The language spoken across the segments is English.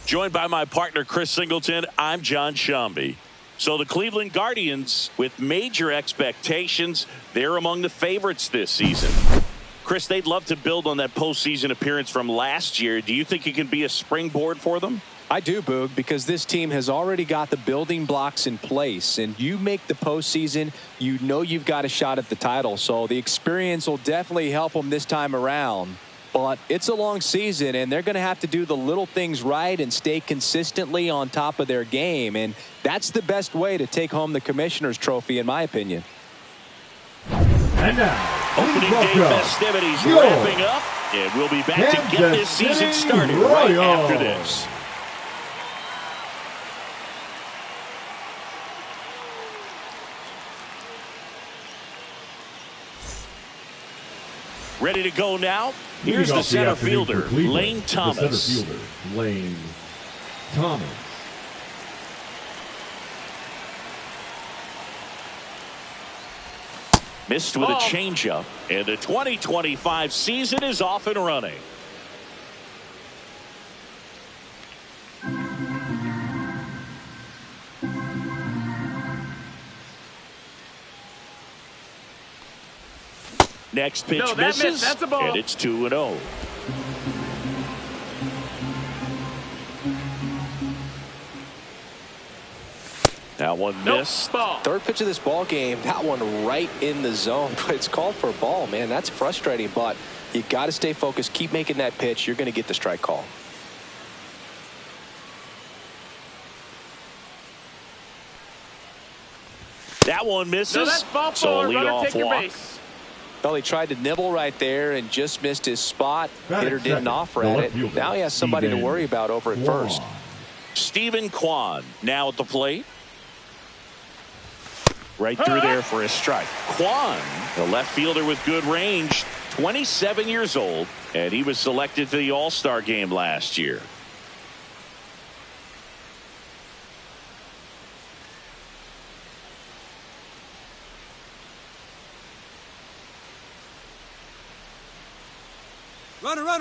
Joined by my partner, Chris Singleton, I'm John Shambi. So the Cleveland Guardians, with major expectations, they're among the favorites this season. Chris, they'd love to build on that postseason appearance from last year. Do you think it can be a springboard for them? I do, Boog, because this team has already got the building blocks in place, and you make the postseason, you know you've got a shot at the title. So the experience will definitely help them this time around. But it's a long season, and they're going to have to do the little things right and stay consistently on top of their game. And that's the best way to take home the Commissioner's Trophy, in my opinion. And now, opening day festivities wrapping up, and we'll be back to get this season started right after this. Ready to go now? Here's the center fielder, Lane Thomas. The center fielder, Lane Thomas. Missed with a changeup, and the 2025 season is off and running. Next pitch misses, that's a ball. And it's 2-0. That one missed. Third pitch of this ball game, that one right in the zone, but it's called for a ball, man. That's frustrating, but you got to stay focused. Keep making that pitch. You're going to get the strike call. That one misses. No, that's ball so forward. lead Runner, off take your walk. base. Well, he tried to nibble right there and just missed his spot. Hitter didn't offer at it. Now he has somebody to worry about over at first. Stephen Kwan now at the plate. Right through there for a strike. Kwan, the left fielder with good range, 27 years old, and he was selected to the All-Star game last year.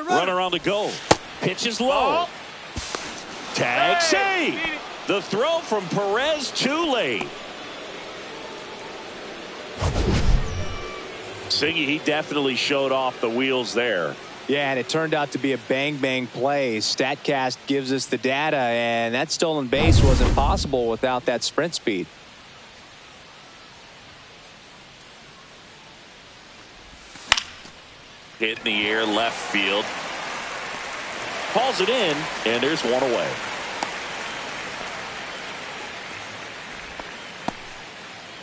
Runner on the go. Pitch is low. Tag save. The throw from Perez too late. Siggy, he definitely showed off the wheels there. Yeah, and it turned out to be a bang-bang play. StatCast gives us the data, and that stolen base wasn't possible without that sprint speed. Hit in the air, left field. Calls it in, and there's one away.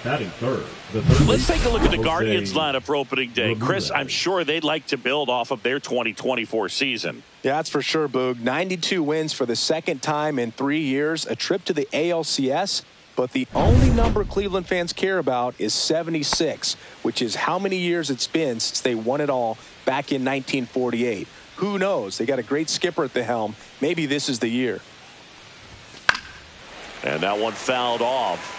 Batting third. Let's take a look at the Guardians lineup for opening day. Chris, I'm sure they'd like to build off of their 2024 season. Yeah, that's for sure, Boog. 92 wins for the second time in 3 years, a trip to the ALCS. But the only number Cleveland fans care about is 76, which is how many years it's been since they won it all back in 1948. Who knows? They got a great skipper at the helm. Maybe this is the year. And that one fouled off.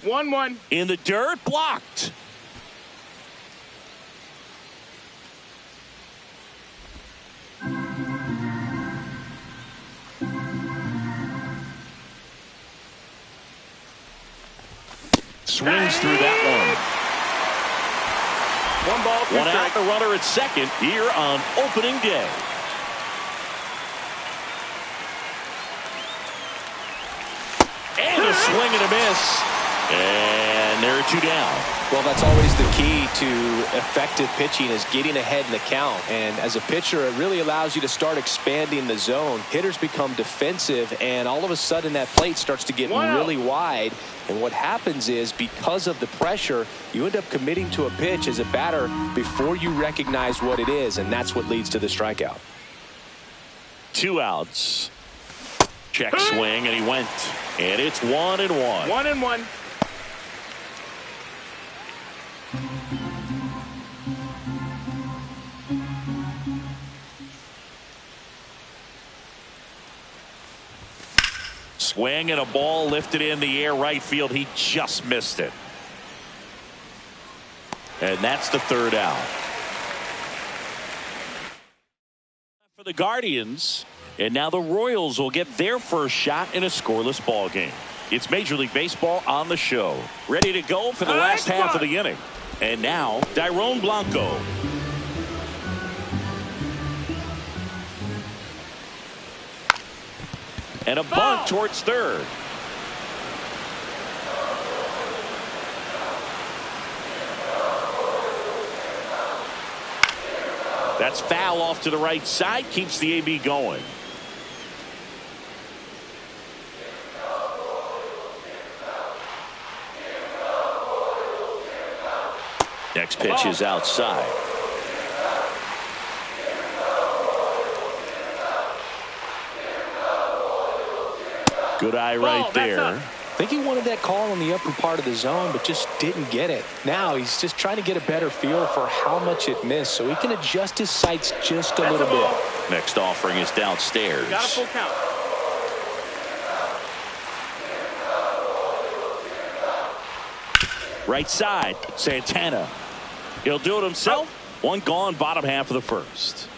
One. In the dirt, blocked. Swings through that one. One ball, two One out, strikes. the runner at second here on opening day. And a swing and a miss. And there are two down. Well, that's always the key to effective pitching is getting ahead in the count. And as a pitcher, it really allows you to start expanding the zone. Hitters become defensive, and all of a sudden that plate starts to get really wide. And what happens is because of the pressure, you end up committing to a pitch as a batter before you recognize what it is, and that's what leads to the strikeout. 2 outs. Check swing, and he went. And it's 1-1. 1-1. Swing and a ball lifted in the air right field. He just missed it. And that's the third out. For the Guardians. And now the Royals will get their first shot in a scoreless ball game. It's Major League Baseball on the show. Ready to go for the last half of the inning. And now, Dairon Blanco. And a bunt towards third. That's foul off to the right side. Keeps the AB going. Next pitch is outside. Good eye right there. I think he wanted that call in the upper part of the zone, but just didn't get it. Now he's just trying to get a better feel for how much it missed so he can adjust his sights just a little bit. Next offering is downstairs. Got a full count. Right side, Santana. He'll do it himself. One gone, bottom half of the first.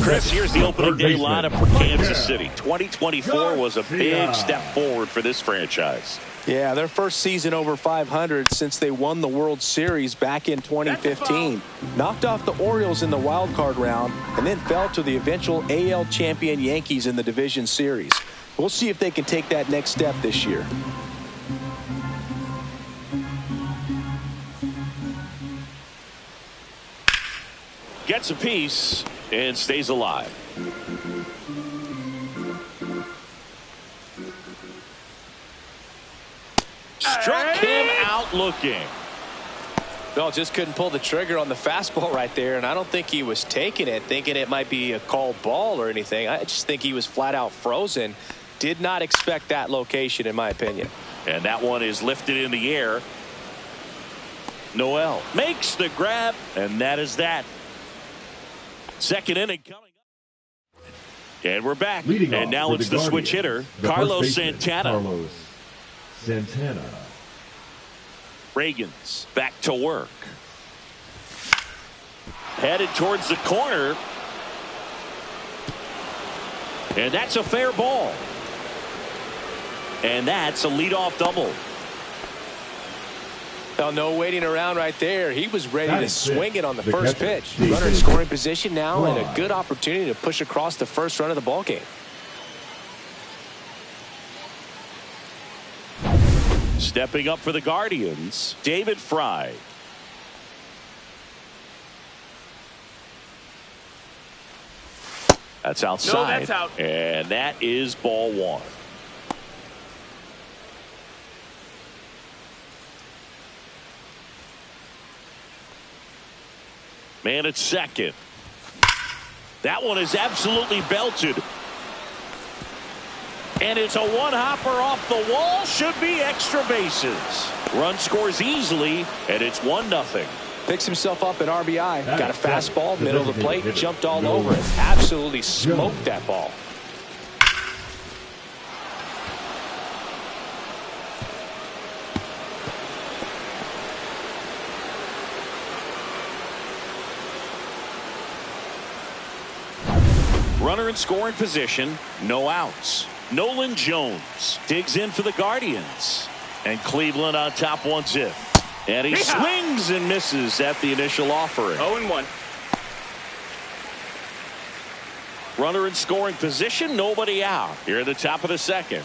Chris, here's the opening day lineup for Kansas City. 2024 was a big step forward for this franchise. Yeah, their first season over 500 since they won the World Series back in 2015. Knocked off the Orioles in the wild card round and then fell to the eventual AL champion Yankees in the division series. We'll see if they can take that next step this year. Gets a piece and stays alive. Struck him out looking. Well, just couldn't pull the trigger on the fastball right there, and I don't think he was taking it, thinking it might be a called ball or anything. I just think he was flat out frozen. Did not expect that location, in my opinion. And that one is lifted in the air. Noel makes the grab, and that is that. Second inning coming up. And we're back. And now it's the switch hitter, Carlos Santana. Carlos Santana. Reagan's back to work. Headed towards the corner. And that's a fair ball. And that's a leadoff double. Well, no waiting around right there. He was ready to swing it on the first pitch. Runner in scoring position now and a good opportunity to push across the first run of the ballgame. Stepping up for the Guardians, David Fry. That's outside. No, that's out. And that is ball one. Man at second. That one is absolutely belted. And it's a one-hopper off the wall. Should be extra bases. Run scores easily, and it's 1-0. Picks himself up at RBI. Got a fastball, middle of the plate, jumped all over it. Absolutely smoked that ball. Runner in scoring position, no outs. Nolan Jones digs in for the Guardians. And Cleveland on top 1-0. And he swings and misses at the initial offering. 0-1. Runner in scoring position, nobody out. Here at the top of the second.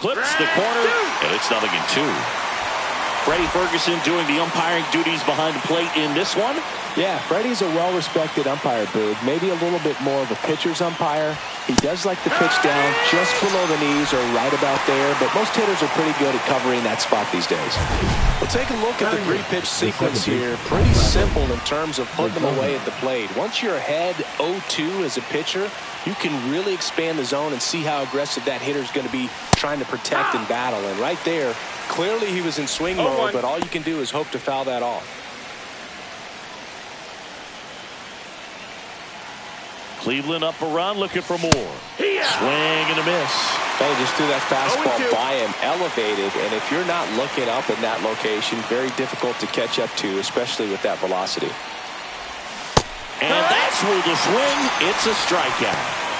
Clips the corner, and it's 0-2. Freddie Ferguson doing the umpiring duties behind the plate in this one. Yeah, Freddie's a well-respected umpire, Boog. Maybe a little bit more of a pitcher's umpire. He does like the pitch down just below the knees or right about there, but most hitters are pretty good at covering that spot these days. We'll take a look at the three-pitch sequence here. Pretty simple in terms of putting them away at the plate. Once you're ahead 0-2 as a pitcher, you can really expand the zone and see how aggressive that hitter's going to be trying to protect and battle. And right there, clearly he was in swing mode, but all you can do is hope to foul that off. Cleveland up a run, looking for more. Swing and a miss. They just threw that fastball by him, elevated, and if you're not looking up in that location, very difficult to catch up to, especially with that velocity. And that's with the swing. It's a strikeout.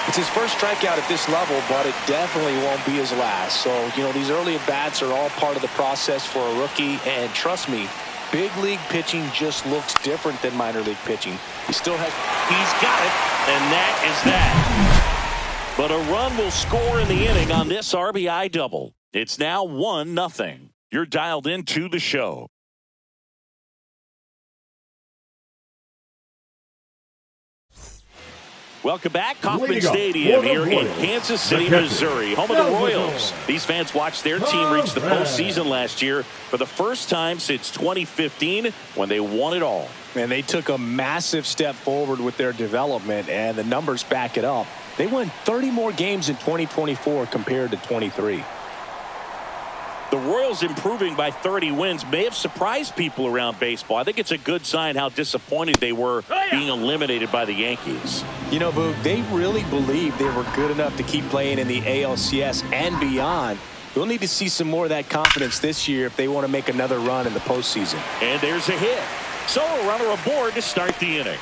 It's his first strikeout at this level, but it definitely won't be his last. So, you know, these early at-bats are all part of the process for a rookie, and trust me, big league pitching just looks different than minor league pitching. He still has... He's got it, and that is that. But a run will score in the inning on this RBI double. It's now 1-0. You're dialed into the show. Welcome back. Kauffman Stadium here in Kansas City, Missouri, home of the Royals. These fans watched their team reach the postseason last year for the first time since 2015 when they won it all. And they took a massive step forward with their development, and the numbers back it up. They won 30 more games in 2024 compared to 23. The Royals improving by 30 wins may have surprised people around baseball. I think it's a good sign how disappointed they were being eliminated by the Yankees. You know, Boog, they really believed they were good enough to keep playing in the ALCS and beyond. They'll need to see some more of that confidence this year if they want to make another run in the postseason. And there's a hit. So a runner aboard to start the inning.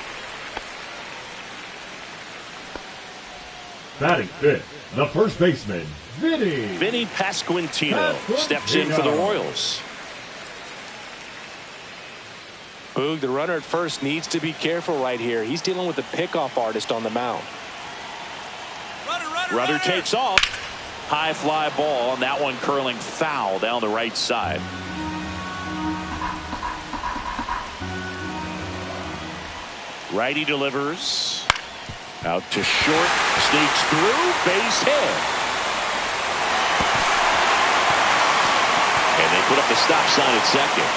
Batting fifth, the first baseman, Vinny Pasquantino steps in for the Royals. Boog, the runner at first needs to be careful right here. He's dealing with a pickoff artist on the mound. Runner takes off. High fly ball, and that one curling foul down the right side. Righty delivers. Out to short. Sneaks through. Base hit. And they put up the stop sign at second.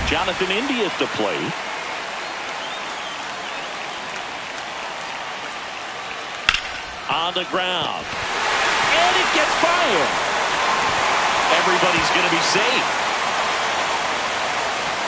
Jonathan India at the plate. On the ground. And it gets by him. Everybody's going to be safe.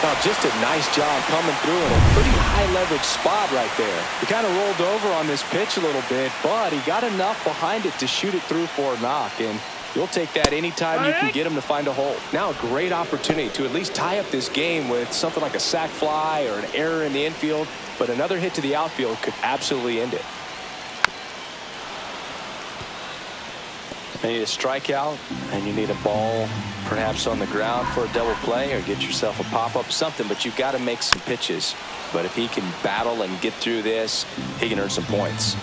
Now, just a nice job coming through in a pretty high leverage spot right there. He kind of rolled over on this pitch a little bit, but he got enough behind it to shoot it through for a knock, and you'll take that anytime you can get him to find a hole. Now a great opportunity to at least tie up this game with something like a sac fly or an error in the infield, but another hit to the outfield could absolutely end it. You need a strikeout, and you need a ball perhaps on the ground for a double play, or get yourself a pop-up, something, but you've got to make some pitches. But if he can battle and get through this, he can earn some points.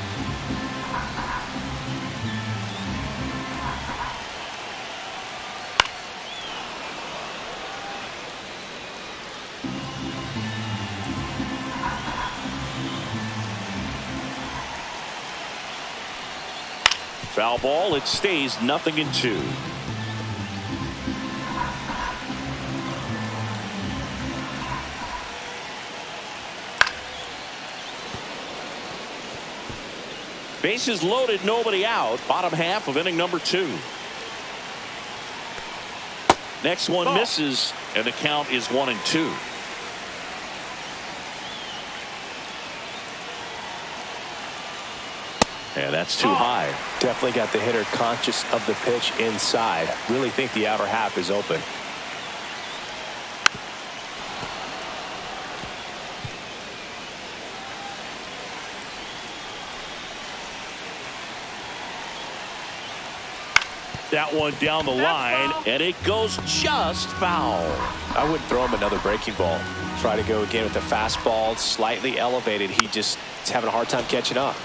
Foul ball. It stays 0-2. Bases loaded, nobody out. Bottom half of inning number 2. Next one misses, and the count is 1-2. And that's too high. Definitely got the hitter conscious of the pitch inside. Really think the outer half is open. That one down the line, and it goes just foul. I wouldn't throw him another breaking ball. Try to go again with the fastball, slightly elevated. He just is having a hard time catching up.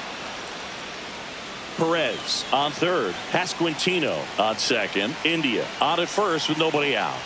Perez on third. Pasquantino on second. India on at first with nobody out.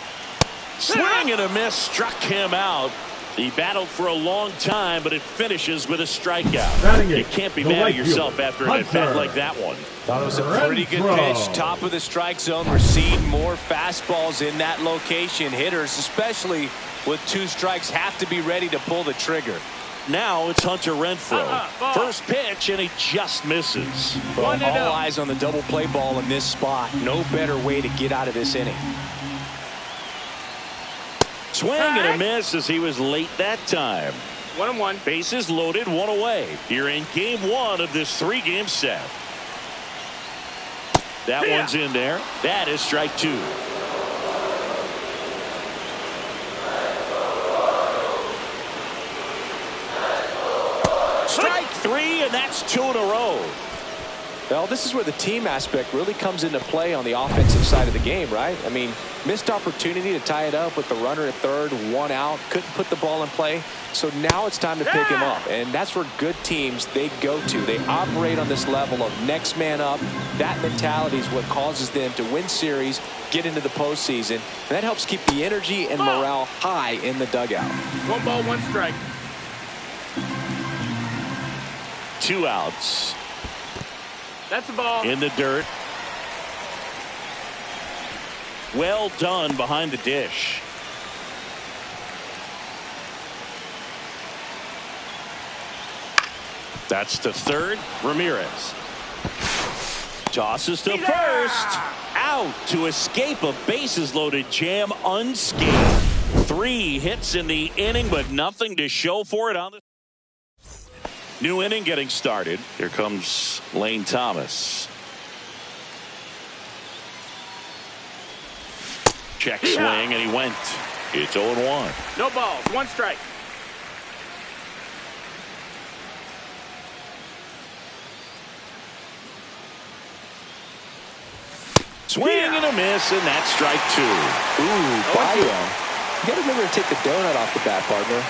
Swing and a miss struck him out. He battled for a long time, but it finishes with a strikeout. You can't be mad at yourself after an at-bat like that one. Thought it was a pretty good pitch. Top of the strike zone. We're seeing more fastballs in that location. Hitters, especially with 2 strikes, have to be ready to pull the trigger. Now it's Hunter Renfroe. First pitch, and he just misses. Well, all eyes on the double play ball in this spot. No better way to get out of this inning. Swing and a miss as he was late that time. 1-1. Bases loaded, one away. Here in game one of this three-game set. That one's in there. That is strike two. Strike three, and that's two in a row. Well, this is where the team aspect really comes into play on the offensive side of the game, right? I mean, missed opportunity to tie it up with the runner at third, one out, couldn't put the ball in play. So now it's time to pick him up, and that's where good teams, they go to. They operate on this level of next man up. That mentality is what causes them to win series, get into the postseason, and that helps keep the energy and morale high in the dugout. 1 ball, 1 strike. 2 outs. That's a ball. In the dirt. Well done behind the dish. That's to third. Ramirez tosses to first. Out to escape a bases loaded jam unscathed. 3 hits in the inning, but nothing to show for it on the new inning getting started. Here comes Lane Thomas. Check swing, and he went. It's 0-1. No balls, 1 strike. Swing and a miss, and that's strike 2. Ooh, Bio. You got to remember to take the donut off the bat, partner.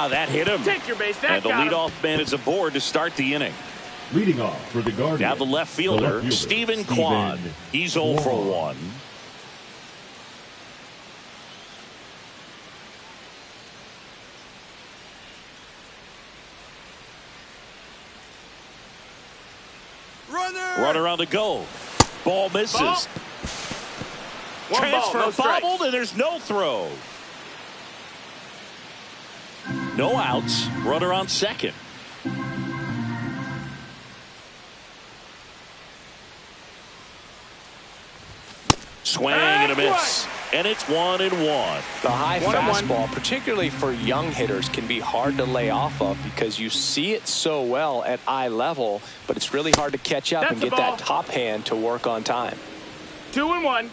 That hit him. Take your base. That and the leadoff man is aboard to start the inning. Leading off for the Guardians. Now the left fielder, Stephen Kwan. He's 0 for 1. Runner on the go. Ball misses. Ball. Transfer no bobbled, and there's no throw. No outs. Runner on second. Swing and a miss. And it's 1-1. The high fastball, particularly for young hitters, can be hard to lay off of because you see it so well at eye level, but it's really hard to catch up and get that top hand to work on time. 2-1.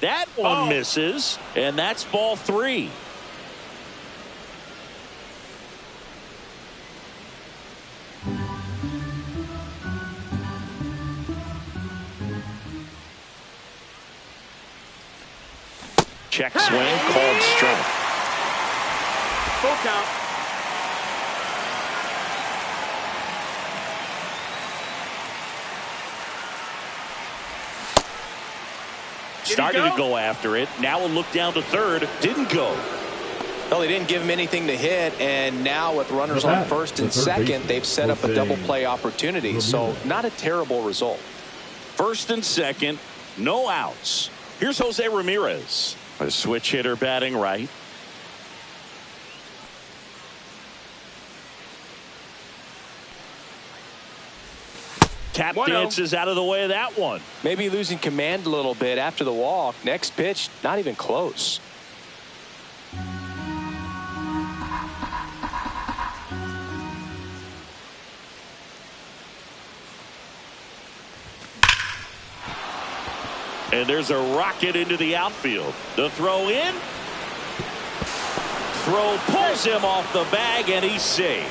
That one misses, and that's ball 3. Check swing, called strike. Full count. Started to go after it. Now a look down to third. Didn't go. Well, they didn't give him anything to hit, and now with runners on first and second, they've set up a double play opportunity. So not a terrible result. First and second, no outs. Here's Jose Ramirez. A switch hitter batting right. Tap dances out of the way of that one. Maybe losing command a little bit after the walk. Next pitch, not even close. And there's a rocket into the outfield. The throw in. Throw pulls him off the bag, and he's safe.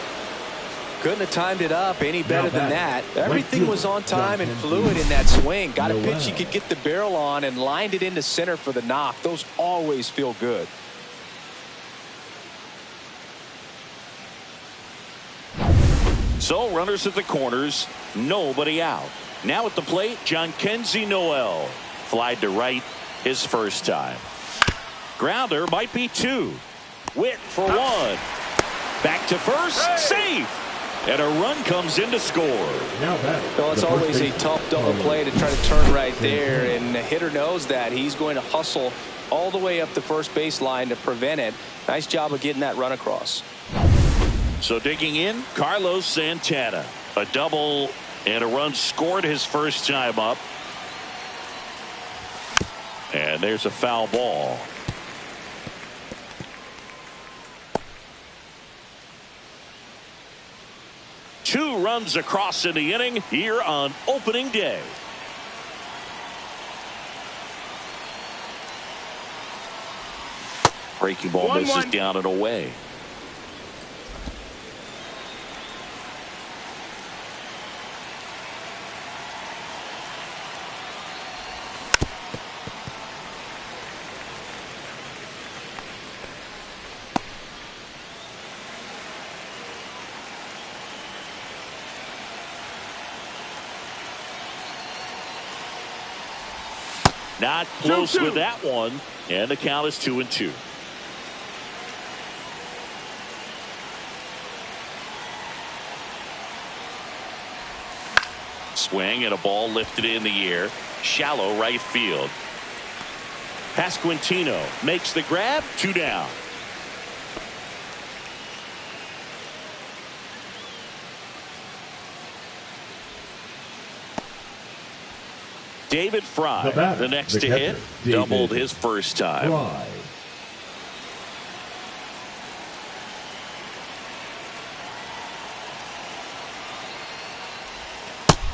Couldn't have timed it up any better than that. Everything was on time and fluid in that swing. Got a pitch he could get the barrel on and lined it into center for the knock. Those always feel good. So runners at the corners, nobody out. Now at the plate, Jhonkensy Noel. Flied to right his first time. Grounder might be 2. Witt for 1. Back to first, safe. And a run comes in to score. Well, it's always a tough double play to try to turn right there, and the hitter knows that. He's going to hustle all the way up the first base line to prevent it. Nice job of getting that run across. So digging in, Carlos Santana. A double and a run scored his first time up. And there's a foul ball. Two runs across in the inning here on opening day. Breaking ball misses down and away. Not close with that one, and the count is 2-2. Swing and a ball lifted in the air. Shallow right field. Pasquantino makes the grab. 2 down. David Fry, the next to hit, doubled his first time.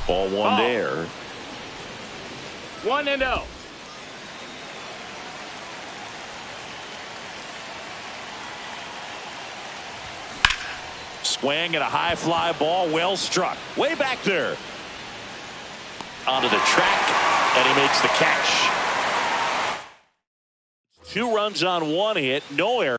Ball one there. 1-0. Swing and a high fly ball, well struck. Way back there. Onto the track, and he makes the catch. 2 runs on 1 hit, no error.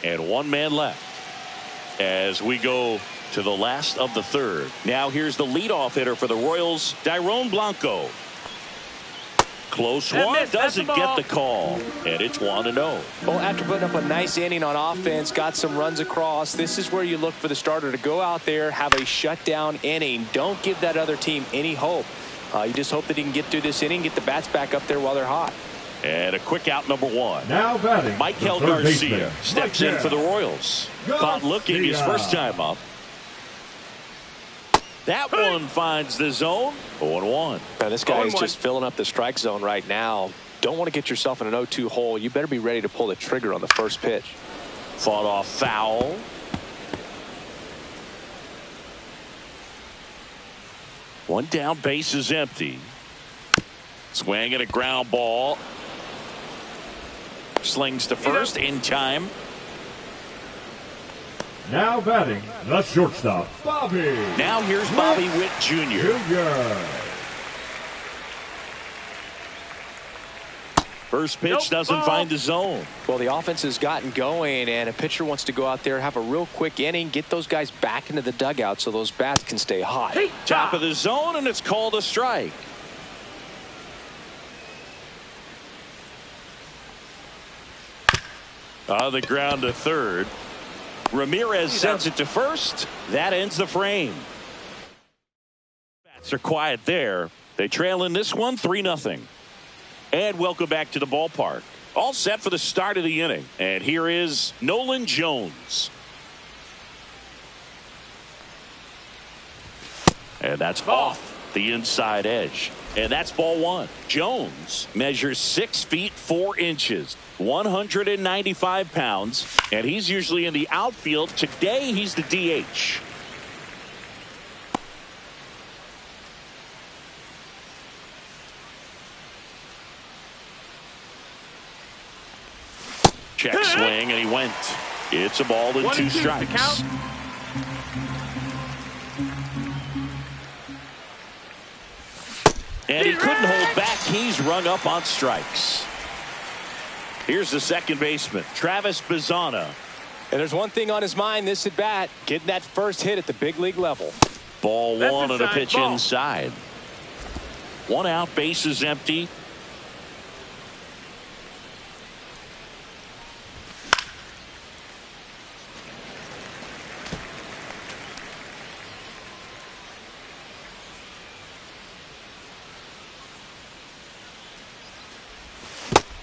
And one man left as we go to the last of the third. Now here's the leadoff hitter for the Royals, Dairon Blanco. Close one, doesn't get the call, and it's 1-0. Well, after putting up a nice inning on offense, got some runs across, this is where you look for the starter to go out there, have a shutdown inning. Don't give that other team any hope. You just hope that he can get through this inning, get the bats back up there while they're hot. And a quick out, number one. Now batting, Michael Garcia steps in for the Royals. Caught looking his first time up. That one finds the zone. 0-1. Now this guy is just filling up the strike zone right now. Don't want to get yourself in an 0-2 hole. You better be ready to pull the trigger on the first pitch. Fought off foul. One down, base is empty. Swing and a ground ball. Slings to first in time. Now batting, the shortstop, Bobby. Now here's Bobby Witt Jr. First pitch doesn't find the zone. Well, the offense has gotten going, and a pitcher wants to go out there, have a real quick inning, get those guys back into the dugout so those bats can stay hot. Top of the zone, and it's called a strike. On the ground to third. Ramirez sends it to first. That ends the frame. Bats are quiet there. They trail in this one 3-0. And welcome back to the ballpark. All set for the start of the inning. And here is Nolan Jones. And that's off the inside edge. And that's ball one. Jones measures 6 feet 4 inches, 195 pounds, and he's usually in the outfield. Today he's the DH. Check swing, and he went. It's a ball and 2 strikes. And he couldn't hold back. He's rung up on strikes. Here's the second baseman, Travis Bazzana. And there's one thing on his mind this at bat, getting that first hit at the big league level. Ball one and a pitch inside. 1 out, base is empty.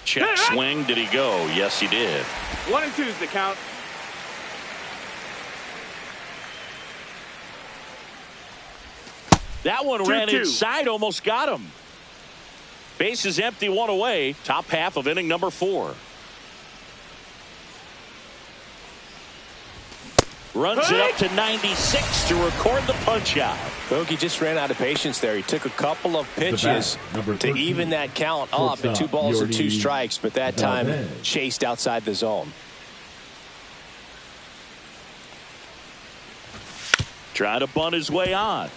Check swing. Did he go? Yes, he did. 1-2 is the count. That one ran inside, almost got him. Base is empty, 1 away. Top half of inning number 4. Runs it up to 96 to record the punch out. Bogey just ran out of patience there. He took a couple of pitches to even that count up at 2 balls and 2 strikes, but that time chased outside the zone. Trying to bunt his way on.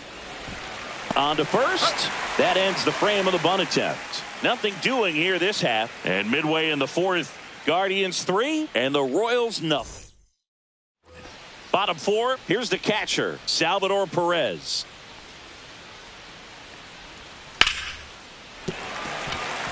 On to first. That ends the frame of the bunt attempt. Nothing doing here this half. And midway in the 4th, Guardians 3 and the Royals nothing. Bottom 4, here's the catcher, Salvador Perez.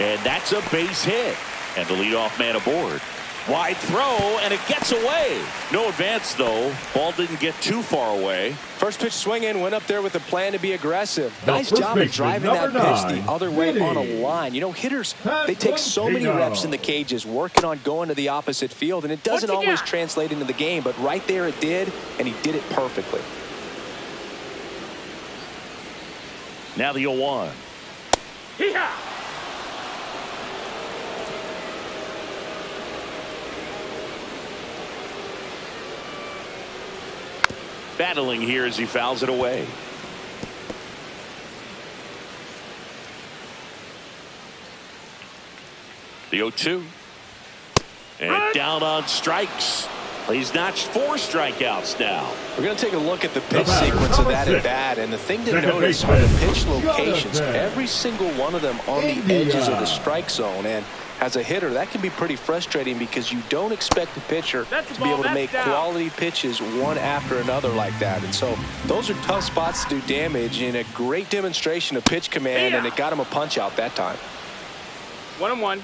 And that's a base hit. And the leadoff man aboard. Wide throw, and it gets away. No advance, though. Ball didn't get too far away. First pitch swinging, went up there with a plan to be aggressive. Nice job of driving that pitch the other way on a line. You know, hitters, they take so many reps in the cages working on going to the opposite field, and it doesn't always translate into the game, but right there it did, and he did it perfectly. Now the 0-1. Battling here as he fouls it away. The 0-2. And down on strikes. He's notched 4 strikeouts now. We're going to take a look at the pitch sequence of that at bat, and the thing to notice are the pitch locations. Every single one of them on the edges of the strike zone, and as a hitter, that can be pretty frustrating because you don't expect the pitcher to be able to make quality pitches one after another like that. And so those are tough spots to do damage, and a great demonstration of pitch command, and it got him a punch out that time. 1-1.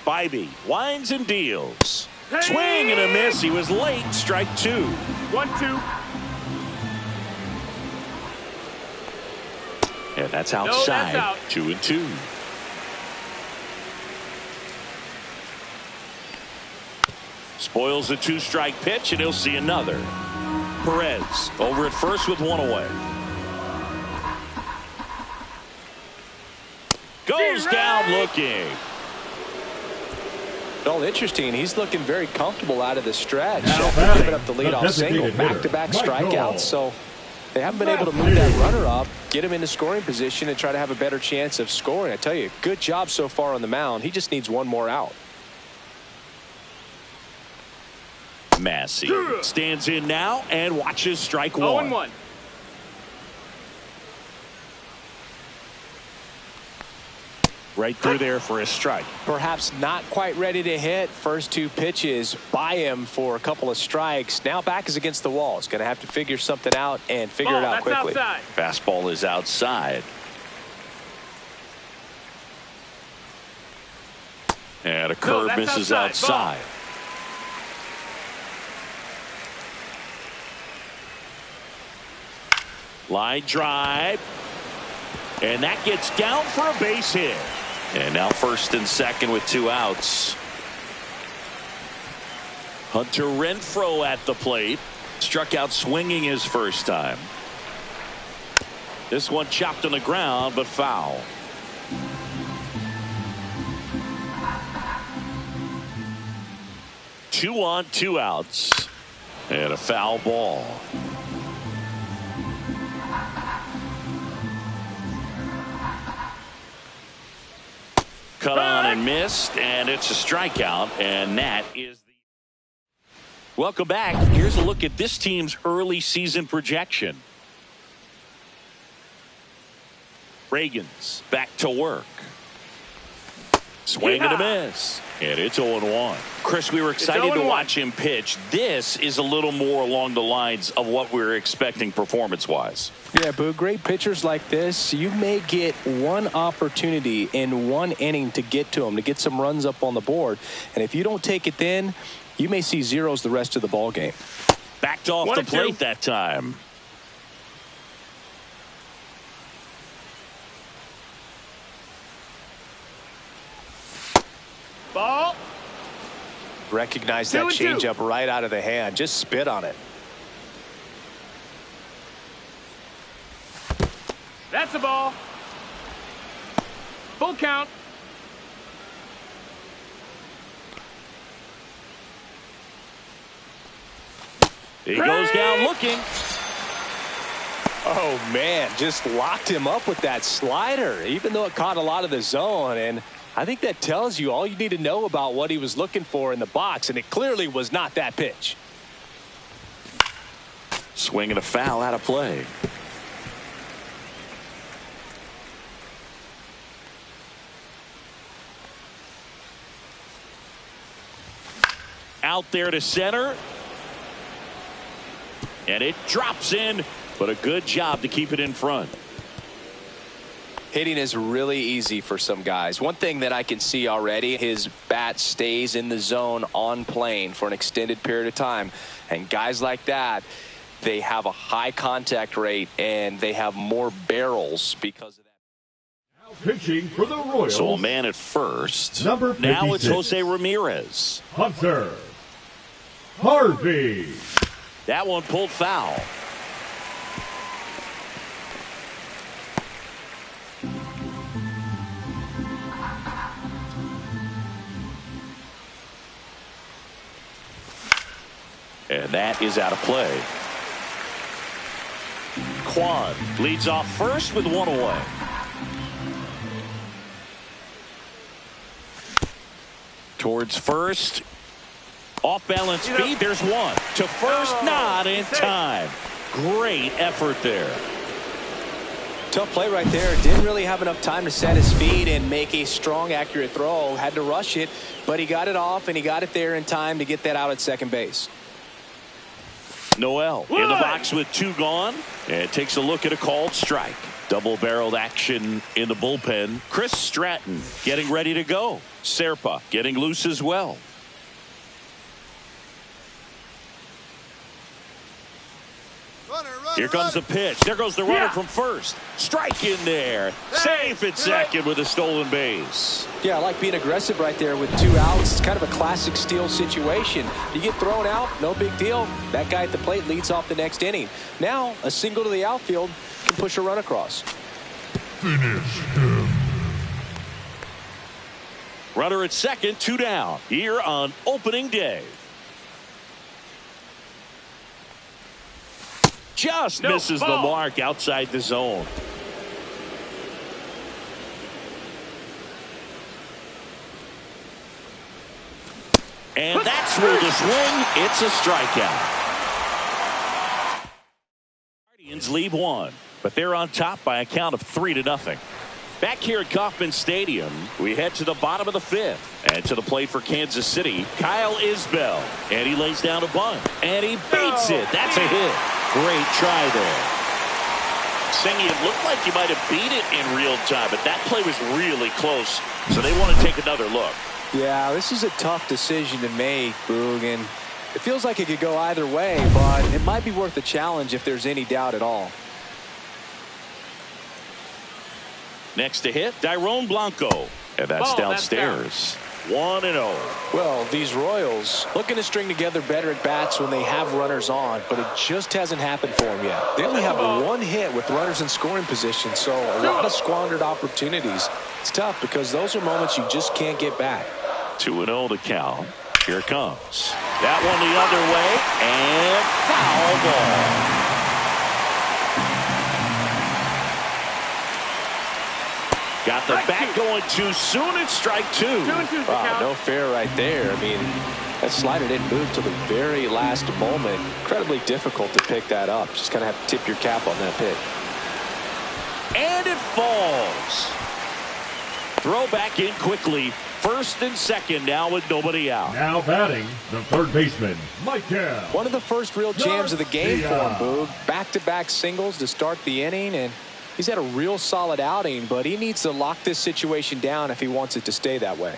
Bybee winds and deals. Swing and a miss. He was late. Strike 2. 1-2. And that's outside. No, that's out. 2-2. Spoils the 2-strike pitch, and he'll see another. Perez over at first with 1 away. Goes down looking. Well, interesting. He's looking very comfortable out of the stretch after giving up the leadoff single. Back-to-back strikeouts. So they haven't been able to move that runner up, get him into scoring position, and try to have a better chance of scoring. I tell you, good job so far on the mound. He just needs one more out. Massey stands in now and watches strike 1. 0-1. Right through there for a strike. Perhaps not quite ready to hit. First 2 pitches by him for a couple of strikes. Now back is against the wall. He's going to have to figure something out and figure it out quickly. Outside. Fastball is outside. And a curve misses outside. Line drive. And that gets down for a base hit. And now first and second with 2 outs. Hunter Renfroe at the plate. Struck out swinging his first time. This one chopped on the ground, but foul. Two on, 2 outs. And a foul ball. Cut on and missed, and it's a strikeout, and that is the... Welcome back. Here's a look at this team's early season projection. Reagan's back to work. Swing and a miss. And it's 0-1. Chris, we were excited to watch him pitch. This is a little more along the lines of what we were expecting performance-wise. Yeah, Boo, great pitchers like this, you may get one opportunity in one inning to get to them, to get some runs up on the board. And if you don't take it then, you may see zeros the rest of the ball game. Backed off the plate that time. Ball. Recognize that changeup right out of the hand. Just spit on it. That's the ball. Full count. He goes down looking. Oh, man, just locked him up with that slider, even though it caught a lot of the zone. And I think that tells you all you need to know about what he was looking for in the box, and it clearly was not that pitch. Swing and a foul out of play. Out there to center. And it drops in, but a good job to keep it in front. Hitting is really easy for some guys. One thing that I can see already, his bat stays in the zone on plane for an extended period of time. And guys like that, they have a high contact rate and they have more barrels because of that. Now pitching for the Royals. So a man at first. Number 56. Now it's Jose Ramirez. Hunter Harvey. That one pulled foul. And that is out of play. Quan leads off first with 1 away. Towards first. Off balance feed. There's one. To first, not in time. Great effort there. Tough play right there. Didn't really have enough time to set his feet and make a strong, accurate throw. Had to rush it, but he got it off, and he got it there in time to get that out at second base. Noel in the box with 2 gone, and takes a look at a called strike. Double-barreled action in the bullpen. Chris Stratton getting ready to go. Serpa getting loose as well. Here comes the pitch. There goes the runner from first. Strike in there. Safe at second with a stolen base. Yeah, I like being aggressive right there with 2 outs. It's kind of a classic steal situation. You get thrown out, no big deal. That guy at the plate leads off the next inning. Now, a single to the outfield can push a run across. Finish him. Runner at second, 2 down. Here on opening day. Just misses the mark outside the zone. And that's where the swing. It's a strikeout. Guardians lead 1, but they're on top by a count of 3-0. Back here at Kauffman Stadium, we head to the bottom of the 5th. And to the plate for Kansas City, Kyle Isbell. And he lays down a bunt. And he beats it. That's a hit. Great try there. Singy, it looked like you might have beat it in real time, but that play was really close. So they want to take another look. Yeah, this is a tough decision to make, Boog, and it feels like it could go either way, but it might be worth a challenge if there's any doubt at all. Next to hit, Dairon Blanco. And that's downstairs. 1-0. Well, these Royals looking to string together better at bats when they have runners on, but it just hasn't happened for them yet. They only have 1 hit with runners in scoring position, so a lot of squandered opportunities. It's tough because those are moments you just can't get back. 2-0 to count. Here it comes. That one the other way, and foul ball. Got the bat going too soon. It's strike 2. Wow, no fair right there. I mean, that slider didn't move till the very last moment. Incredibly difficult to pick that up. Just kind of have to tip your cap on that pick. And it falls. Throw back in quickly. First and second now with nobody out. Now batting, the third baseman, Michael. One of the first real jams of the game for him, Boog. Back-to-back singles to start the inning, and he's had a real solid outing, but he needs to lock this situation down if he wants it to stay that way.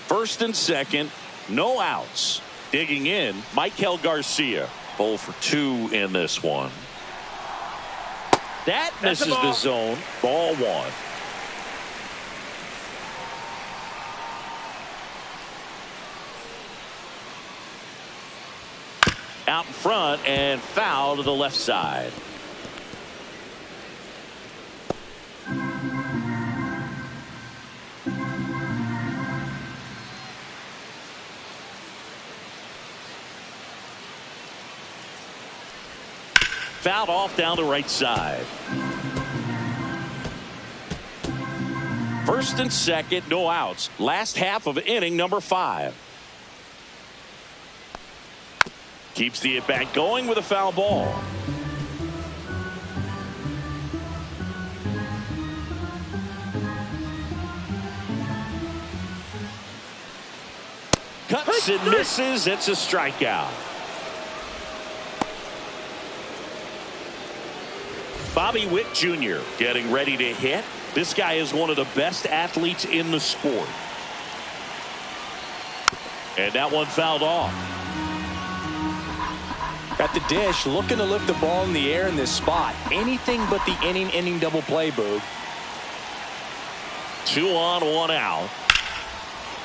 First and second, no outs. Digging in, Michael Garcia. 0 for 2 in this one. That misses the zone. Ball 1. Out in front and foul to the left side. Fouled off down the right side. First and second, no outs. Last half of inning number 5. Keeps the at-bat going with a foul ball. Cuts and misses. It's a strikeout. Bobby Witt Jr. getting ready to hit. This guy is one of the best athletes in the sport. And that one fouled off. At the dish, looking to lift the ball in the air in this spot. Anything but the inning double play, Boog. 2 on, 1 out.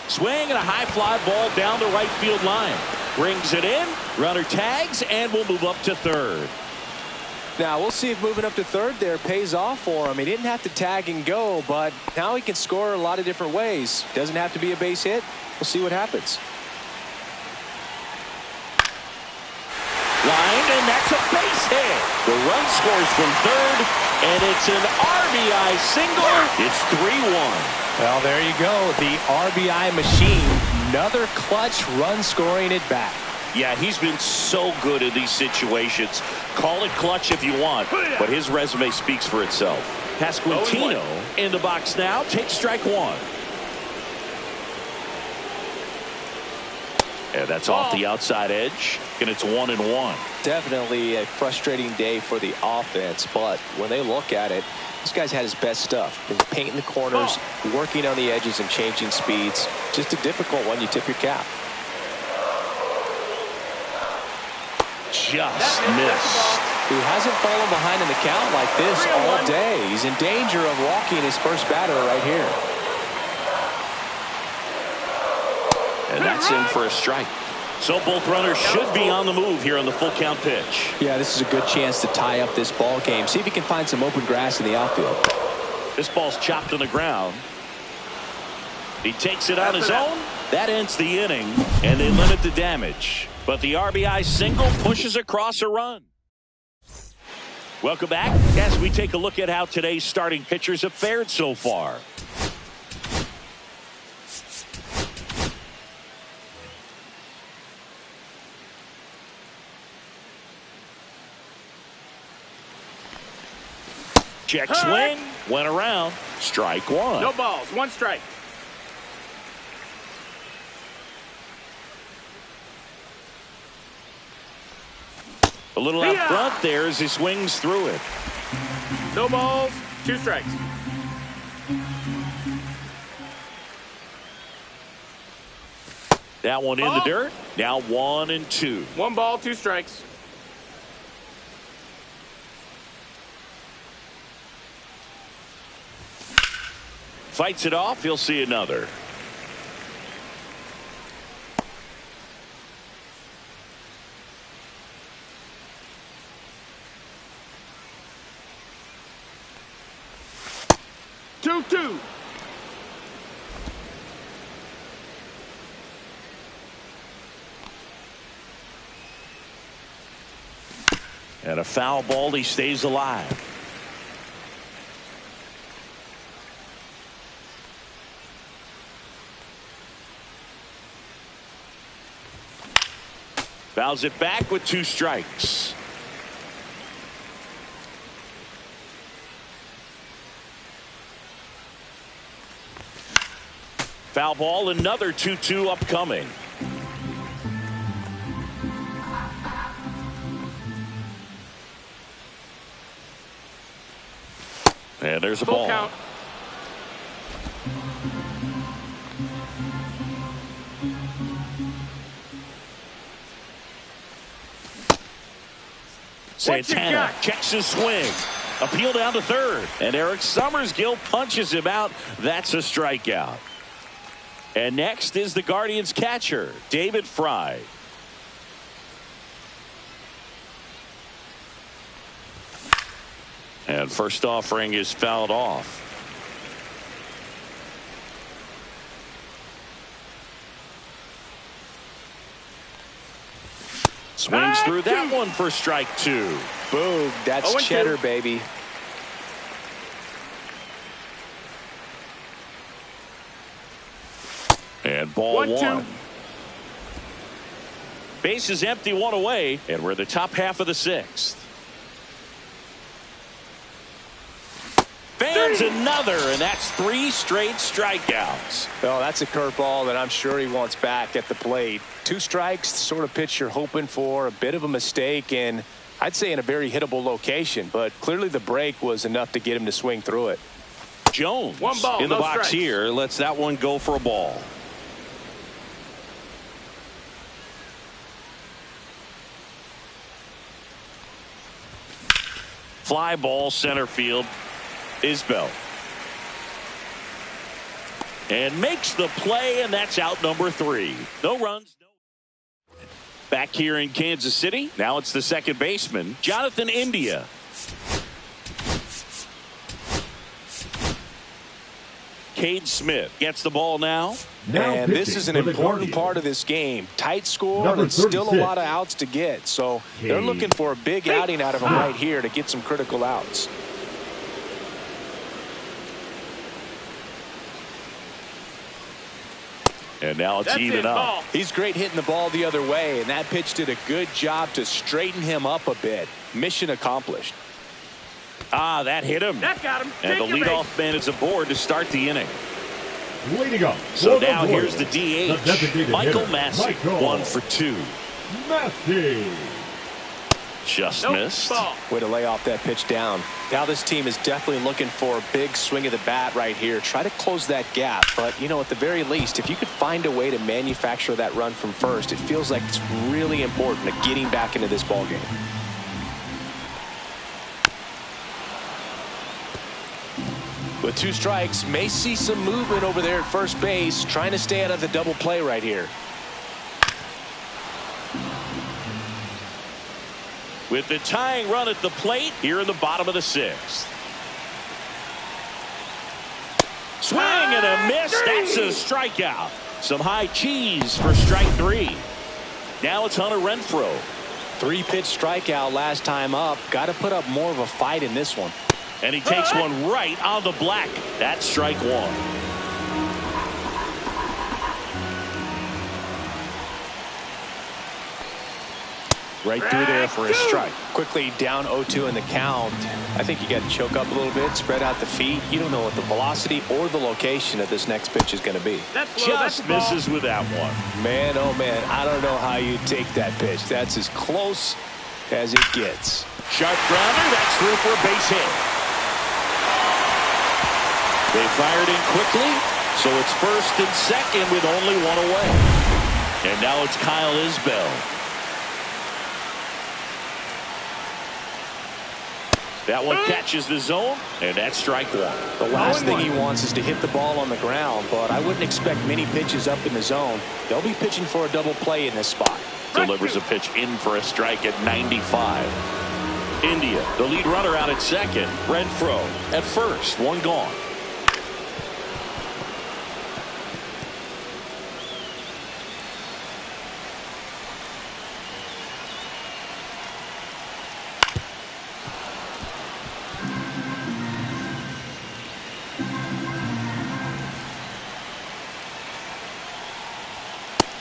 Swing and a high fly ball down the right field line. Brings it in. Runner tags and will move up to third. Now, we'll see if moving up to third there pays off for him. He didn't have to tag and go, but now he can score a lot of different ways. Doesn't have to be a base hit. We'll see what happens. Line, and that's a base hit. The run scores from third. And it's an RBI single. It's 3-1. Well, there you go. The RBI machine. Another clutch run scoring at bat. Yeah, he's been so good in these situations. Call it clutch if you want, but his resume speaks for itself. Pasquantino in the box now. Takes strike one. And that's off the outside edge, and it's 1-1. Definitely a frustrating day for the offense, but when they look at it, this guy's had his best stuff. Been painting the corners, working on the edges, and changing speeds. Just a difficult one. You tip your cap. Just missed. He hasn't fallen behind in the count like this all day. He's in danger of walking his first batter right here. And that's in for a strike. So both runners should be on the move here on the full count pitch. Yeah, this is a good chance to tie up this ball game. See if he can find some open grass in the outfield. This ball's chopped on the ground. He takes it on his own. That ends the inning, and they limit the damage. But the RBI single pushes across a run. Welcome back as we take a look at how today's starting pitchers have fared so far. Check swing, went around, strike one. No balls, one strike. A little out front there as he swings through it. No balls, two strikes. That one in the dirt. Now 1-2. One ball, two strikes. Fights it off. He'll see another. Two. And a foul ball. He stays alive. Fouls it back with two strikes. Foul ball, another 2-2 upcoming. And there's a Full ball. count. Santana checks his swing. Appeal down to third. And Eric Summersgill punches him out. That's a strikeout. And next is the Guardians catcher, David Fry. And first offering is fouled off. Swings through that one for strike two. Boom. That's cheddar, baby. And ball 1-2. Base is empty, one away, and we're the top half of the sixth. Fans another, and that's 3 straight strikeouts. Well, that's a curveball that I'm sure he wants back at the plate. 2 strikes, the sort of pitch you're hoping for. A bit of a mistake, and I'd say in a very hittable location, but clearly the break was enough to get him to swing through it. Jones one ball, in the no box strikes. here lets that one go for a ball. Fly ball center field. Isbell. And makes the play, and that's out number 3. No runs. Back here in Kansas City. Now it's the second baseman, Jonathan India. Cade Smith gets the ball now. And this is an important part of this game. Tight score and still a lot of outs to get. So they're looking for a big outing out of him right here to get some critical outs. And now it's That's even it, up. ball. He's great hitting the ball the other way, and that pitch did a good job to straighten him up a bit. Mission accomplished. Ah, that hit him. That got him. And the Take your base. leadoff man is aboard to start the inning. Leading up. So for the now here's Royals, the DH, designated Michael hitter, Massey, Michael 1 for 2. Massey. Just Nope, missed. ball. Way to lay off that pitch down. Now this team is definitely looking for a big swing of the bat right here. Try to close that gap. But, you know, at the very least, if you could find a way to manufacture that run from first, it feels like it's really important to getting back into this ballgame. With 2 strikes, may see some movement over there at first base, trying to stay out of the double play right here. With the tying run at the plate here in the bottom of the 6th. Swing and a miss. That's a strikeout. Some high cheese for strike 3. Now it's Hunter Renfroe. 3-pitch strikeout last time up. Got to put up more of a fight in this one. And he takes one right on the black. That's strike 1. Right through there for a strike. Quickly down 0-2 in the count. I think you got to choke up a little bit, spread out the feet. You don't know what the velocity or the location of this next pitch is going to be. That's low. That's Just the ball. misses with that one. Man, oh man, I don't know how you take that pitch. That's as close as it gets. Sharp grounder. That's through for a base hit. They fired in quickly, so it's first and second with only one away. And now it's Kyle Isbell. That one catches the zone, and that's strike 1. The last thing he wants is to hit the ball on the ground, but I wouldn't expect many pitches up in the zone. They'll be pitching for a double play in this spot. Delivers a pitch in for a strike at 95. India, the lead runner out at second. Renfroe at first, 1 gone.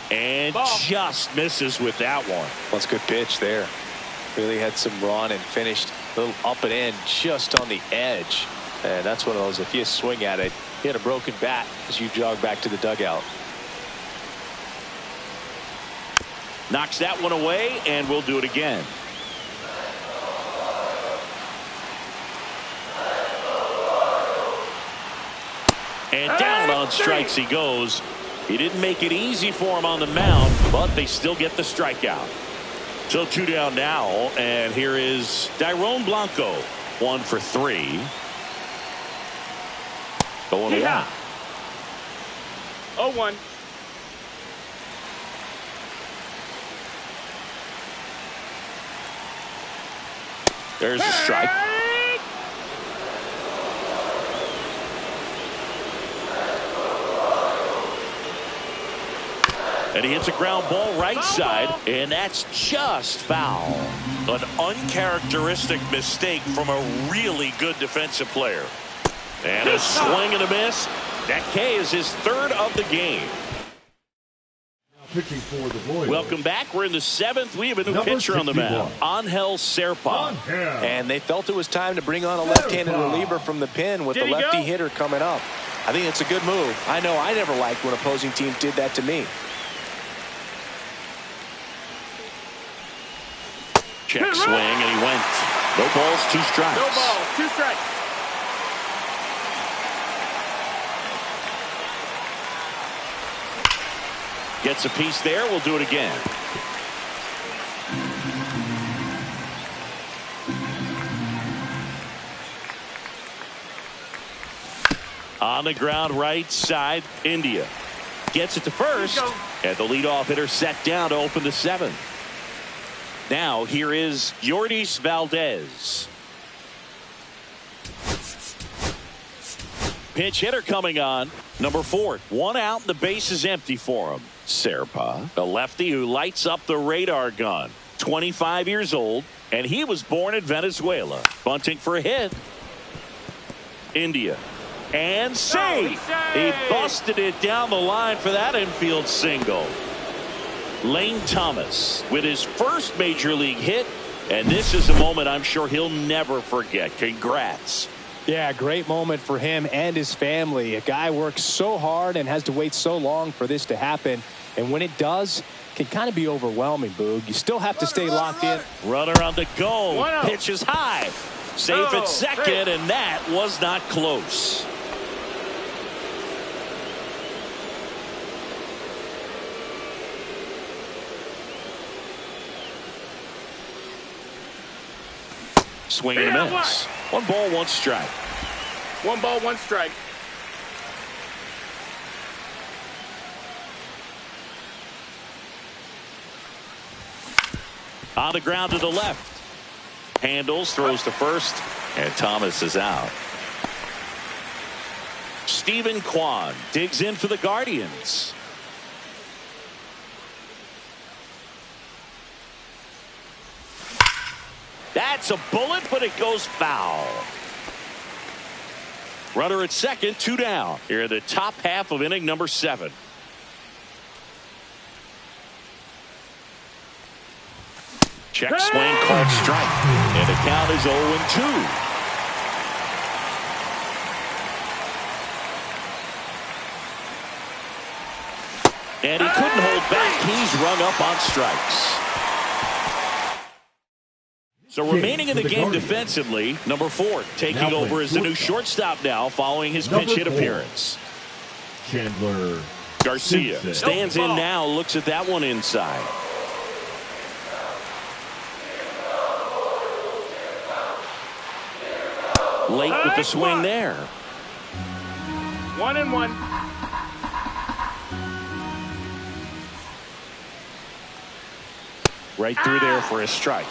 And just misses with that one. That's a good pitch there. Really had some run and finished a little up and in just on the edge. And that's one of those, if you swing at it, hit a broken bat as you jog back to the dugout. Knocks that one away, and we'll do it again. And down on strikes he goes. He didn't make it easy for him on the mound, but they still get the strikeout. So 2 down now, and here is Dairon Blanco, 1 for 3. Going Yeah. 0-1. There's a strike. And he hits a ground ball right side, and that's just foul. An uncharacteristic mistake from a really good defensive player. And a swing and a miss. That K is his 3rd of the game. Pitching for the Royals. Welcome back. We're in the 7th. We have a new Number pitcher on the mound. 61. Angel Serpa. And they felt it was time to bring on a left-handed reliever from the pen with the Did he lefty go? hitter coming up. I think it's a good move. I know I never liked when opposing teams did that to me. Check swing, and he went. No balls, 2 strikes. No balls. 2 strikes. Gets a piece there. We'll do it again. On the ground right side, India gets it to first, and the leadoff hitter set down to open the 7th. Now here is Yordis Valdez. Pinch hitter coming on. Number 4. 1 out and the base is empty for him. Serpa, a lefty who lights up the radar gun. 25 years old, and he was born in Venezuela. Bunting for a hit. India And safe. He busted it down the line for that infield single. Lane Thomas with his first major league hit. And this is a moment I'm sure he'll never forget. Congrats. Yeah, great moment for him and his family. A guy works so hard and has to wait so long for this to happen. And when it does, it can kind of be overwhelming, Boog. You still have to stay locked in. Runner on the go. Pitch is high. Safe at second, and that was not close. Swing and a miss. 1 ball, 1 strike. 1 ball, 1 strike. On the ground to the left. Handles, throws to first, and Thomas is out. Stephen Kwan digs in for the Guardians. That's a bullet, but it goes foul. Runner at second, 2 down. Here in the top half of inning number 7. Check swing called strike. And the count is 0-2. And he couldn't hold back. He's rung up on strikes. So remaining in the game defensively, number 4 taking over as the new shortstop now following his pinch hit appearance. Chandler Garcia stands in now, looks at that one inside. Late with the swing there. 1-1. Right through there for a strike.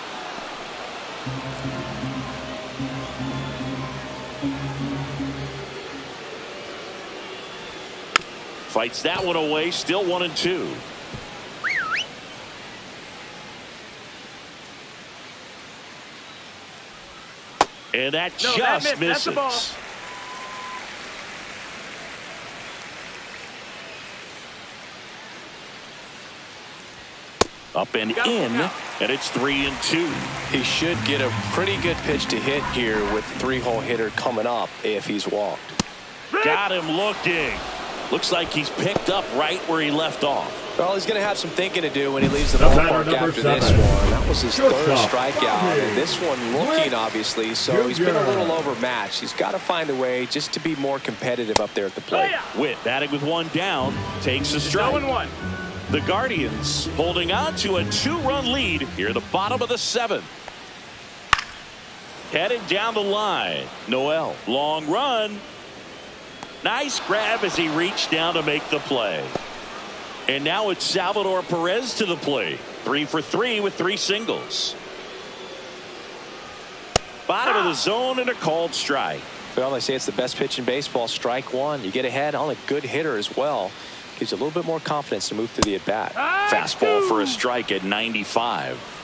Fights that one away, still 1-2. And that just misses. Up and in, and it's 3-2. He should get a pretty good pitch to hit here with 3-hole hitter coming up if he's walked. Got him looking. Looks like he's picked up right where he left off. Well, he's going to have some thinking to do when he leaves the ballpark after this one. That was his third strikeout, and this one looking, obviously, so he's been a little overmatched. He's got to find a way just to be more competitive up there at the plate. Witt batting with 1 down, takes a strike. 0-1. The Guardians holding on to a 2-run lead here at the bottom of the 7th. Headed down the line. Noel, long run. Nice grab as he reached down to make the play. And now it's Salvador Perez to the plate. 3 for 3 with 3 singles. Bottom of the zone and a called strike. Well, they say it's the best pitch in baseball. Strike 1. You get ahead on a good hitter as well. Gives you a little bit more confidence to move through the at-bat. Fastball for a strike at 95.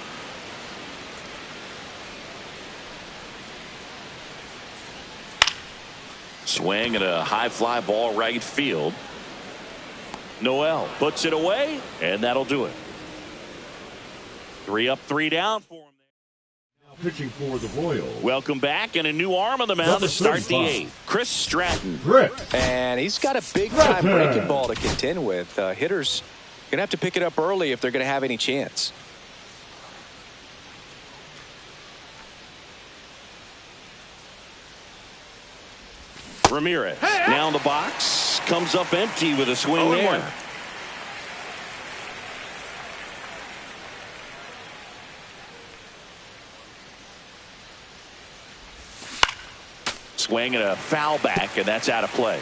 Swing and a high fly ball right field. Noel puts it away, and that'll do it. 3 up, 3 down for him. Now pitching for the Royals. Welcome back, and a new arm on the mound to start the 8th. Chris Stratton. And he's got a big-time breaking ball to contend with. Hitters going to have to pick it up early if they're going to have any chance. Ramirez now in the box, comes up empty with a swing there. Swing and a foul back, and that's out of play.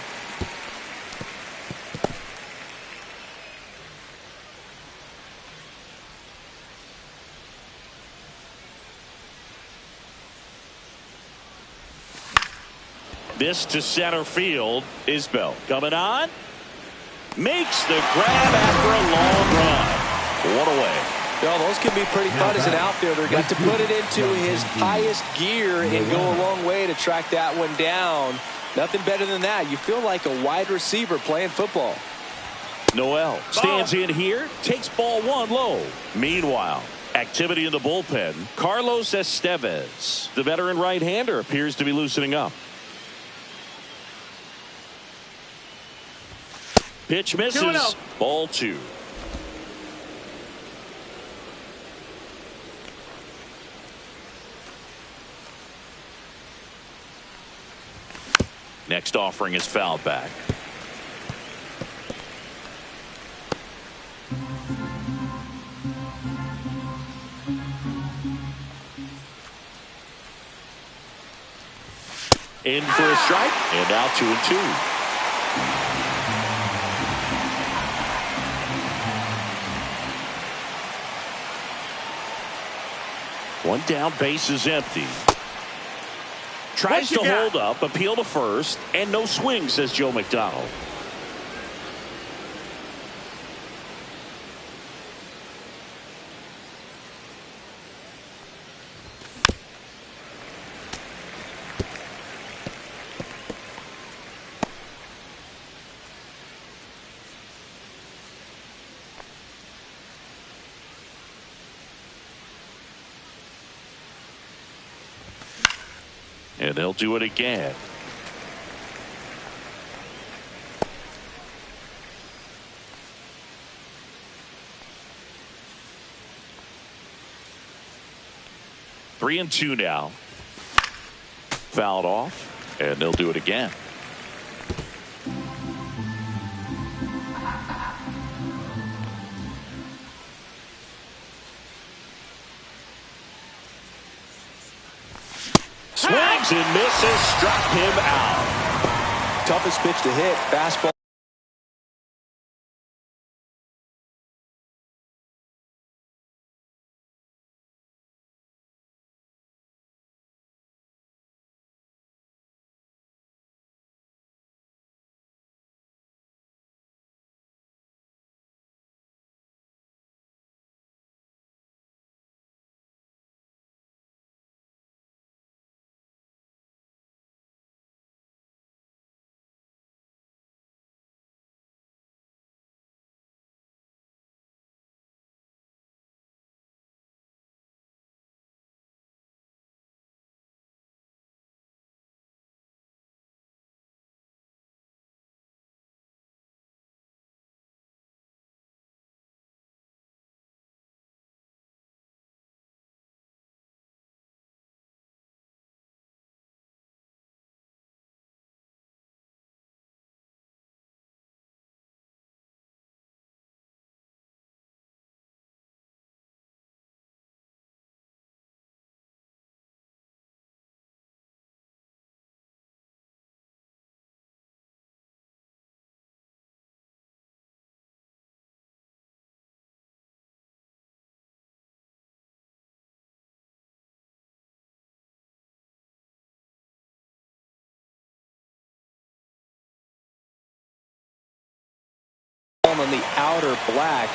This to center field. Isbell coming on. Makes the grab after a long run. One away. Well, those can be pretty fun as an outfielder. Got to put it into his highest gear and go a long way to track that one down. Nothing better than that. You feel like a wide receiver playing football. Noel stands in here, takes ball one low. Meanwhile, activity in the bullpen. Carlos Estevez, the veteran right-hander, appears to be loosening up. Pitch misses. Ball two. Next offering is fouled back. In for a strike, and now 2-2. One down, base is empty. Tries to hold up, appeal to first, and no swing, says Joe McDonald. And they'll do it again. Three and two now. Fouled off, and they'll do it again. Swings and misses, struck him out. Toughest pitch to hit, fastball. On the outer black,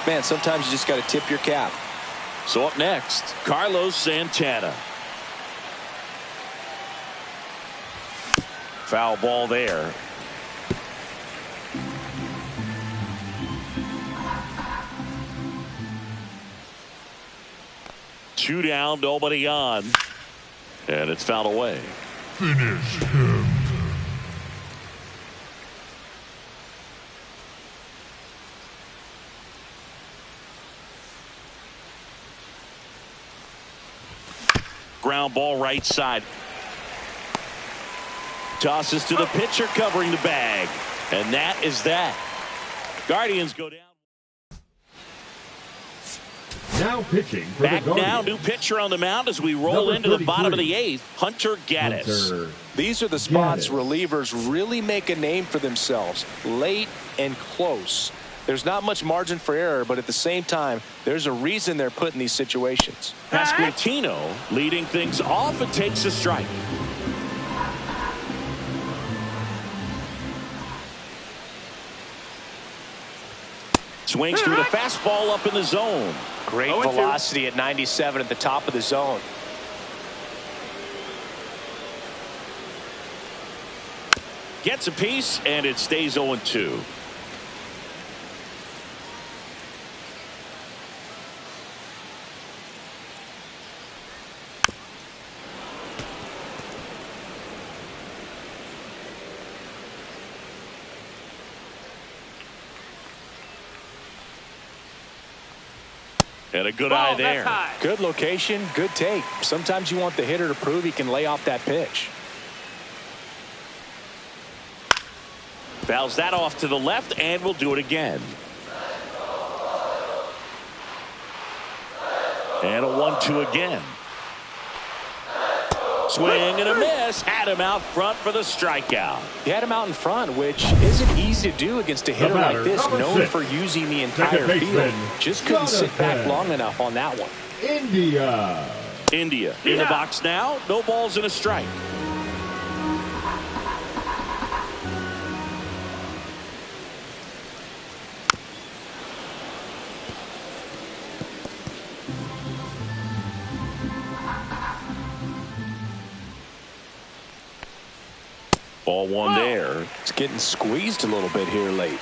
man, sometimes you just got to tip your cap. So up next, Carlos Santana. Foul ball there. Two down, nobody on, and it's fouled away. Finish him. Ground ball right side. Tosses to the pitcher covering the bag. And that is that. Guardians go down. Now pitching for Back the Guardians. now, new pitcher on the mound as we roll Number into the 33. bottom of the eighth. Hunter Gaddis. These are the spots Gaddis. relievers really make a name for themselves. Late and close. There's not much margin for error, but at the same time, there's a reason they're put in these situations. Pasquantino leading things off and takes a strike. Swings through the fastball up in the zone. Great velocity at 97 at the top of the zone. gets a piece, and it stays 0-2. And a good eye there. Good location, good take. Sometimes you want the hitter to prove he can lay off that pitch. Fouls that off to the left, and we'll do it again. And a 1-2 again. Swing and a miss. Had him out front for the strikeout. He had him out in front, which isn't easy to do against a hitter like this, known for using the entire field. Just couldn't sit back long enough on that one. India in the box now. No balls and a strike. Ball one there. It's getting squeezed a little bit here late.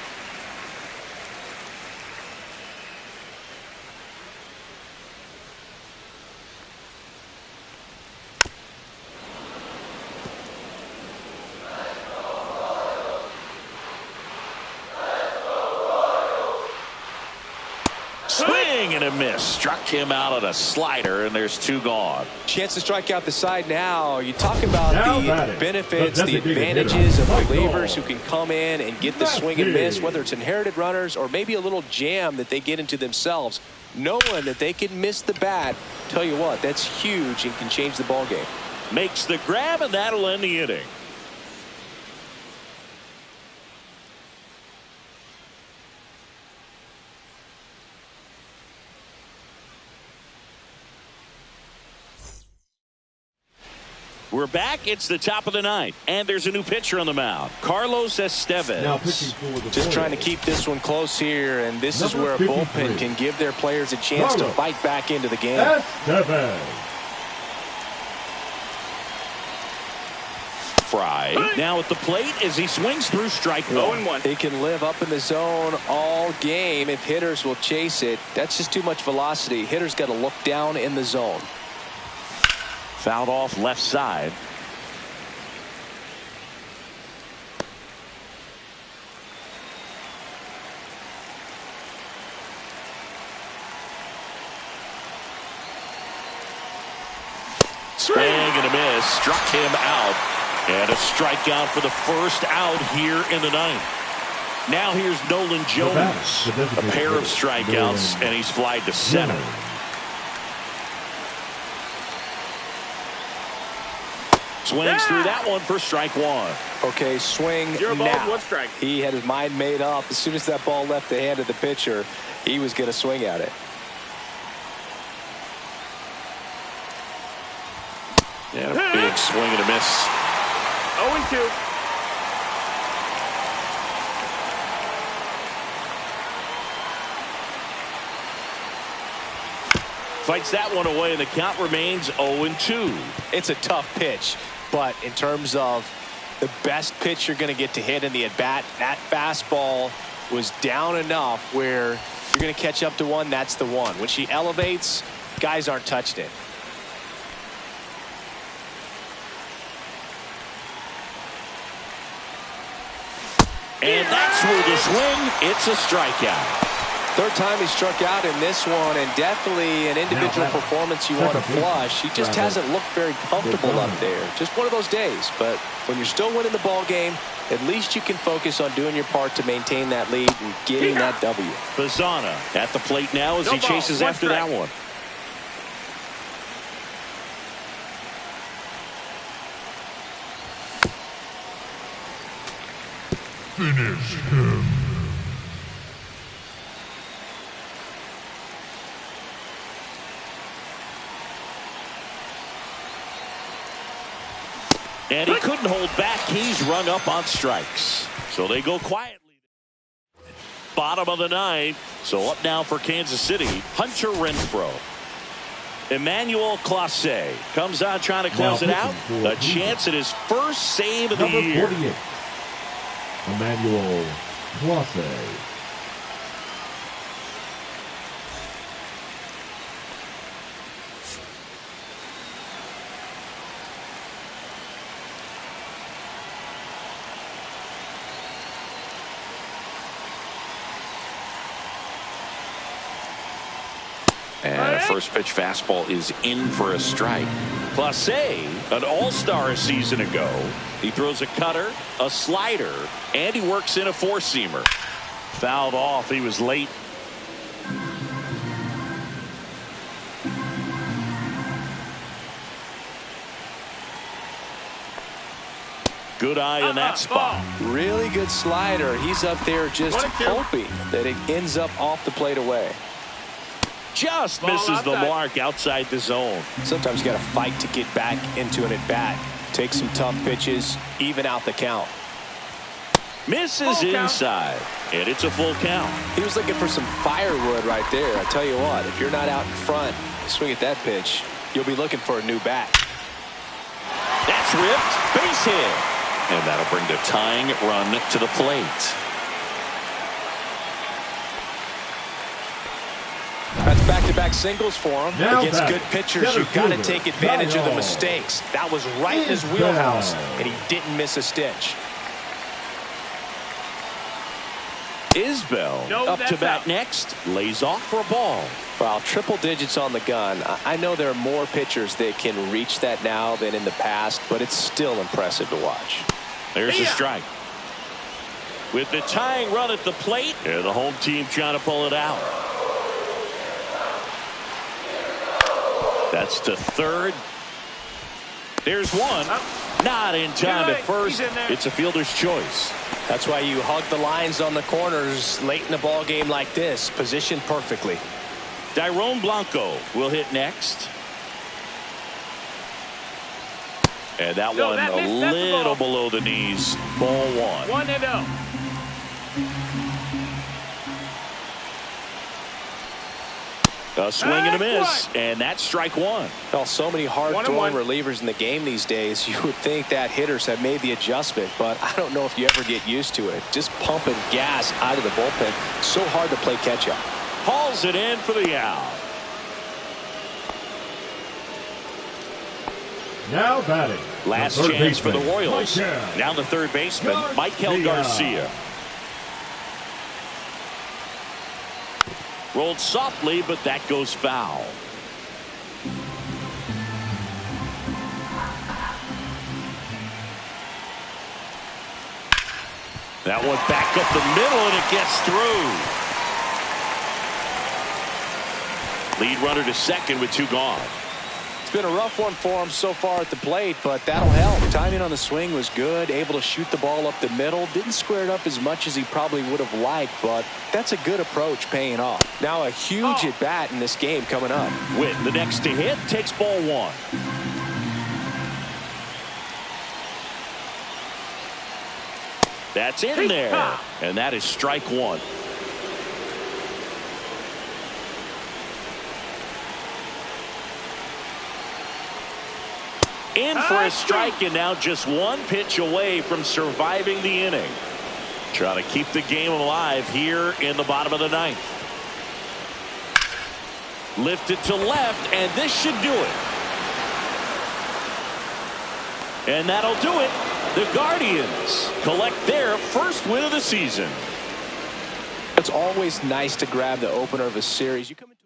Swing and a miss. Struck him out on a slider, and there's 2 gone. Chance to strike out the side now. You talk about the benefits, the designated advantages of hitter. relievers who can come in and get the swing and miss, whether it's inherited runners or maybe a little jam that they get into themselves. Knowing that they can miss the bat, tell you what, that's huge and can change the ball game. Makes the grab, and that'll end the inning. We're back. It's the top of the 9th, and there's a new pitcher on the mound, Carlos Estevez. now pitching for the Just trying to Royals. keep this one close here, and this is Number where a 53. bullpen can give their players a chance to Carlos fight back into the game. Estevez. Fry now at the plate as he swings through strike 1. 0-1. He can live up in the zone all game if hitters will chase it. That's just too much velocity. Hitters got to look down in the zone. Fouled off left side. Swing and a miss. Struck him out. And a strikeout for the first out here in the 9th. Now here's Nolan Jones. A pair of strikeouts, and he's flied to center. Swings through that one for strike 1. Okay, swing 0 balls, now. 1 strike. He had his mind made up. As soon as that ball left the hand of the pitcher, he was going to swing at it. And a big swing and a miss. 0-2. Fights that one away, and the count remains 0-2. It's a tough pitch, but in terms of the best pitch you're going to get to hit in the at-bat, that fastball was down enough where you're going to catch up to one. That's the one. When she elevates, guys aren't touching it. And that's where the swing. It's a strikeout. Third time he struck out in this one, and definitely an individual performance you want to flush. He just hasn't looked very comfortable up there. Just one of those days. But when you're still winning the ball game, at least you can focus on doing your part to maintain that lead and getting that W. Bazana at the plate now as No he ball, chases 1 after strike. that one. Finish him. And he couldn't hold back. He's rung up on strikes. So they go quietly. Bottom of the 9th. So up now for Kansas City, Hunter Renfroe. Emmanuel Clase comes out trying to close it out. A chance at his first save of the Number year. 48. Emmanuel Clase. And a first pitch fastball is in for a strike. Clase, an all-star a season ago. He throws a cutter, a slider, and he works in a four-seamer. Fouled off. He was late. Good eye in that spot. Really good slider. He's up there just hoping that it ends up off the plate away. Just misses the mark outside the zone. Sometimes you got to fight to get back into an at-bat. Take some tough pitches, even out the count. Misses inside, and it's a full count. He was looking for some firewood right there. I tell you what, if you're not out in front, swing at that pitch, you'll be looking for a new bat. That's ripped, base hit. And that'll bring the tying run to the plate. That's back-to-back singles for him. Now Against good pitchers, you've got to take advantage of the mistakes. That was right in his wheelhouse, and he didn't miss a stitch. Isbell up to bat next, lays off for a ball. Well, triple digits on the gun. I know there are more pitchers that can reach that now than in the past, but it's still impressive to watch. There's a strike. With the tying run at the plate, and the home team trying to pull it out. That's to third. There's one. Not in time at first. It's a fielder's choice. That's why you hug the lines on the corners late in a ball game like this. Positioned perfectly. Dairon Blanco will hit next. And that one a little below the knees. Ball one. 1-0. A swing and a miss, and that's strike one. Well, so many hard-throwing relievers in the game these days, you would think that hitters have made the adjustment, but I don't know if you ever get used to it. Just pumping gas out of the bullpen. So hard to play catch-up. Hauls it in for the out. Now batting. Last chance for the Royals. Now the third baseman, Michael Garcia. Rolled softly, but that goes foul. That one back up the middle, and it gets through. Lead runner to second with two gone. It's been a rough one for him so far at the plate, but that'll help. Timing on the swing was good, able to shoot the ball up the middle. Didn't square it up as much as he probably would have liked, but that's a good approach paying off. Now a huge at bat in this game coming up. Witten, the next to hit, takes ball one. That's in there, and that is strike one. In for a strike, and now just one pitch away from surviving the inning. Trying to keep the game alive here in the bottom of the ninth. Lifted to left, and this should do it. And that'll do it. The Guardians collect their first win of the season. It's always nice to grab the opener of a series. You come into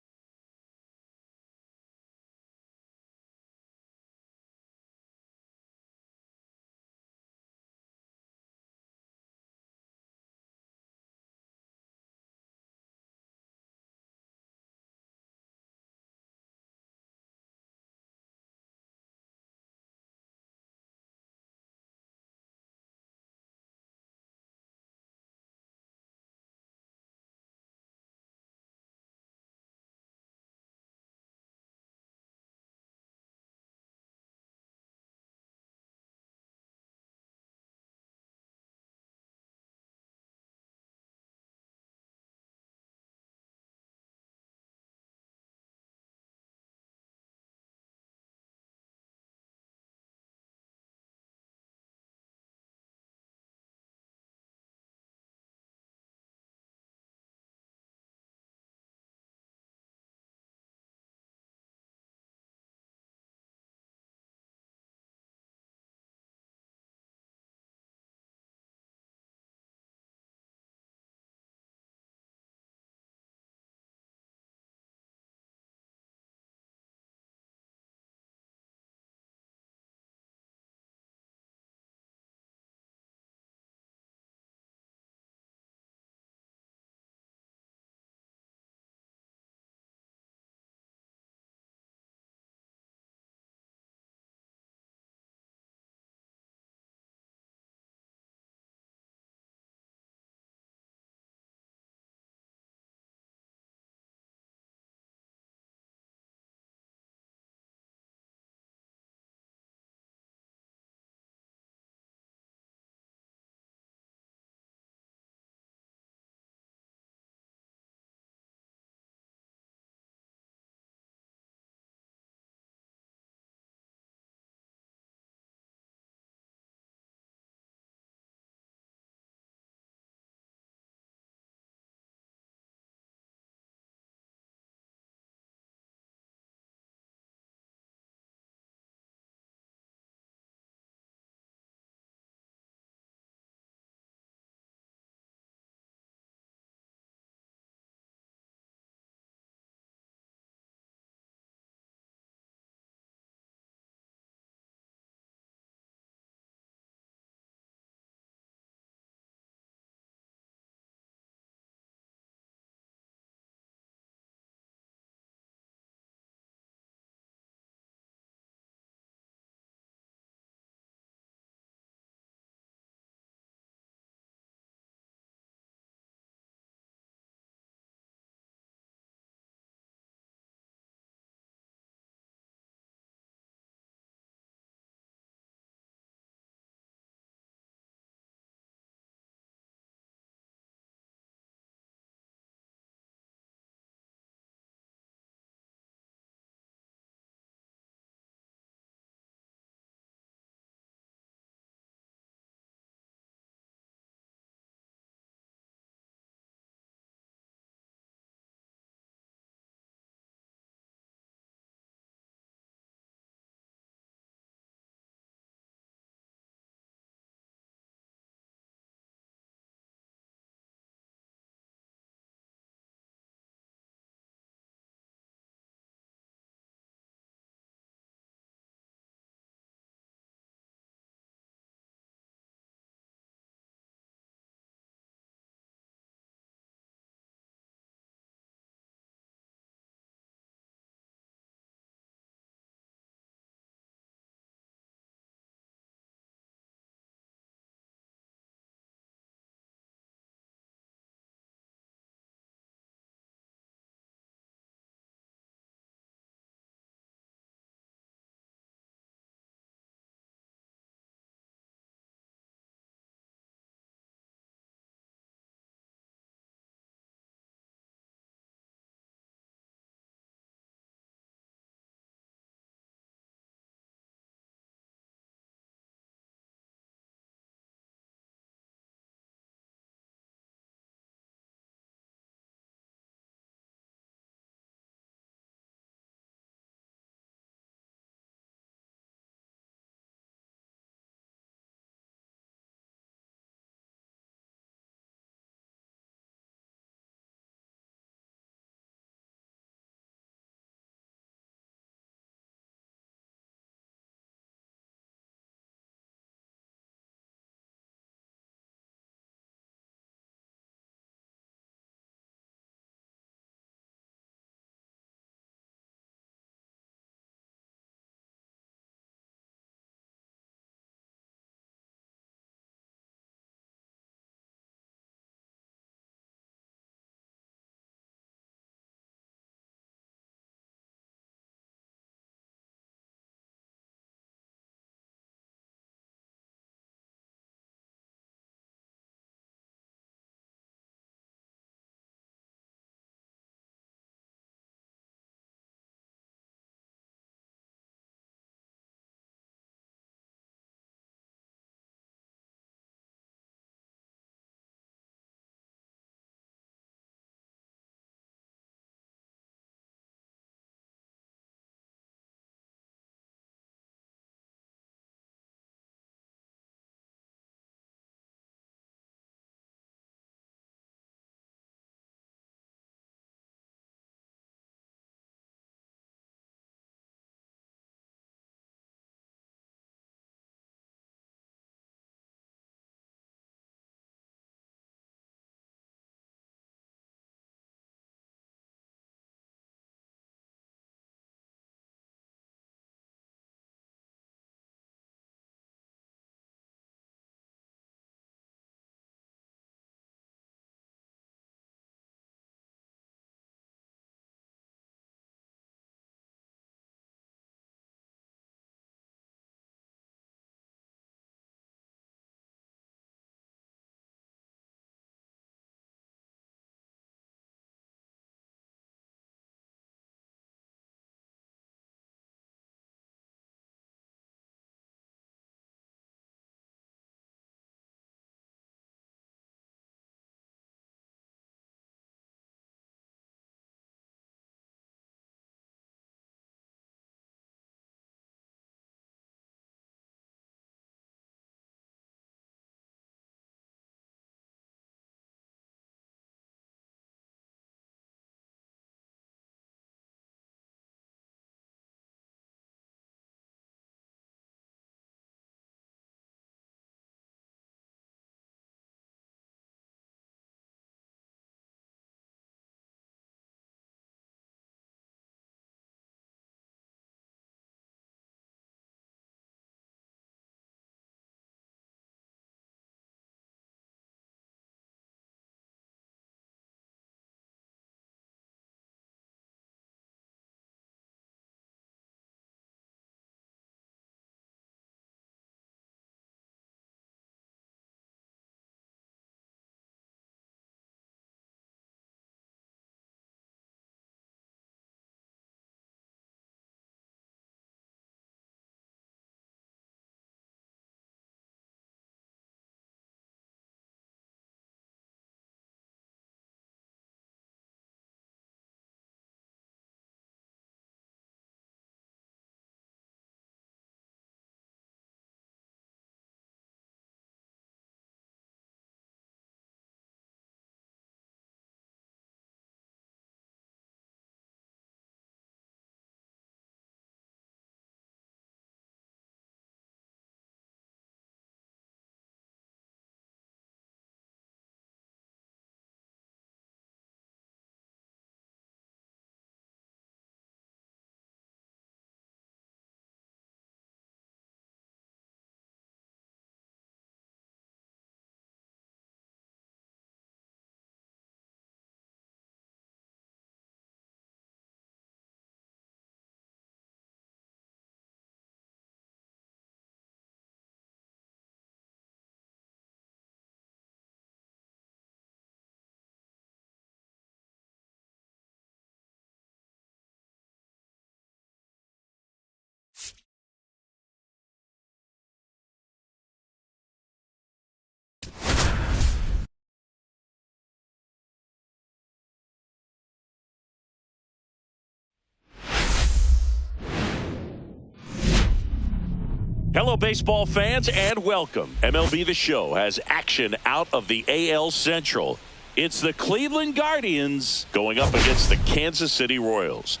Hello, baseball fans, and welcome. MLB The Show has action out of the AL Central. It's the Cleveland Guardians going up against the Kansas City Royals.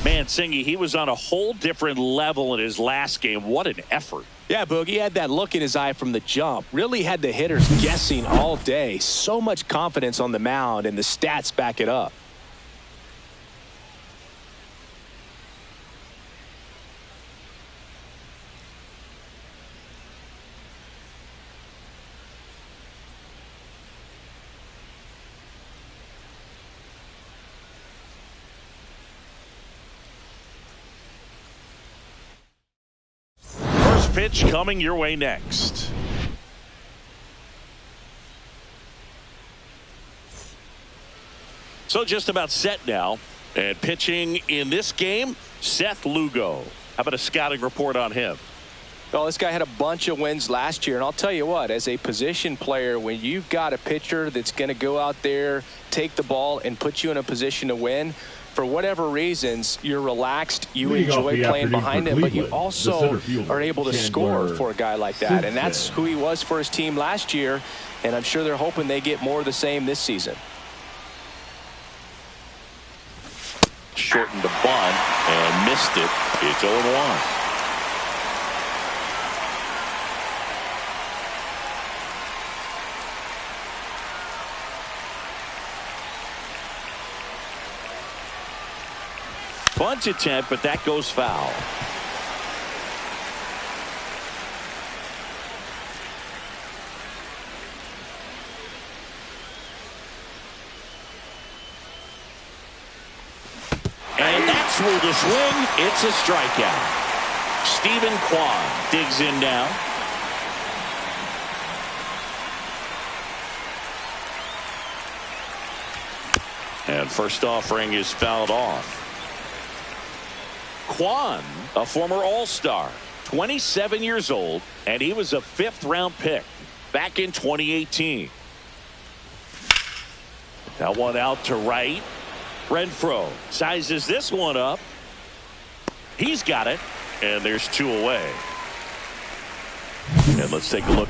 Man, Singy, he was on a whole different level in his last game. What an effort. Yeah, Boogie had that look in his eye from the jump. Really had the hitters guessing all day. So much confidence on the mound, and the stats back it up. Pitch coming your way next. So just about set now. And pitching in this game, Seth Lugo. How about a scouting report on him? Well, this guy had a bunch of wins last year, and I'll tell you what, as a position player, when you've got a pitcher that's going to go out there, take the ball, and put you in a position to win, for whatever reasons, you're relaxed, you enjoy playing behind him, but you also are able to score for a guy like that. And that's who he was for his team last year, and I'm sure they're hoping they get more of the same this season. Shortened the bunt and missed it. It's 0-1. Bunt attempt, but that goes foul. And that's ruled a swing. It's a strikeout. Stephen Kwan digs in now. And first offering is fouled off. Kwan, a former All-Star, 27 years old, and he was a 5th-round pick back in 2018. That one out to right. Renfroe sizes this one up. He's got it, and there's 2 away. And let's take a look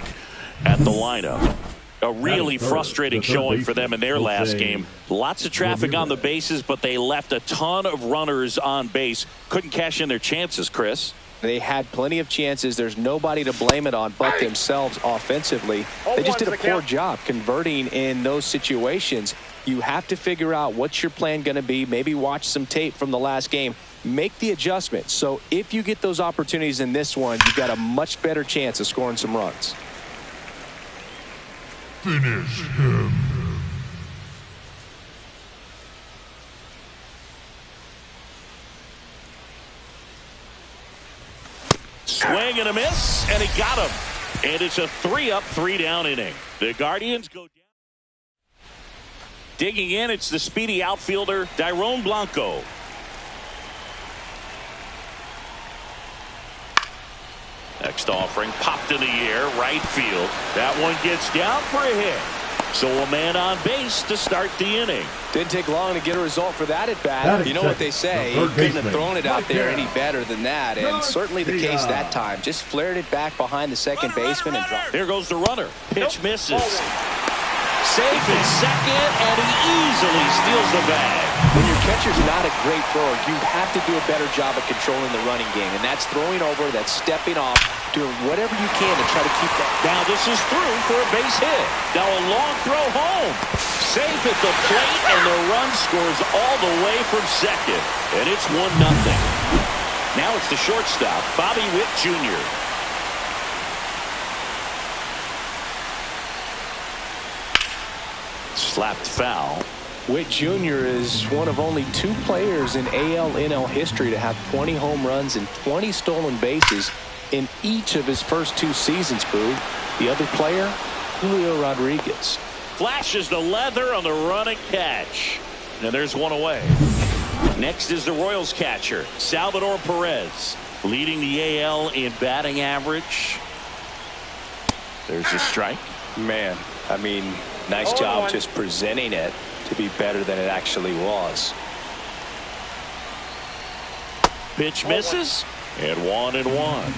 at the lineup. A really frustrating showing for them in their last game. Lots of traffic on the bases, but they left a ton of runners on base. Couldn't cash in their chances, Chris. They had plenty of chances. There's nobody to blame it on but themselves offensively. They just did a poor job converting in those situations. You have to figure out what's your plan going to be. Maybe watch some tape from the last game. Make the adjustment. So if you get those opportunities in this one, you've got a much better chance of scoring some runs. Finish him. Swing and a miss, and he got him. And it's a 3-up, 3-down inning. The Guardians go down. Digging in, it's the speedy outfielder, Dairon Blanco. Next offering, popped in the air, right field. That one gets down for a hit. So a man on base to start the inning. Didn't take long to get a result for that at bat. You know what they say, he couldn't have thrown it out there any better than that, and certainly the case that time. Just flared it back behind the second baseman and dropped. Here goes the runner. Pitch misses. Safe in second, and he easily steals the bag. When your catcher's not a great thrower, you have to do a better job of controlling the running game, and that's throwing over, that's stepping off, doing whatever you can to try to keep that. Now this is through for a base hit. Now a long throw home. Safe at the plate, and the run scores all the way from second. And it's 1-0. Now it's the shortstop, Bobby Witt Jr. Slapped foul. Witt Jr. is one of only 2 players in AL/NL history to have 20 home runs and 20 stolen bases in each of his first 2 seasons, Boog. The other player, Julio Rodriguez. Flashes the leather on the run and catch. And there's one away. Next is the Royals catcher, Salvador Perez, leading the AL in batting average. There's a strike. Man, I mean, nice job just presenting it to be better than it actually was. Pitch misses, and 1-1.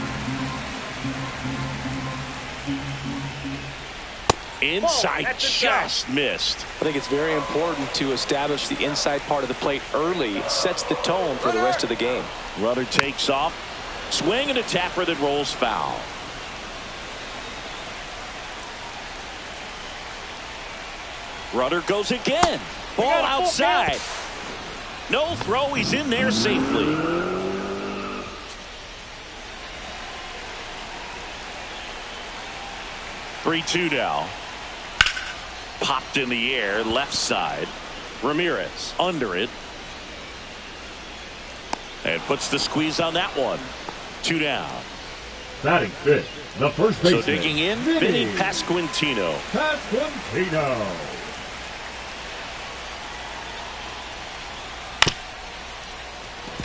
Inside just missed. I think it's very important to establish the inside part of the plate early. It sets the tone for the rest of the game. Runner takes off. Swing and a tapper that rolls foul. Runner goes again. Ball outside. No throw. He's in there safely. Three-2 now. Popped in the air, left side. Ramirez under it. And puts the squeeze on that one. 2 down. Batting fifth, the first baseman. So digging in, Vinny Pasquantino.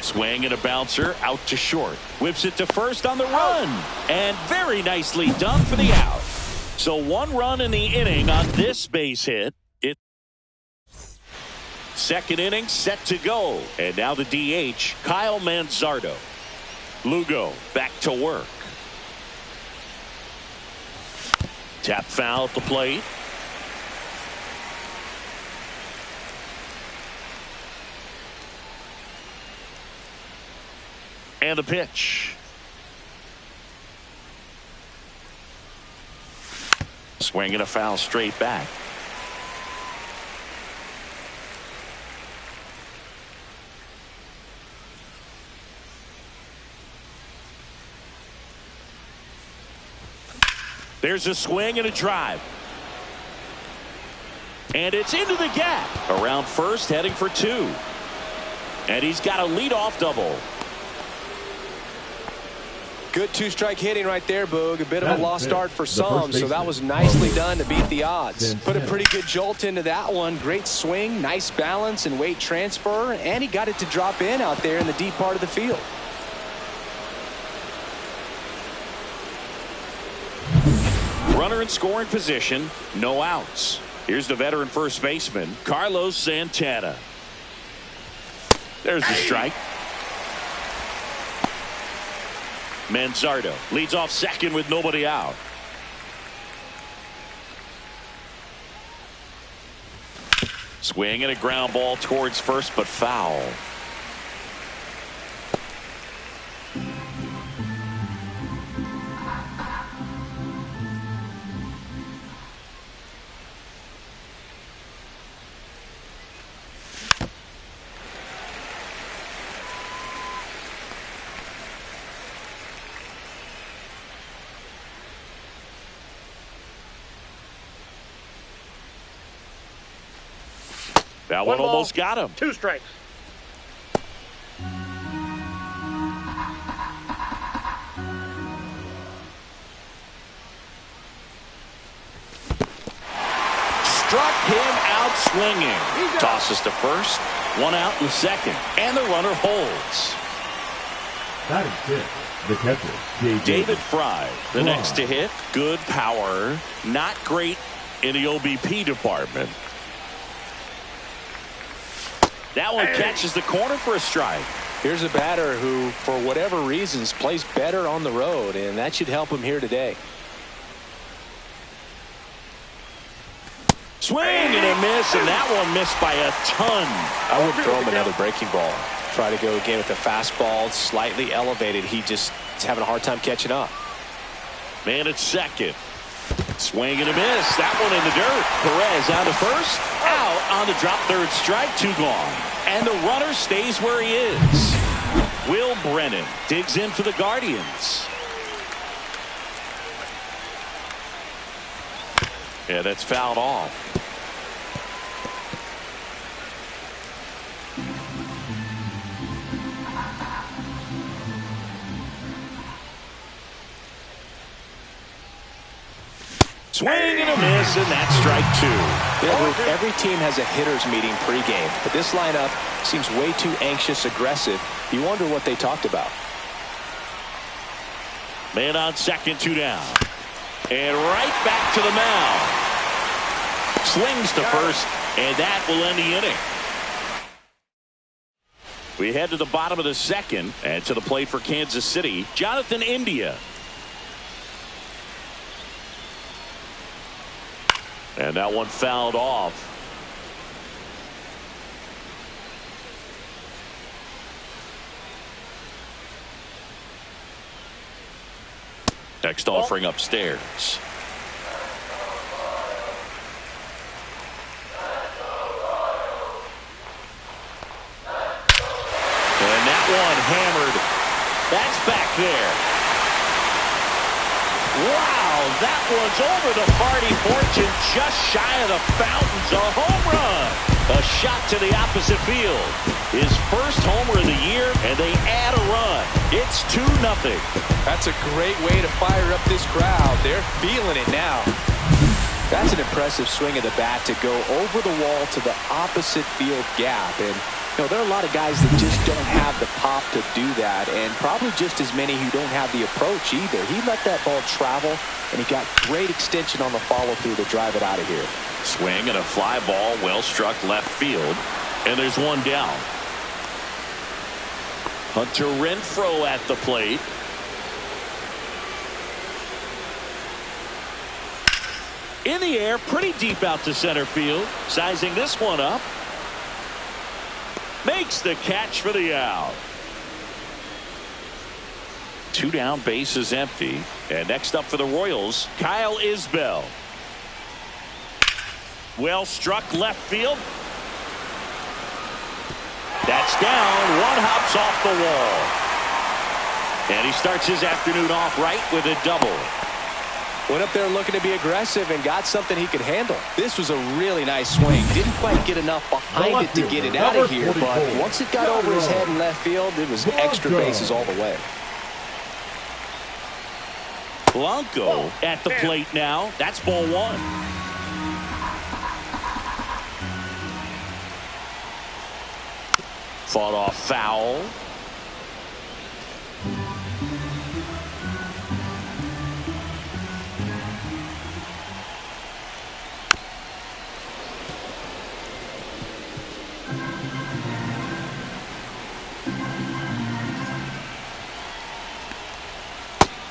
Swing and a bouncer out to short. Whips it to first on the run. And very nicely done for the out. So 1 run in the inning on this base hit. Second inning set to go. And now the DH, Kyle Manzardo. Lugo back to work. Tap foul at the plate. And the pitch. Swing and a foul straight back. There's a swing and a drive. And it's into the gap. Around first, heading for 2. And he's got a leadoff double. Good 2-strike hitting right there, Boog. A bit of a lost start for some, so that was nicely done to beat the odds. Put a pretty good jolt into that one. Great swing, nice balance and weight transfer, and he got it to drop in out there in the deep part of the field. Runner in scoring position, no outs. Here's the veteran first baseman, Carlos Santana. There's the strike. Manzardo leads off second with nobody out. Swing and a ground ball towards first, but foul. That one almost got him. 2 strikes. Struck him out swinging. Tosses to first. 1 out in the second. And the runner holds. Batting fifth, the catcher, David Fry, the next to hit. Good power. Not great in the OBP department. That one catches the corner for a strike. Here's a batter who, for whatever reasons, plays better on the road, and that should help him here today. Swing and a miss, and that one missed by a ton. I would throw him another breaking ball. Try to go again with the fastball, slightly elevated. He just is having a hard time catching up. Man at second. Swing and a miss. That one in the dirt. Perez out to first. Out on the drop, third strike. 2 gone. And the runner stays where he is. Will Brennan digs in for the Guardians. Yeah, that's fouled off. Swing and a miss, and that's strike two. Yeah, every team has a hitter's meeting pregame, but this lineup seems way too anxious, aggressive. You wonder what they talked about. Man on second, 2 down. And right back to the mound. Slings to first, and that will end the inning. We head to the bottom of the second, and to the plate for Kansas City, Jonathan India. And that one fouled off. Next offering upstairs. And that one hammered. That's back there. Wow, that one's over the party fortune, just shy of the fountains. A home run. A shot to the opposite field. His first homer of the year, and they add a run. It's 2-0. That's a great way to fire up this crowd. They're feeling it now. That's an impressive swing of the bat to go over the wall to the opposite field gap. And you know, there are a lot of guys that just don't have the pop to do that, and probably just as many who don't have the approach either. He let that ball travel, and he got great extension on the follow-through to drive it out of here. Swing and a fly ball, well struck left field, and there's one down. Hunter Renfroe at the plate. In the air, pretty deep out to center field. Sizing this one up. Makes the catch for the out. 2 down, base is empty. And next up for the Royals, Kyle Isbell. Well struck left field. That's down. One hops off the wall. And he starts his afternoon off right with a double. Went up there looking to be aggressive and got something he could handle. This was a really nice swing. Didn't quite get enough behind it to get it out of here, but once it got over his head in left field, it was extra bases all the way. Blanco at the plate now. That's ball one. Fought off foul.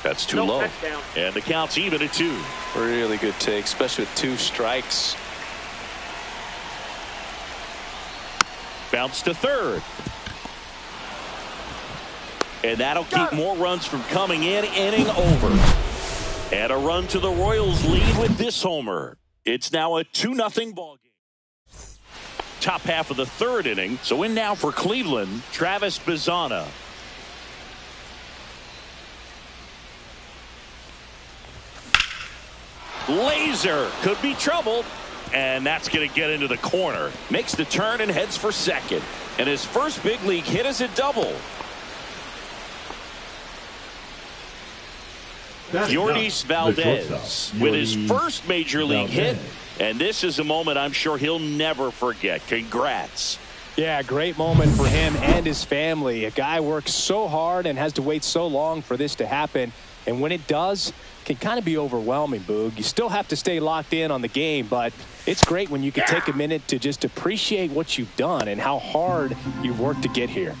That's too low. Touchdown. And the count's even at 2. Really good take, especially with 2 strikes. Bounce to third. And that'll keep more runs from coming in. Inning over. And a run to the Royals lead with this homer. It's now a 2-0 ball game. Top half of the third inning. So in now for Cleveland, Travis Bazzana. Laser could be trouble, and that's going to get into the corner. Makes the turn and heads for second. And his first big league hit is a double. Yourdis Valdez with his first major league hit, and this is a moment I'm sure he'll never forget. Congrats. Yeah, great moment for him and his family. A guy works so hard and has to wait so long for this to happen, and when it does, can kind of be overwhelming, Boog. You still have to stay locked in on the game, but it's great when you can take a minute to just appreciate what you've done and how hard you've worked to get here.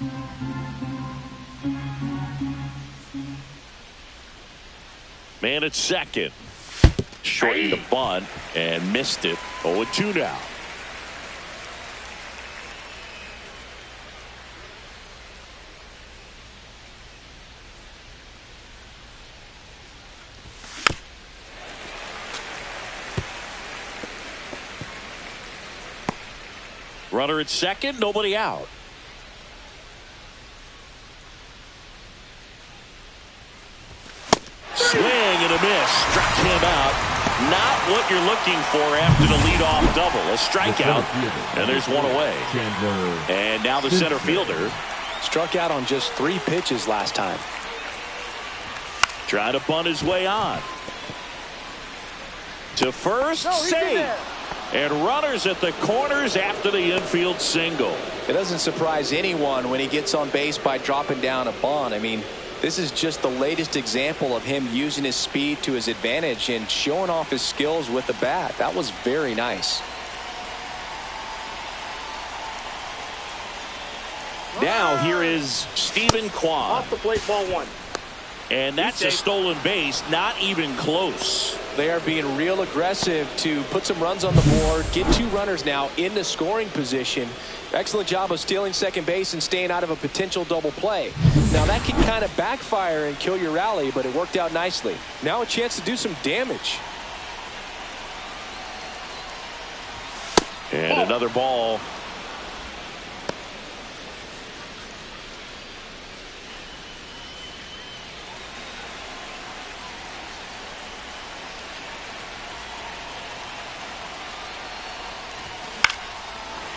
Man at second. Shortened the bunt and missed it. 0-2 now. Runner at second, nobody out. Swing and a miss. Struck him out. Not what you're looking for after the leadoff double. A strikeout, and there's one away. And now the center fielder. Struck out on just 3 pitches last time. Trying to bunt his way on. To first, safe. And runners at the corners after the infield single. It doesn't surprise anyone when he gets on base by dropping down a bunt. I mean, this is just the latest example of him using his speed to his advantage and showing off his skills with the bat. That was very nice. Now here is Stephen Kwan. Off the plate, ball one. And that's a stolen base, not even close. They are being real aggressive to put some runs on the board, get 2 runners now in the scoring position. Excellent job of stealing second base and staying out of a potential double play. Now that can kind of backfire and kill your rally, but it worked out nicely. Now a chance to do some damage. And another ball.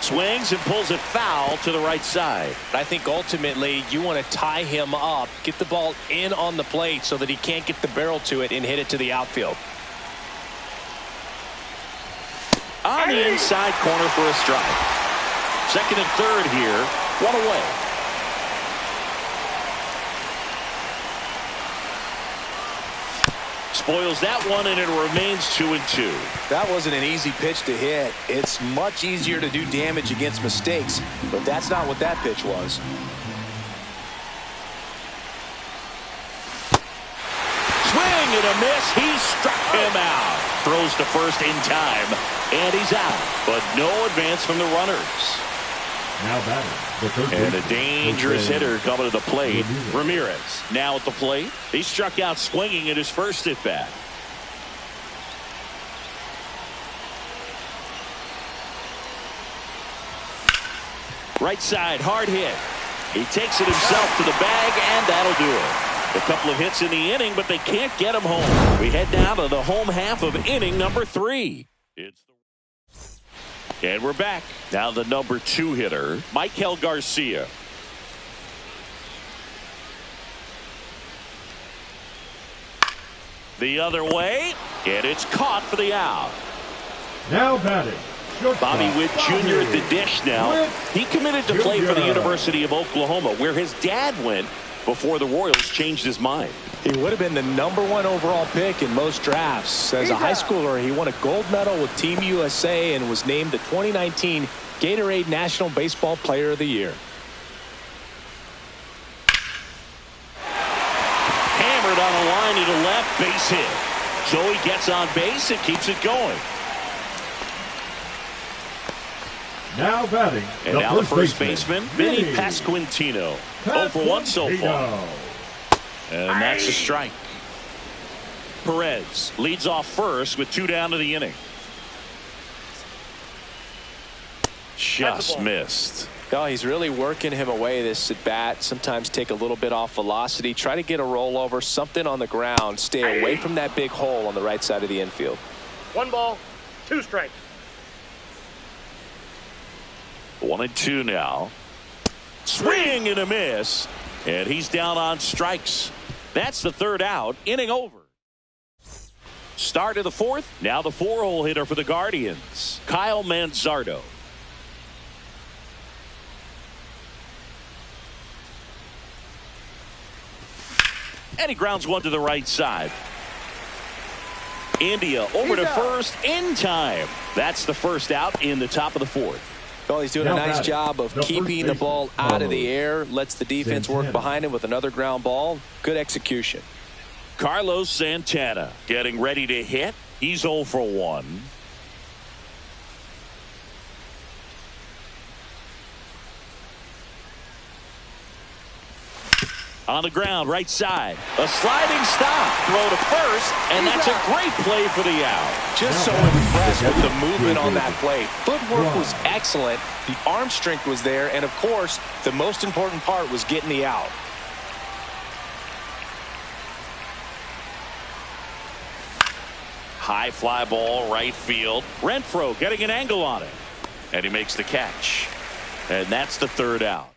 Swings and pulls it foul to the right side. I think ultimately you want to tie him up, get the ball in on the plate so that he can't get the barrel to it and hit it to the outfield. On the inside corner for a strike. Second and third here. One away. Spoils that one, and it remains 2-2. That wasn't an easy pitch to hit. It's much easier to do damage against mistakes, but that's not what that pitch was. Swing and a miss. He struck him out. Throws to first in time, and he's out. But no advance from the runners. Now batting, the third And a baseman, dangerous Jose hitter coming to the plate. Ramirez. Ramirez now at the plate. He struck out swinging in his first at bat. Right side, hard hit. He takes it himself to the bag, and that'll do it. A couple of hits in the inning, but they can't get him home. We head down to the home half of inning number 3. And we're back. Now the number 2 hitter, Michael Garcia. The other way, and it's caught for the out. Now batting, shortstop, Bobby Witt Jr. at the dish now. Witt He committed to play for the Jr. University of Oklahoma, where his dad went before the Royals changed his mind. He would have been the #1 overall pick in most drafts. As a high schooler, he won a gold medal with Team USA and was named the 2019 Gatorade National Baseball Player of the Year. Hammered on a line to the left, base hit. So he gets on base and keeps it going. Now batting, And now the first baseman, Vinny Pasquantino. 0 for 1 so far. And that's a strike. Perez leads off first with 2 down to the inning. Just missed. Oh, he's really working him away this at bat. Sometimes take a little bit off velocity. Try to get a rollover, something on the ground. Stay away from that big hole on the right side of the infield. 1 ball, 2 strikes. 1-2 now. Swing and a miss. And he's down on strikes. That's the third out. Inning over. Start of the 4th. Now the 4-hole hitter for the Guardians, Kyle Manzardo. And he grounds one to the right side. India over to first in time. That's the first out in the top of the 4th. Well, he's doing a nice job of keeping the ball out of the air. Lets the defense work behind him with another ground ball. Good execution. Carlos Santana getting ready to hit. He's 0 for 1. On the ground, right side. A sliding stop. Throw to first, and that's a great play for the out. Just so impressed with the movement on that play. Footwork was excellent. The arm strength was there. And, of course, the most important part was getting the out. High fly ball, right field. Renfroe getting an angle on it. And he makes the catch. And that's the third out.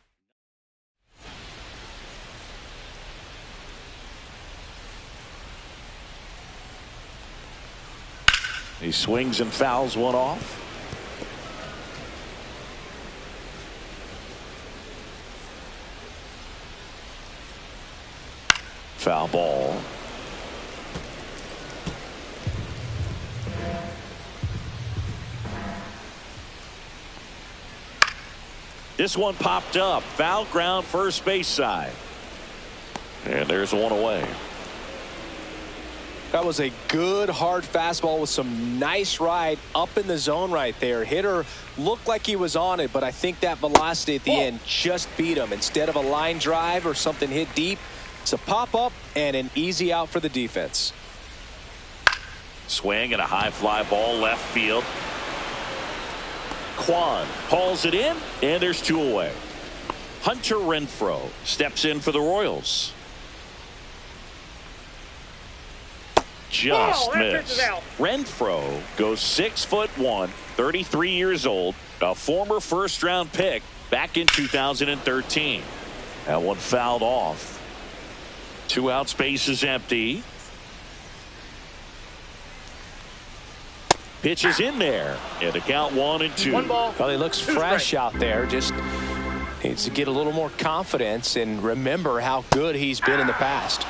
He swings and fouls one off. Foul ball. This one popped up. Foul ground, first base side. And there's one away. That was a good hard fastball with some nice ride up in the zone right there. Hitter looked like he was on it, but I think that velocity at the end just beat him. Instead of a line drive or something hit deep, it's a pop up and an easy out for the defense. Swing and a high fly ball left field. Kwan hauls it in, and there's two away. Hunter Renfroe steps in for the Royals. Just missed. Renfroe goes 6'1", 33 years old, a former first-round pick back in 2013. That one fouled off. 2 outs, base is empty. Pitch is in there, and the count 1-2. One ball. Well, he looks fresh out there. Just needs to get a little more confidence and remember how good he's been in the past.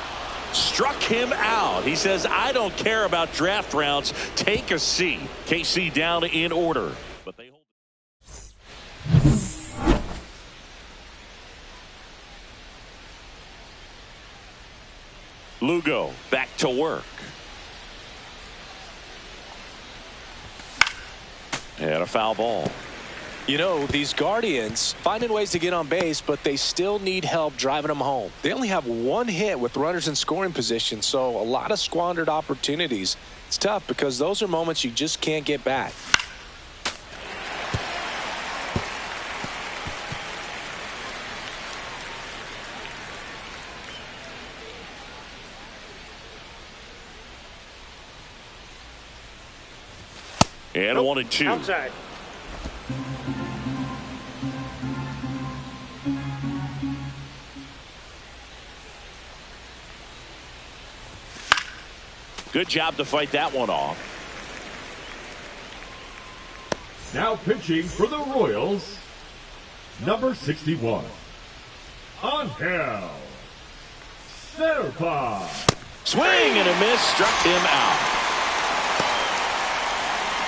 Struck him out. He says, I don't care about draft rounds. Take a seat. KC down in order. But they hold. Lugo back to work. And a foul ball. You know, these Guardians finding ways to get on base, but they still need help driving them home. They only have 1 hit with runners in scoring position, so a lot of squandered opportunities. It's tough because those are moments you just can't get back. And 1-2. Outside. Good job to fight that one off. Now pitching for the Royals, number 61, Angel Serpa. Swing and a miss, struck him out.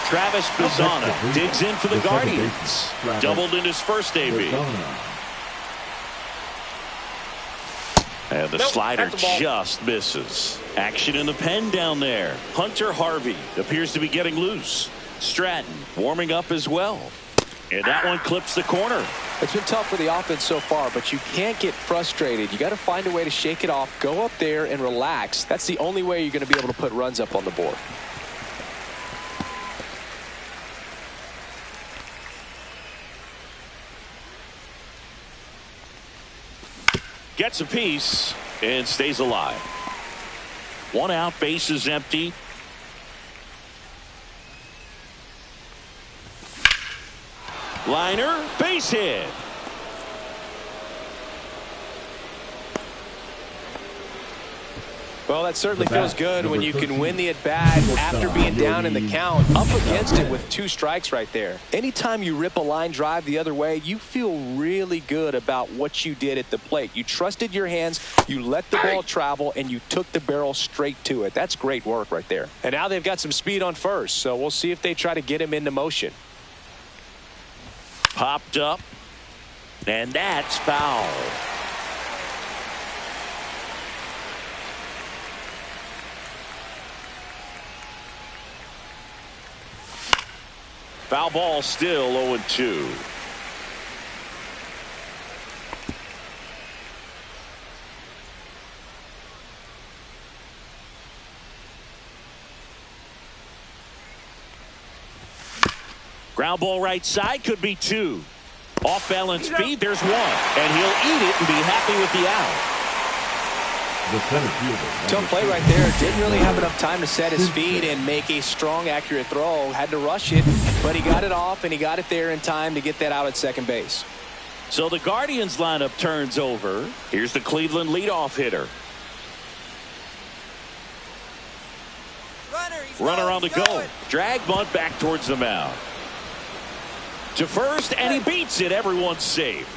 Travis Bazzana digs in for the Guardians. Doubled in his first AB. And the slider just misses. Action in the pen down there. Hunter Harvey appears to be getting loose. Stratton warming up as well. And that one clips the corner. It's been tough for the offense so far, but you can't get frustrated. You got to find a way to shake it off, go up there and relax. That's the only way you're going to be able to put runs up on the board. Gets a piece and stays alive. 1 out, base is empty. Liner, base hit. Well, that certainly feels good when you can win the at-bat after being down in the count, up against it with 2 strikes right there. Anytime you rip a line drive the other way, you feel really good about what you did at the plate. You trusted your hands, you let the ball travel, and you took the barrel straight to it. That's great work right there. And now they've got some speed on first, so we'll see if they try to get him into motion. Popped up, and that's foul. Foul ball, still 0-2. Ground ball right side, could be 2. Off balance speed, there's 1. And he'll eat it and be happy with the out. Tough play right there. Didn't really have enough time to set his feet and make a strong, accurate throw. Had to rush it, but he got it off, and he got it there in time to get that out at second base. So the Guardians lineup turns over. Here's the Cleveland leadoff hitter. Runner, Runner on the go. Drag bunt back towards the mound. To first, and he beats it. Everyone's safe.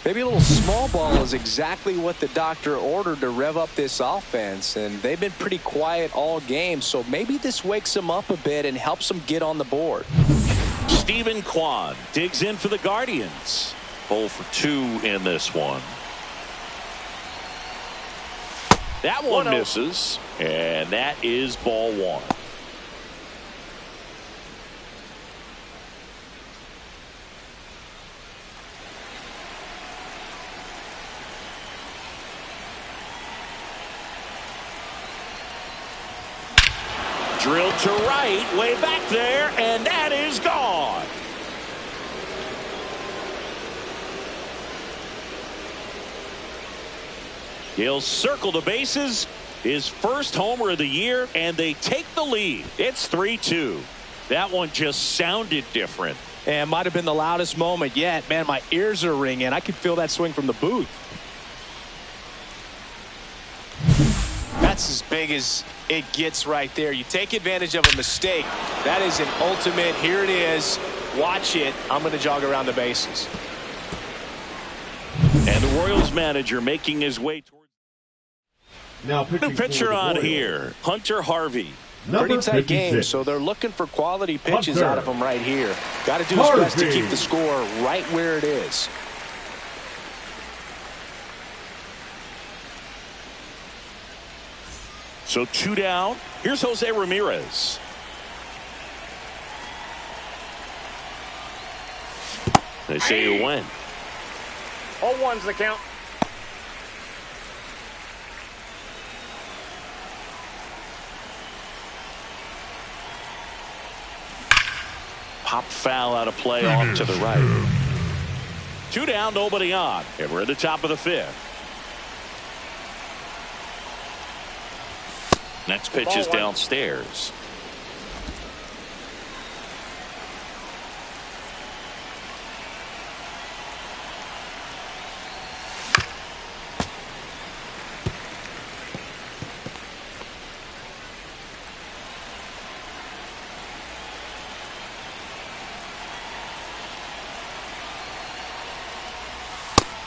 Maybe a little small ball is exactly what the doctor ordered to rev up this offense, and they've been pretty quiet all game, so maybe this wakes them up a bit and helps them get on the board. Steven Kwan digs in for the Guardians. 0 for 2 in this one. That one misses, and that is ball 1. Drilled to right, way back there, and that is gone. He'll circle the bases, his first homer of the year, and they take the lead. It's 3-2. That one just sounded different. And might have been the loudest moment yet. Man, my ears are ringing. I could feel that swing from the booth. That's as big as it gets right there. You take advantage of a mistake. That is an ultimate. Here it is. Watch it. I'm going to jog around the bases. And the Royals manager making his way towards Now the pitcher on here, Hunter Harvey. Pretty tight game, so they're looking for quality pitches Hunter out of him right here. Got to do his best to keep the score right where it is. So 2 down. Here's Jose Ramirez. They say you win. 0-1's the count. Pop foul out of play off to the right. 2 down, nobody on. And we're at the top of the 5th. Next pitch is downstairs.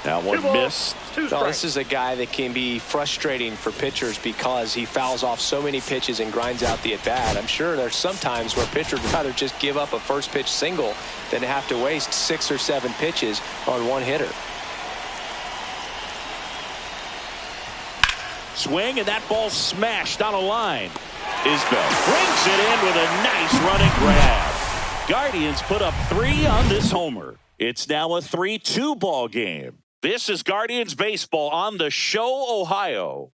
That one missed. Well, this is a guy that can be frustrating for pitchers because he fouls off so many pitches and grinds out the at-bat. I'm sure there's some times where pitchers would rather just give up a first pitch single than have to waste 6 or 7 pitches on one hitter. Swing, and that ball smashed on a line. Isbell brings it in with a nice running grab. Guardians put up 3 on this homer. It's now a 3-2 ball game. This is Guardians baseball on the Show, Ohio.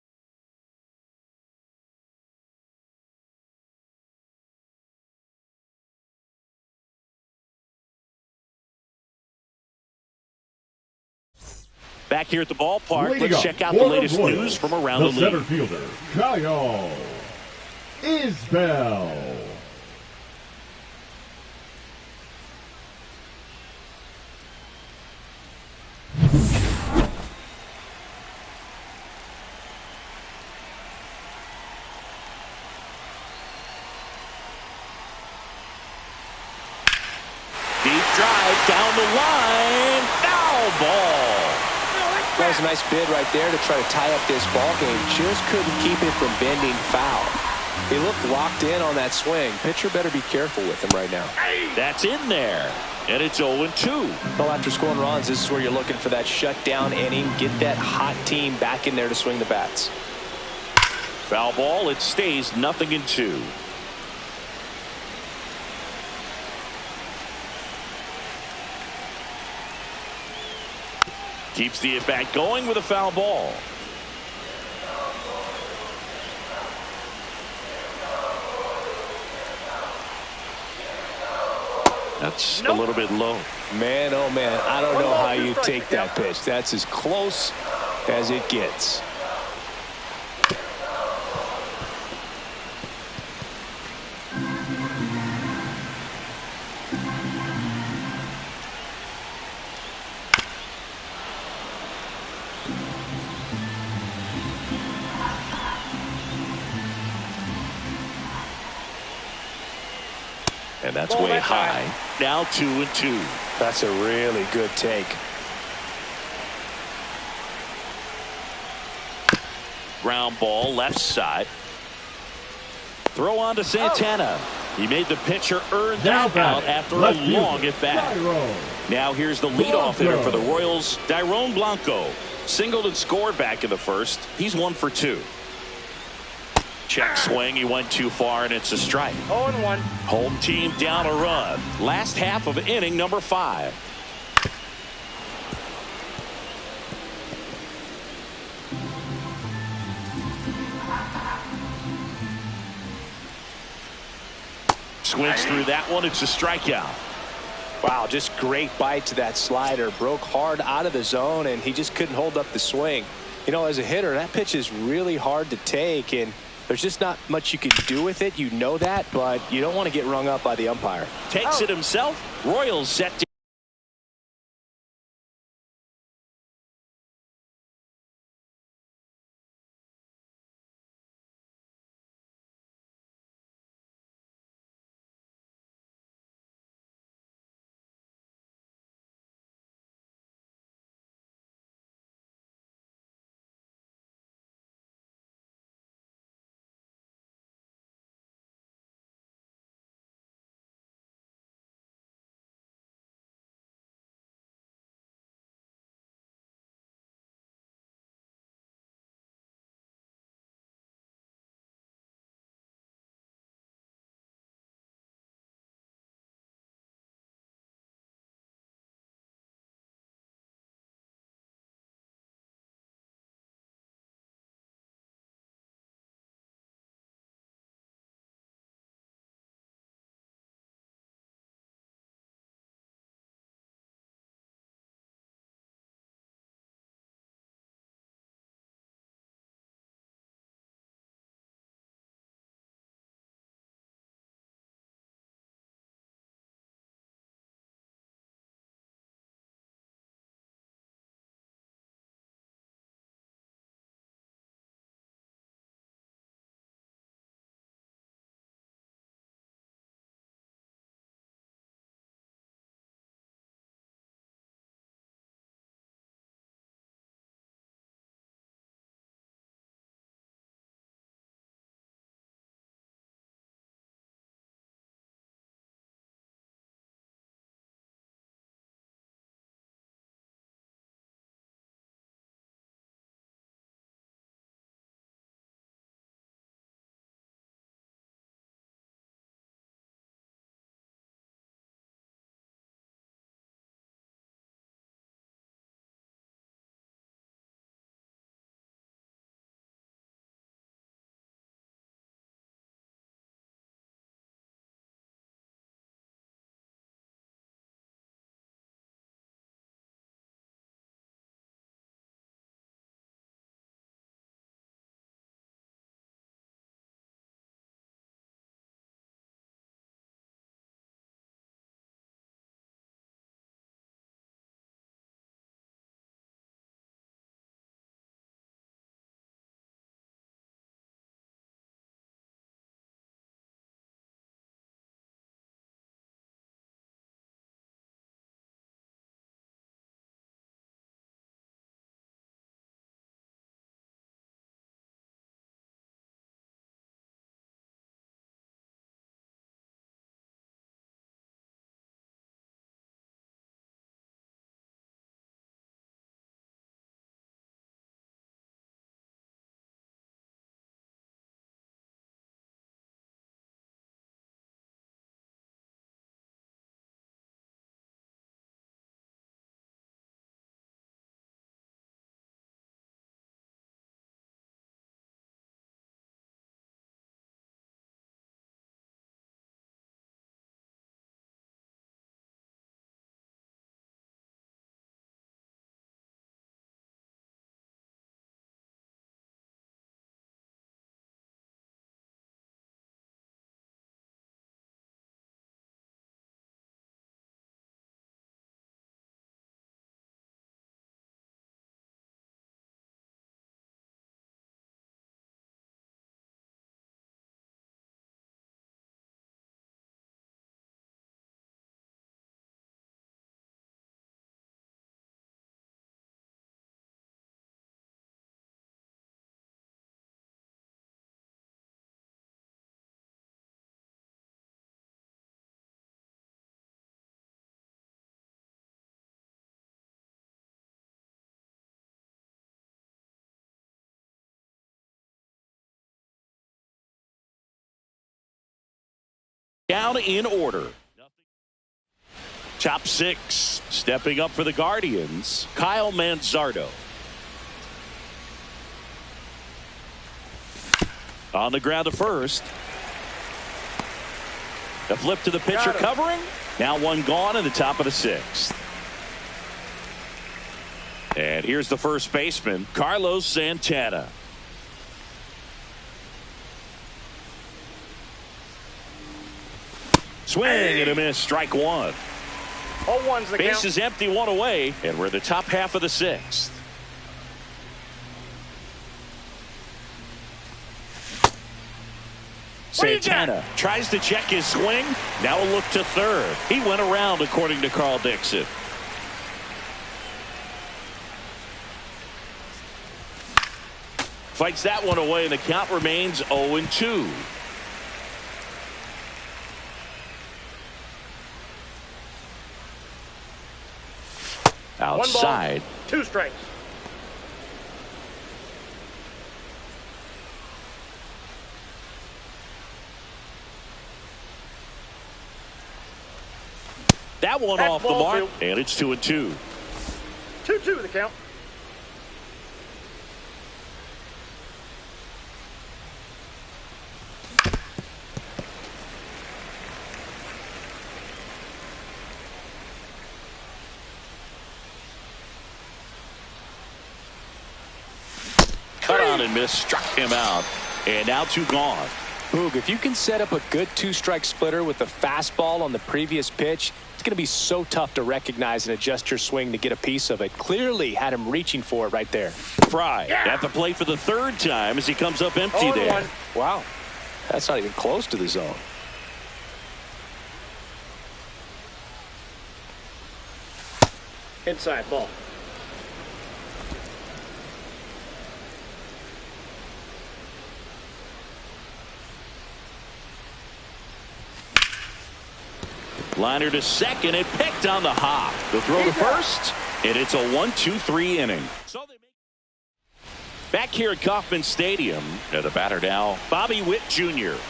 Back here at the ballpark, let's check out the latest news from around the league. Center fielder, Kyle Isbell. Down the line, foul ball. That was a nice bid right there to try to tie up this ball game. Just couldn't keep it from bending foul. He looked locked in on that swing. Pitcher better be careful with him right now. That's in there, and it's 0-2. Well, after scoring runs, this is where you're looking for that shutdown inning. Get that hot team back in there to swing the bats. Foul ball. It stays 0-2. Keeps the at-bat going with a foul ball. That's a little bit low. Man, oh man, I don't know how you take that pitch. That's as close as it gets. And that's Ball way that high. high. Now 2-2. That's a really good take. Ground ball left side. Throw on to Santana. He made the pitcher earn Now that out batting, after a left long fielder, at bat. Tyrone. Now here's the leadoff hitter for the Blanco. Royals, Tyrone Blanco. Singled and scored back in the first. He's 1 for 2. Check swing. He went too far, and it's a strike. 0-1. Home team down a run. Last half of inning number 5. Swings through that one. It's a strikeout. Wow, just great bite to that slider. Broke hard out of the zone, and he just couldn't hold up the swing. You know, as a hitter, that pitch is really hard to take, and there's just not much you can do with it. You know that, but you don't want to get rung up by the umpire. Takes it himself. Royals set to Down in order. Top six. Stepping up for the Guardians, Kyle Manzardo. On the ground to first. The flip to the pitcher covering. Now one gone in the top of the sixth. And here's the first baseman, Carlos Santana. Swing and a miss, strike one. 0-1's the count. Base is empty, one away, and we're in the top half of the sixth. Santana tries to check his swing. Now a look to third. He went around, according to Carl Dixon. Fights that one away, and the count remains 0-2. Outside. 1 ball, 2 strikes. That one That's off the ball mark, 2. and it's 2-2. 2-2 the count. Cut on and miss, struck him out, and now 2 gone. Boog, if you can set up a good 2-strike splitter with the fastball on the previous pitch, it's going to be so tough to recognize and adjust your swing to get a piece of it. Clearly had him reaching for it right there. Fry at the plate for the 3rd time as he comes up empty there. 0-1. Wow, that's not even close to the zone. Inside ball. Liner to second and picked on the hop. The throw to first, and it's a 1-2-3 inning. So they make back here at Kauffman Stadium. The batter now, Bobby Witt Jr. Line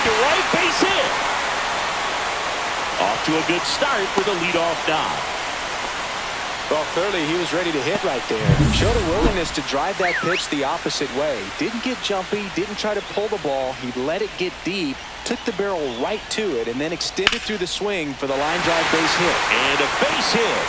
to right, base hit. Off to a good start with a leadoff knock. Well, clearly he was ready to hit right there. Showed a willingness to drive that pitch the opposite way. Didn't get jumpy, didn't try to pull the ball. He let it get deep, took the barrel right to it, and then extended through the swing for the line drive base hit. And a base hit.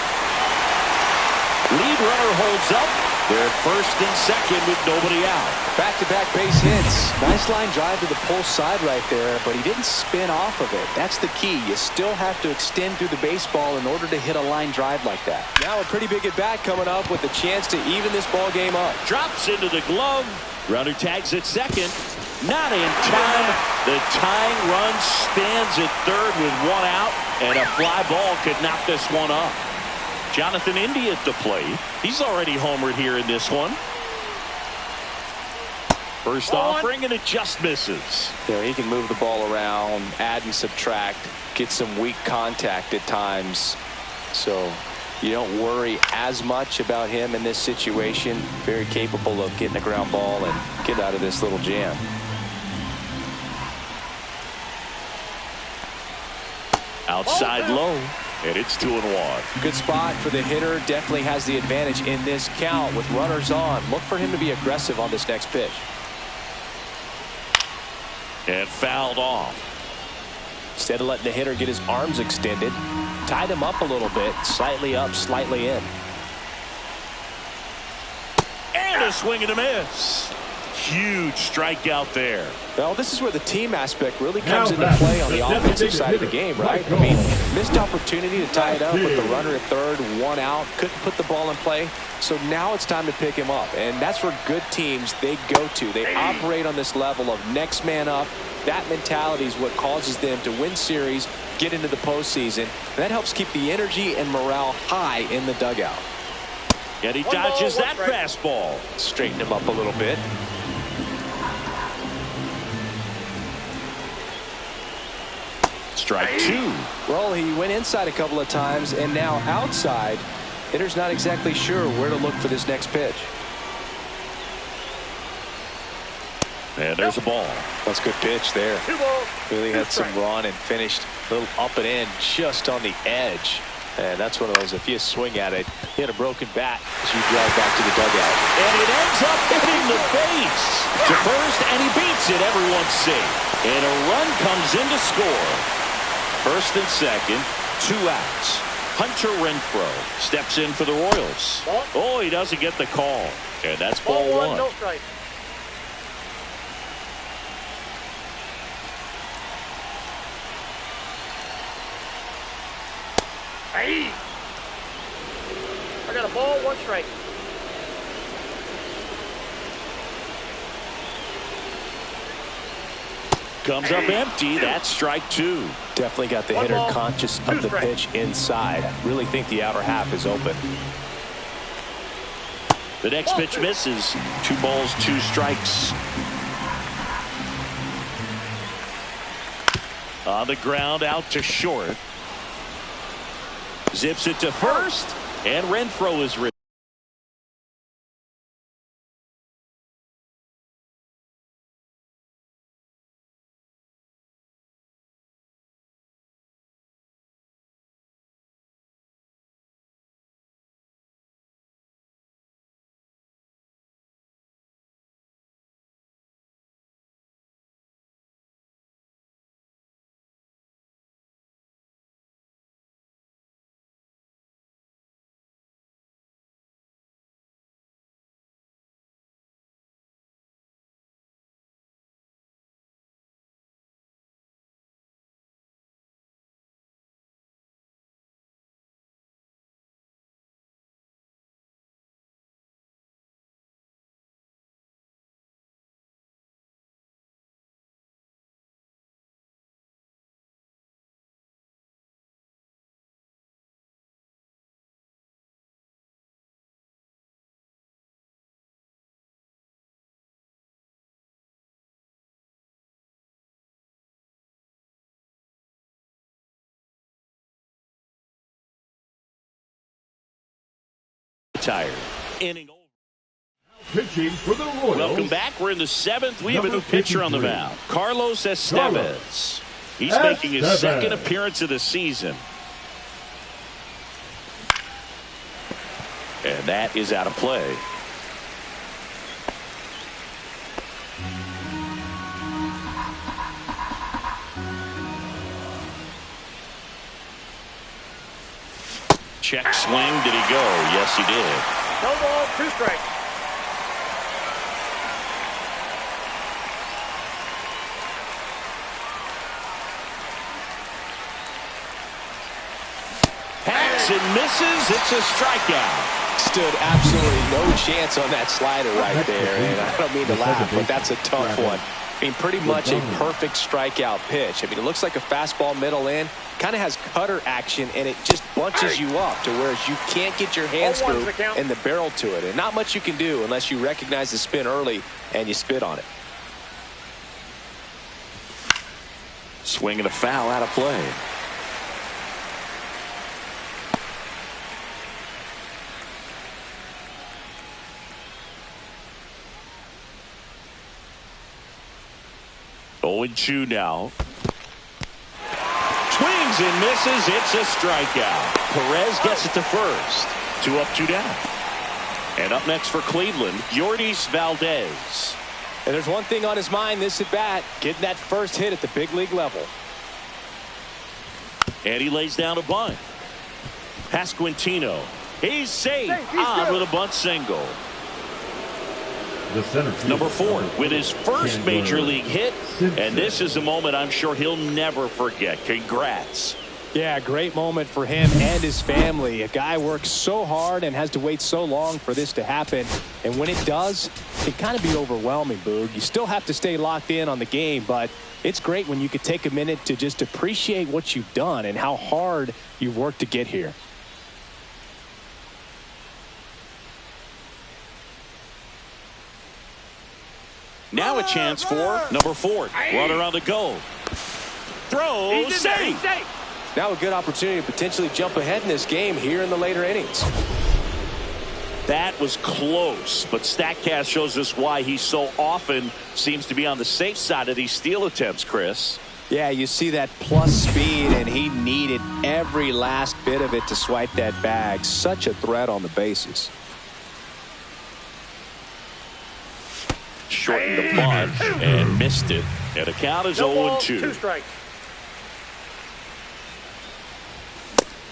Lead runner holds up. They're at first and second with nobody out. Back-to-back base hits. Nice line drive to the pull side right there, but he didn't spin off of it. That's the key. You still have to extend through the baseball in order to hit a line drive like that. Now a pretty big at-bat coming up with a chance to even this ball game up. Drops into the glove. Runner tags at second. Not in time. The tying run stands at third with 1 out, and a fly ball could knock this one up. Jonathan India at the plate. He's already homered here in this one. First offering, and it just misses. You know, he can move the ball around, add and subtract, get some weak contact at times. So you don't worry as much about him in this situation. Very capable of getting a ground ball and get out of this little jam. Outside low, and it's 2-1. Good spot for the hitter. Definitely has the advantage in this count with runners on. Look for him to be aggressive on this next pitch. And fouled off. Instead of letting the hitter get his arms extended, tied him up a little bit, slightly up, slightly in. And a swing and a miss. Huge strikeout there. Well, this is where the team aspect really comes into play on the offensive side of the game, right? I mean, missed opportunity to tie it up with the runner at third, 1 out, couldn't put the ball in play. So now it's time to pick him up, and that's where good teams, they go to. They operate on this level of next man up. That mentality is what causes them to win series, get into the postseason. And that helps keep the energy and morale high in the dugout. And he dodges that fastball. Straighten him up a little bit. Strike 2. Well, he went inside a couple of times, and now outside. Hitter's not exactly sure where to look for this next pitch. And there's a ball. That's a good pitch there. 2 balls. Really 2 had some strikes. run and finished a little up and in just on the edge. And that's one of those, if you swing at it, hit a broken bat as you drive back to the dugout. And it ends up hitting the base to first, and he beats it. Everyone's safe. And a run comes in to score. First and second, 2 outs. Hunter Renfroe steps in for the Royals. Oh, he doesn't get the call. And that's ball 1. No strike. Hey! I got a ball, 1 strike. Comes up empty. That's strike 2. Definitely got the 1 hitter ball, conscious 2 of the strikes. pitch inside. Really think the outer half is open. The next pitch misses. 2 balls, 2 strikes. On the ground, out to short. Zips it to first, and Renfroe is released. Tired. Inning over. Pitching for the Royals. Welcome back. We're in the 7th. We have a new Number pitcher on the 53. mound. Carlos Estevez. He's making his Estevez. second appearance of the season. And that is out of play. Check swing. Did he go? Yes, he did. No ball, 2 strikes. Hacks and misses. It's a strikeout. Stood absolutely no chance on that slider right there. And I don't mean to laugh, but that's a tough one. I mean, pretty much a perfect strikeout pitch. I mean, it looks like a fastball middle in. Kind of has cutter action, and it just bunches you up to where you can't get your hands Ball 1's through the count. and the barrel to it. And not much you can do unless you recognize the spin early and you spit on it. Swing and a foul out of play. Oh, and 2 now. Swings and misses. It's a strikeout. Perez gets it to first. 2 up, 2 down. And up next for Cleveland, Yordis Valdez. And there's one thing on his mind this at bat, getting that first hit at the big league level. And he lays down a bunt. Pasquantino. He's safe. He's On good. with a bunt single. The center fielder, Number 4 with his first Chandler major league hit. Simpson. And this is a moment I'm sure he'll never forget. Congrats. Yeah, great moment for him and his family. A guy works so hard and has to wait so long for this to happen. And when it does, it kind of be overwhelming, Boog. You still have to stay locked in on the game, but it's great when you could take a minute to just appreciate what you've done and how hard you've worked to get here. Now a chance for number 4. Runner on the go. Throw. He's in there. Safe. He's safe. Now a good opportunity to potentially jump ahead in this game here in the later innings. That was close, but StatCast shows us why he so often seems to be on the safe side of these steal attempts, Chris. Yeah, you see that plus speed, and he needed every last bit of it to swipe that bag. Such a threat on the bases. Shortened the bunch and missed it. And the count is 0-2. 2 strikes.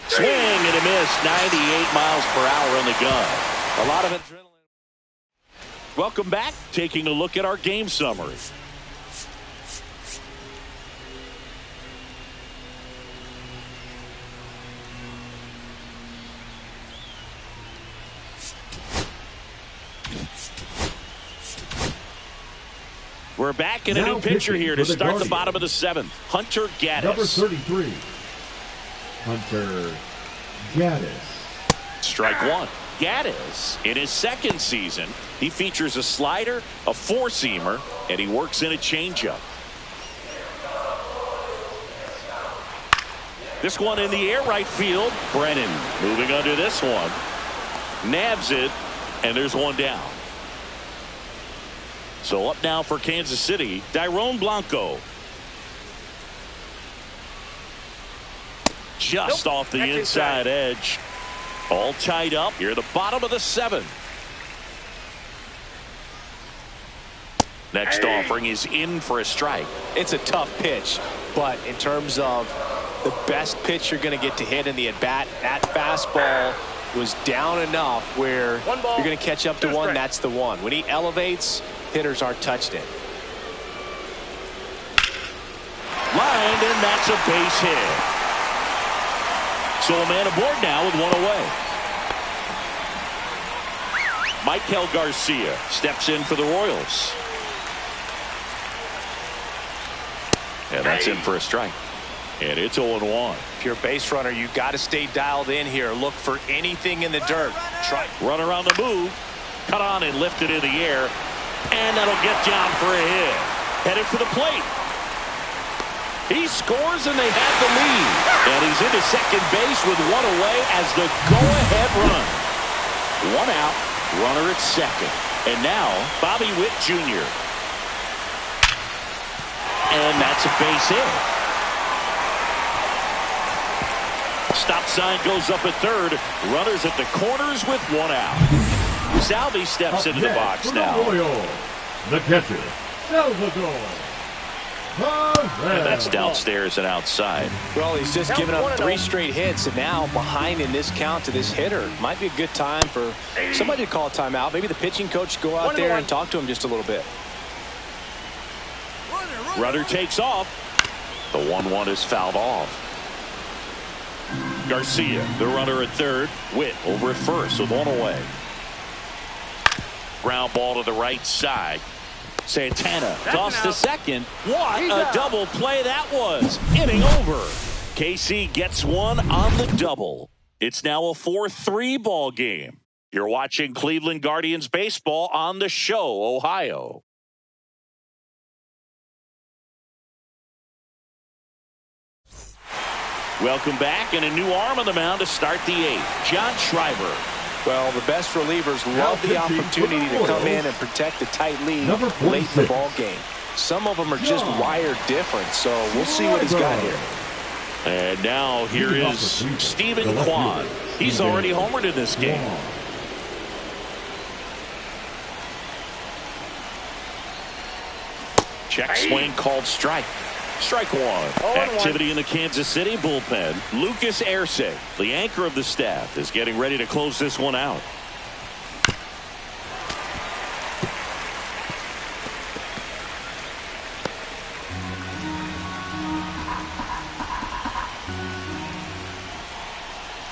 Swing and a miss. 98 miles per hour on the gun. A lot of adrenaline. Welcome back. Taking a look at our game summary. We're back in a new pitcher here to start the bottom of the 7th. Hunter Gaddis. Number 33, Hunter Gaddis. Strike one. Gaddis, in his second season, he features a slider, a four-seamer, and he works in a changeup. This one in the air right field. Brennan moving under this one. Nabs it, and there's one down. So up now for Kansas City, Dairon Blanco. Just off the inside edge. All tied up here at the bottom of the 7th. Next offering is in for a strike. It's a tough pitch, but in terms of the best pitch you're going to get to hit in the at-bat, that fastball was down enough where you're going to catch up to one. That's the one. When he elevates, hitters aren't touched it. Lined, and that's a base hit. So a man aboard now with one away. Michael Garcia steps in for the Royals. And that's in for a strike. And it's 0-1. If you're a base runner, you've got to stay dialed in here. Look for anything in the dirt. Try. Run around the move. Cut on and lifted in the air. And that'll get down for a hit. Headed for the plate. He scores and they have the lead. And he's into second base with one away as the go-ahead run. One out, runner at second. And now Bobby Witt Jr. And that's a base hit. Stop sign goes up at third. Runners at the corners with one out. Salvi steps into the box now. The catcher, Salvador. And that's downstairs and outside. Well, he's just given up 3 straight hits, and now behind in this count to this hitter. Might be a good time for somebody to call a timeout. Maybe the pitching coach go out there and talk to him just a little bit. Runner takes off. The 1-1 is fouled off. Garcia, the runner at third. Witt over at first with one away. Ground ball to the right side. Santana tossed to second. What a double play that was. Inning over. KC gets one on the double. It's now a 4-3 ball game. You're watching Cleveland Guardians baseball on The Show, Ohio. Welcome back, and a new arm on the mound to start the 8th. John Schreiber. Well, the best relievers love the opportunity to come in and protect a tight lead late in the ball game. Some of them are just wired different, so we'll see what he's got here. And now here is Stephen Kwan. He's already homered in this game. Check swing called strike. Strike one. Activity in the Kansas City bullpen. Lucas Erce, the anchor of the staff, is getting ready to close this one out.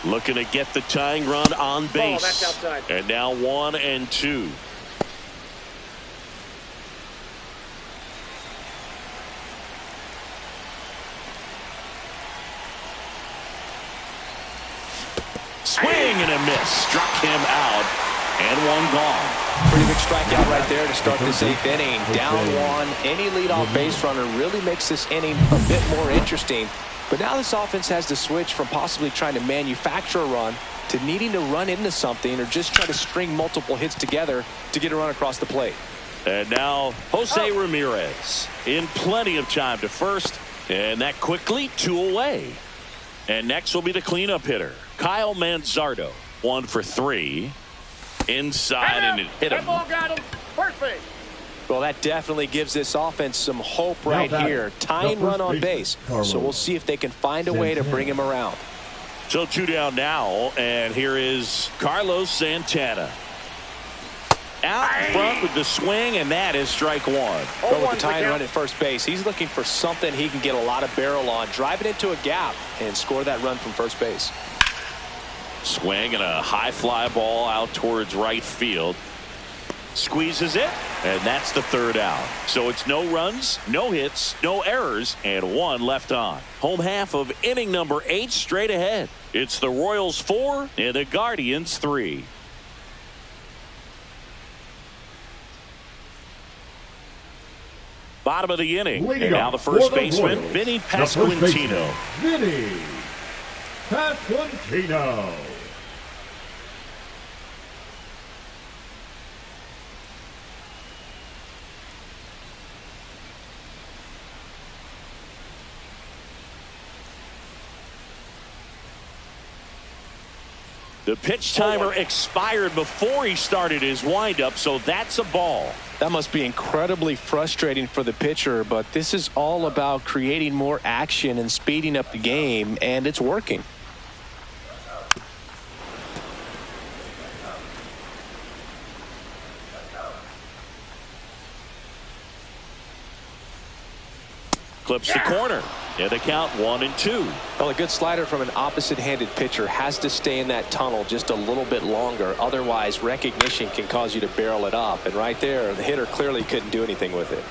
Looking to get the tying run on base. That's outside. And now 1-2. Swing and a miss. Struck him out. And one gone. Pretty big strikeout right there to start this 8th inning. Down one. Any leadoff base runner really makes this inning a bit more interesting. But now this offense has to switch from possibly trying to manufacture a run to needing to run into something or just try to string multiple hits together to get a run across the plate. And now Jose Ramirez in plenty of time to first, and that quickly 2 away. And next will be the cleanup hitter, Kyle Manzardo. 1 for 3. Inside, and it hit him. That ball got him. First base. Well, that definitely gives this offense some hope right here. Tying run on base. So we'll see if they can find a way to bring him around. So 2 down now, and here is Carlos Santana. Out in front with the swing, and that is strike 1. But with the tying run at first base, he's looking for something he can get a lot of barrel on. Drive it into a gap and score that run from first base. Swing and a high fly ball out towards right field. Squeezes it, and that's the 3rd out. So it's no runs, no hits, no errors, and 1 left on. Home half of inning number 8 straight ahead. It's the Royals 4 and the Guardians 3. Bottom of the inning, Leading and now up the first for the baseman, Royals, Vinny the first baseman, Pasquantino. Vinny Pasquantino. The pitch timer expired before he started his windup, so that's a ball. That must be incredibly frustrating for the pitcher, but this is all about creating more action and speeding up the game, and it's working. Clips the corner. And the count 1-2. Well, a good slider from an opposite-handed pitcher has to stay in that tunnel just a little bit longer. Otherwise, recognition can cause you to barrel it up. And right there, the hitter clearly couldn't do anything with it.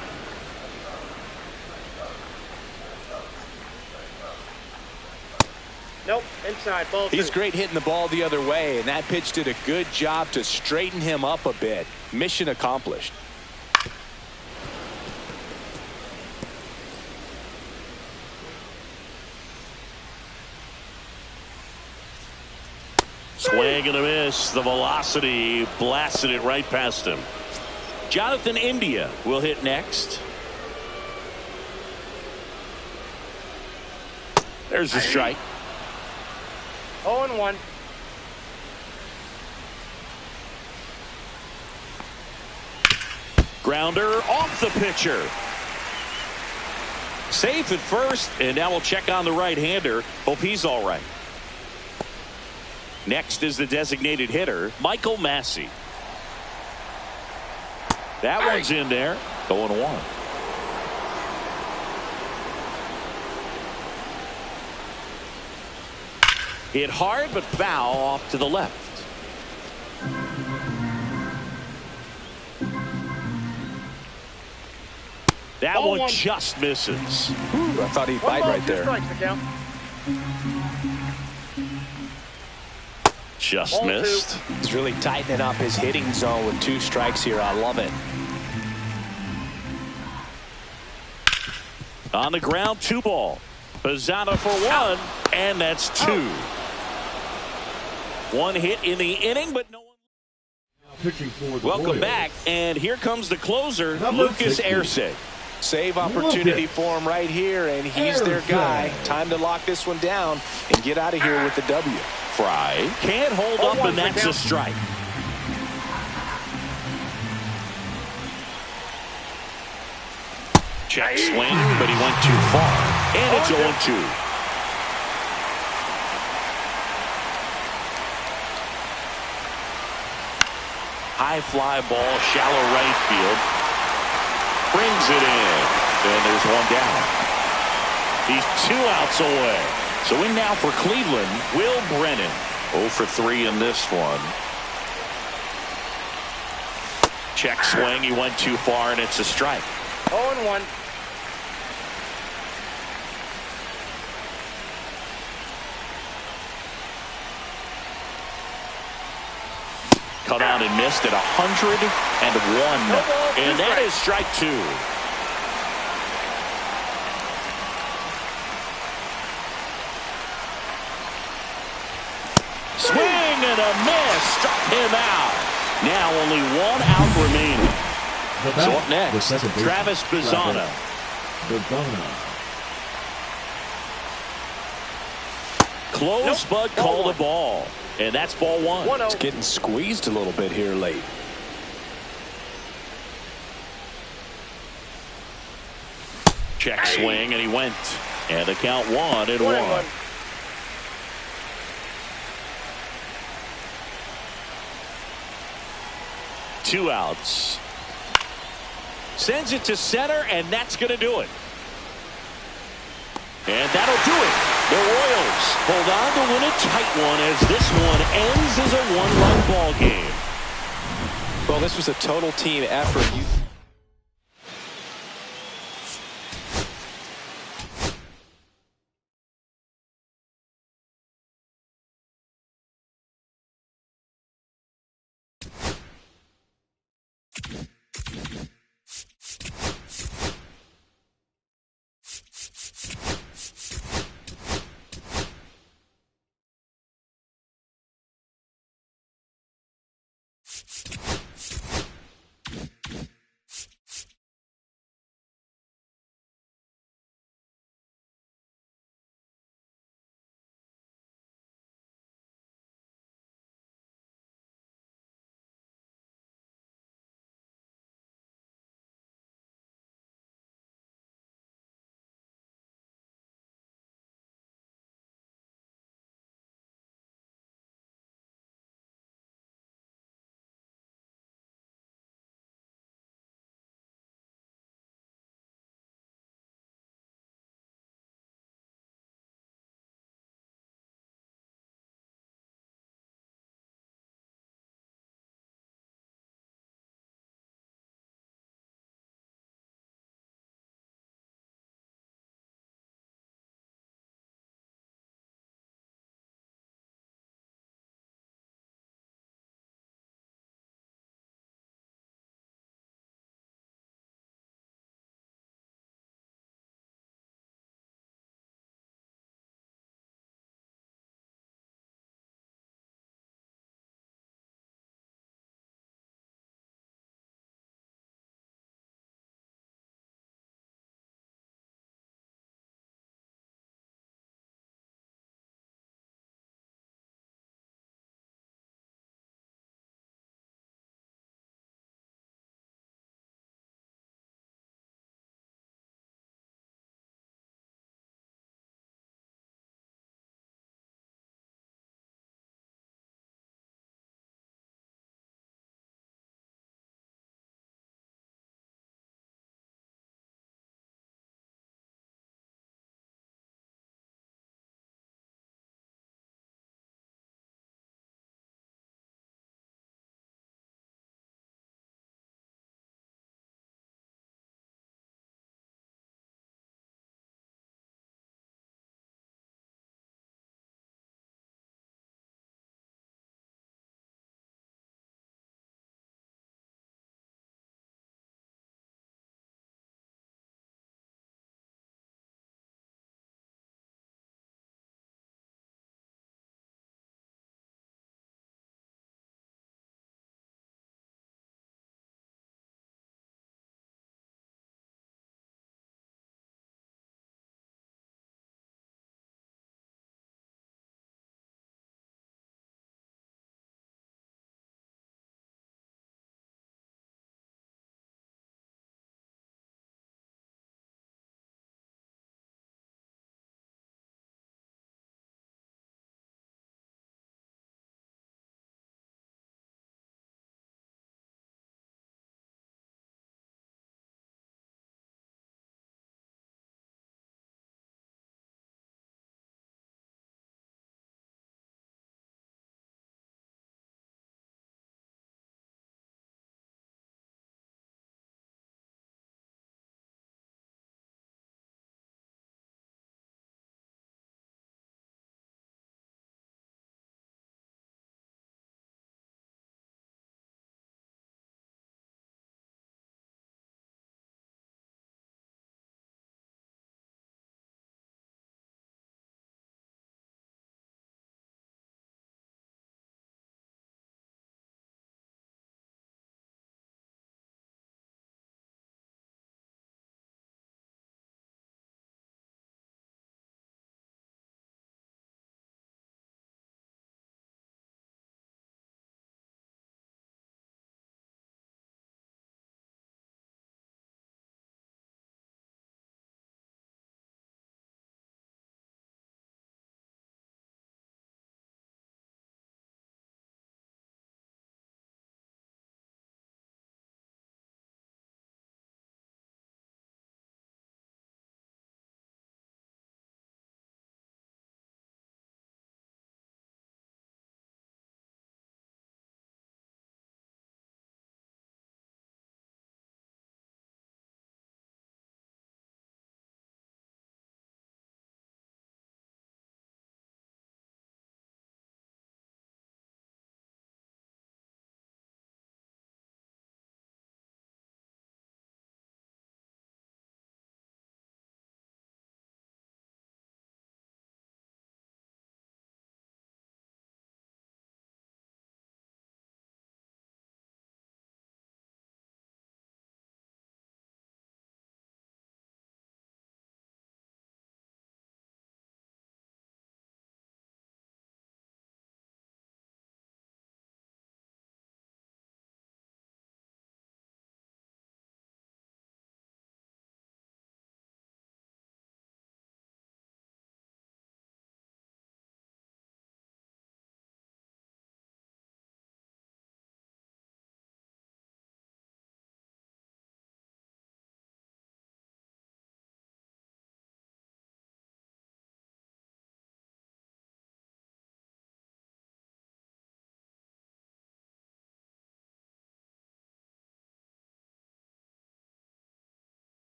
Nope, inside, ball 2. He's great hitting the ball the other way, and that pitch did a good job to straighten him up a bit. Mission accomplished. Swing and a miss. The velocity blasted it right past him. Jonathan India will hit next. There's the strike. 0-1. Grounder off the pitcher. Safe at first, and now we'll check on the right-hander. Hope he's all right. Next is the designated hitter, Michael Massey. That one's in there. 0-1. Hit hard but foul off to the left. That one just misses. Ooh, I thought he'd bite right there. Just missed. He's really tightening up his hitting zone with 2 strikes here. I love it. On the ground, 2 ball. Pizzano for 1, and that's 2. 1 hit in the inning, but no one. Welcome back, and here comes the closer, Lucas Erceg. Save opportunity for him right here, and he's their guy. Time to lock this one down and get out of here with the W. Fry can't hold up, and that's a strike. Check swing, but he went too far. And it's 0-2. High fly ball, shallow right field. Brings it in. And there's 1 down. He's 2 outs away. So in now for Cleveland, Will Brennan. 0 for 3 in this one. Check swing. He went too far, and it's a strike. 0-1. Cut out and missed at 101. And that is strike 2. Swing a miss. Struck him out. Now only one out remaining. The So bat, up next, the second baseman, Travis Bazzano. Bazzano. Close, Nope. but call the ball. And that's ball one. 1-0. It's getting squeezed a little bit here late. Check swing, and he went. And the count 1-1. 1-1. Two outs. Sends it to center, and that's going to do it. And that'll do it. The Royals hold on to win a tight one as this one ends as a one-run ball game. Well, this was a total team effort.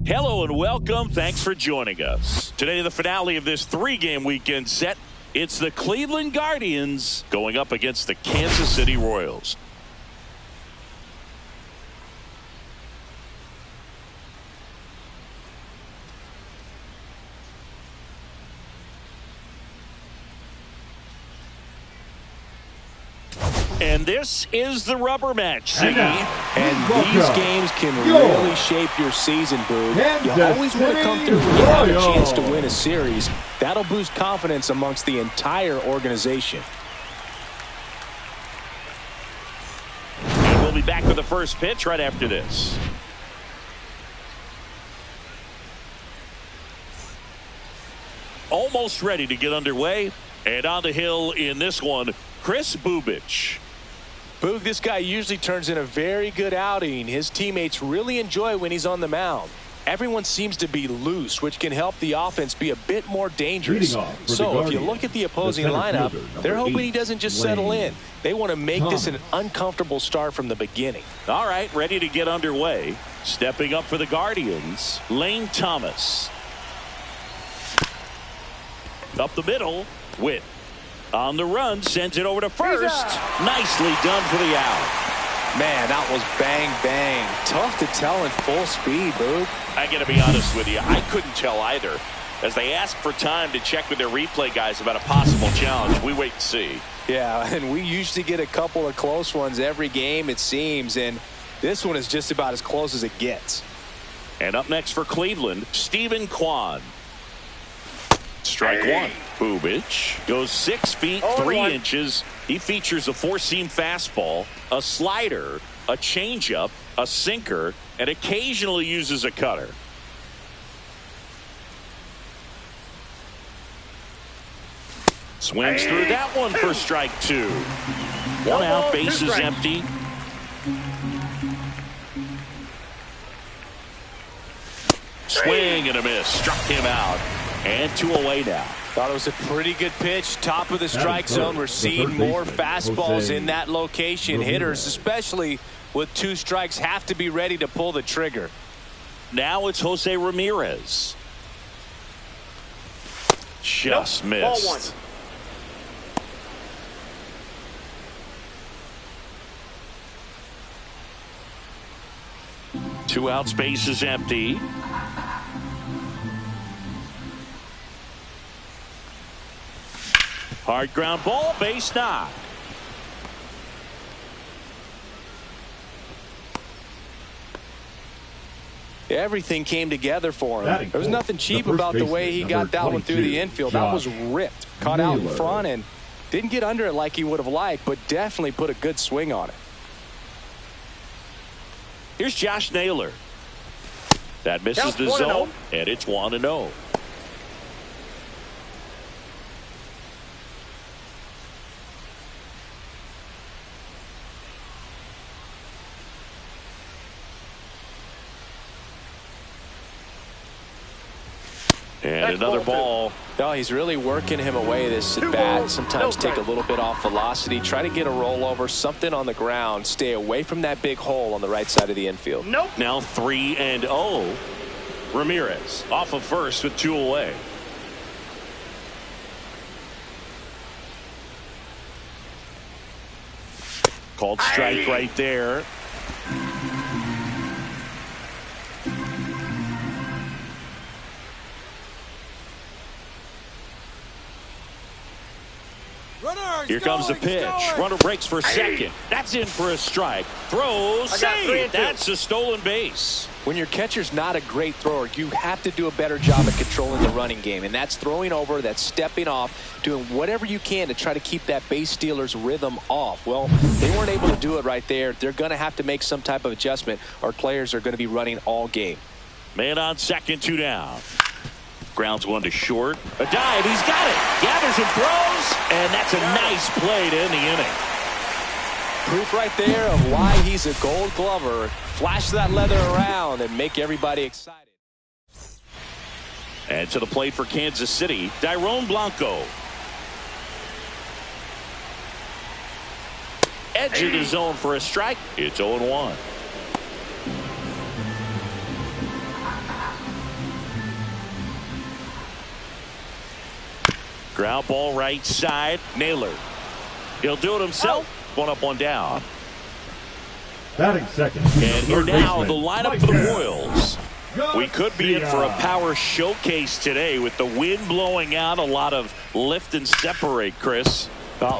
Hello and welcome. Thanks for joining us. Today, the finale of this 3-game weekend set. It's the Cleveland Guardians going up against the Kansas City Royals. And this is the rubber match, Siggy. And these games can really shape your season, Boog. You always want to come through when you have a chance to win a series. That'll boost confidence amongst the entire organization. And we'll be back with the first pitch right after this. Almost ready to get underway. And on the hill in this one, Kris Bubic. Boog, this guy usually turns in a very good outing. His teammates really enjoy when he's on the mound. Everyone seems to be loose, which can help the offense be a bit more dangerous. So if you look at the opposing lineup, they're hoping he doesn't just settle in. They want to make this an uncomfortable start from the beginning. All right, ready to get underway. Stepping up for the Guardians, Lane Thomas. Up the middle, Witt. On the run, sends it over to first. Nicely done for the out. Man, that was bang, bang. Tough to tell in full speed, Boog. I got to be honest with you, I couldn't tell either. As they ask for time to check with their replay guys about a possible challenge, we wait and see. Yeah, and we usually get a couple of close ones every game, it seems, and this one is just about as close as it gets. And up next for Cleveland, Stephen Kwan. Strike one. Bubic goes 6 feet 3 inches. He features a 4-seam fastball, a slider, a changeup, a sinker, and occasionally uses a cutter. Swings through that one for strike 2. 1 out, bases empty. Swing and a miss. Struck him out. And 2 away now. Thought it was a pretty good pitch. Top of the strike zone. We're seeing more fastballs in that location. Hitters, especially with 2 strikes, have to be ready to pull the trigger. Now it's Jose Ramirez. Just missed. Ball 1. 2 outs, bases empty. Hard ground ball, base knock. Everything came together for him. There was nothing cheap about the way he got that one through the infield. That was ripped. Caught out in front and didn't get under it like he would have liked, but definitely put a good swing on it. Here's Josh Naylor. That misses the zone, and it's 1-0. And another ball. Oh, he's really working him away this at bat. Sometimes take a little bit off velocity. Try to get a rollover, something on the ground. Stay away from that big hole on the right side of the infield. Now 3-0. Ramirez off of first with 2 away. Called strike right there. Here comes the pitch. Runner breaks for second. That's in for a strike. Throws. Save. That's a stolen base. When your catcher's not a great thrower, you have to do a better job at controlling the running game. And that's throwing over, that's stepping off, doing whatever you can to try to keep that base stealer's rhythm off. Well, they weren't able to do it right there. They're going to have to make some type of adjustment, or players are going to be running all game. Man on second, 2 down. Grounds 1 to short. A dive. He's got it. Gathers and throws. And that's a nice play to end the inning. Proof right there of why he's a Gold Glover. Flash that leather around and make everybody excited. And to the plate for Kansas City, Dairon Blanco. Edge of the zone for a strike. It's 0-1. Ground ball right side. Naylor. He'll do it himself. One up, one down. Batting second. And here now, the lineup for the Garcia. Royals. We could be in for a power showcase today with the wind blowing out. A lot of lift and separate, Chris.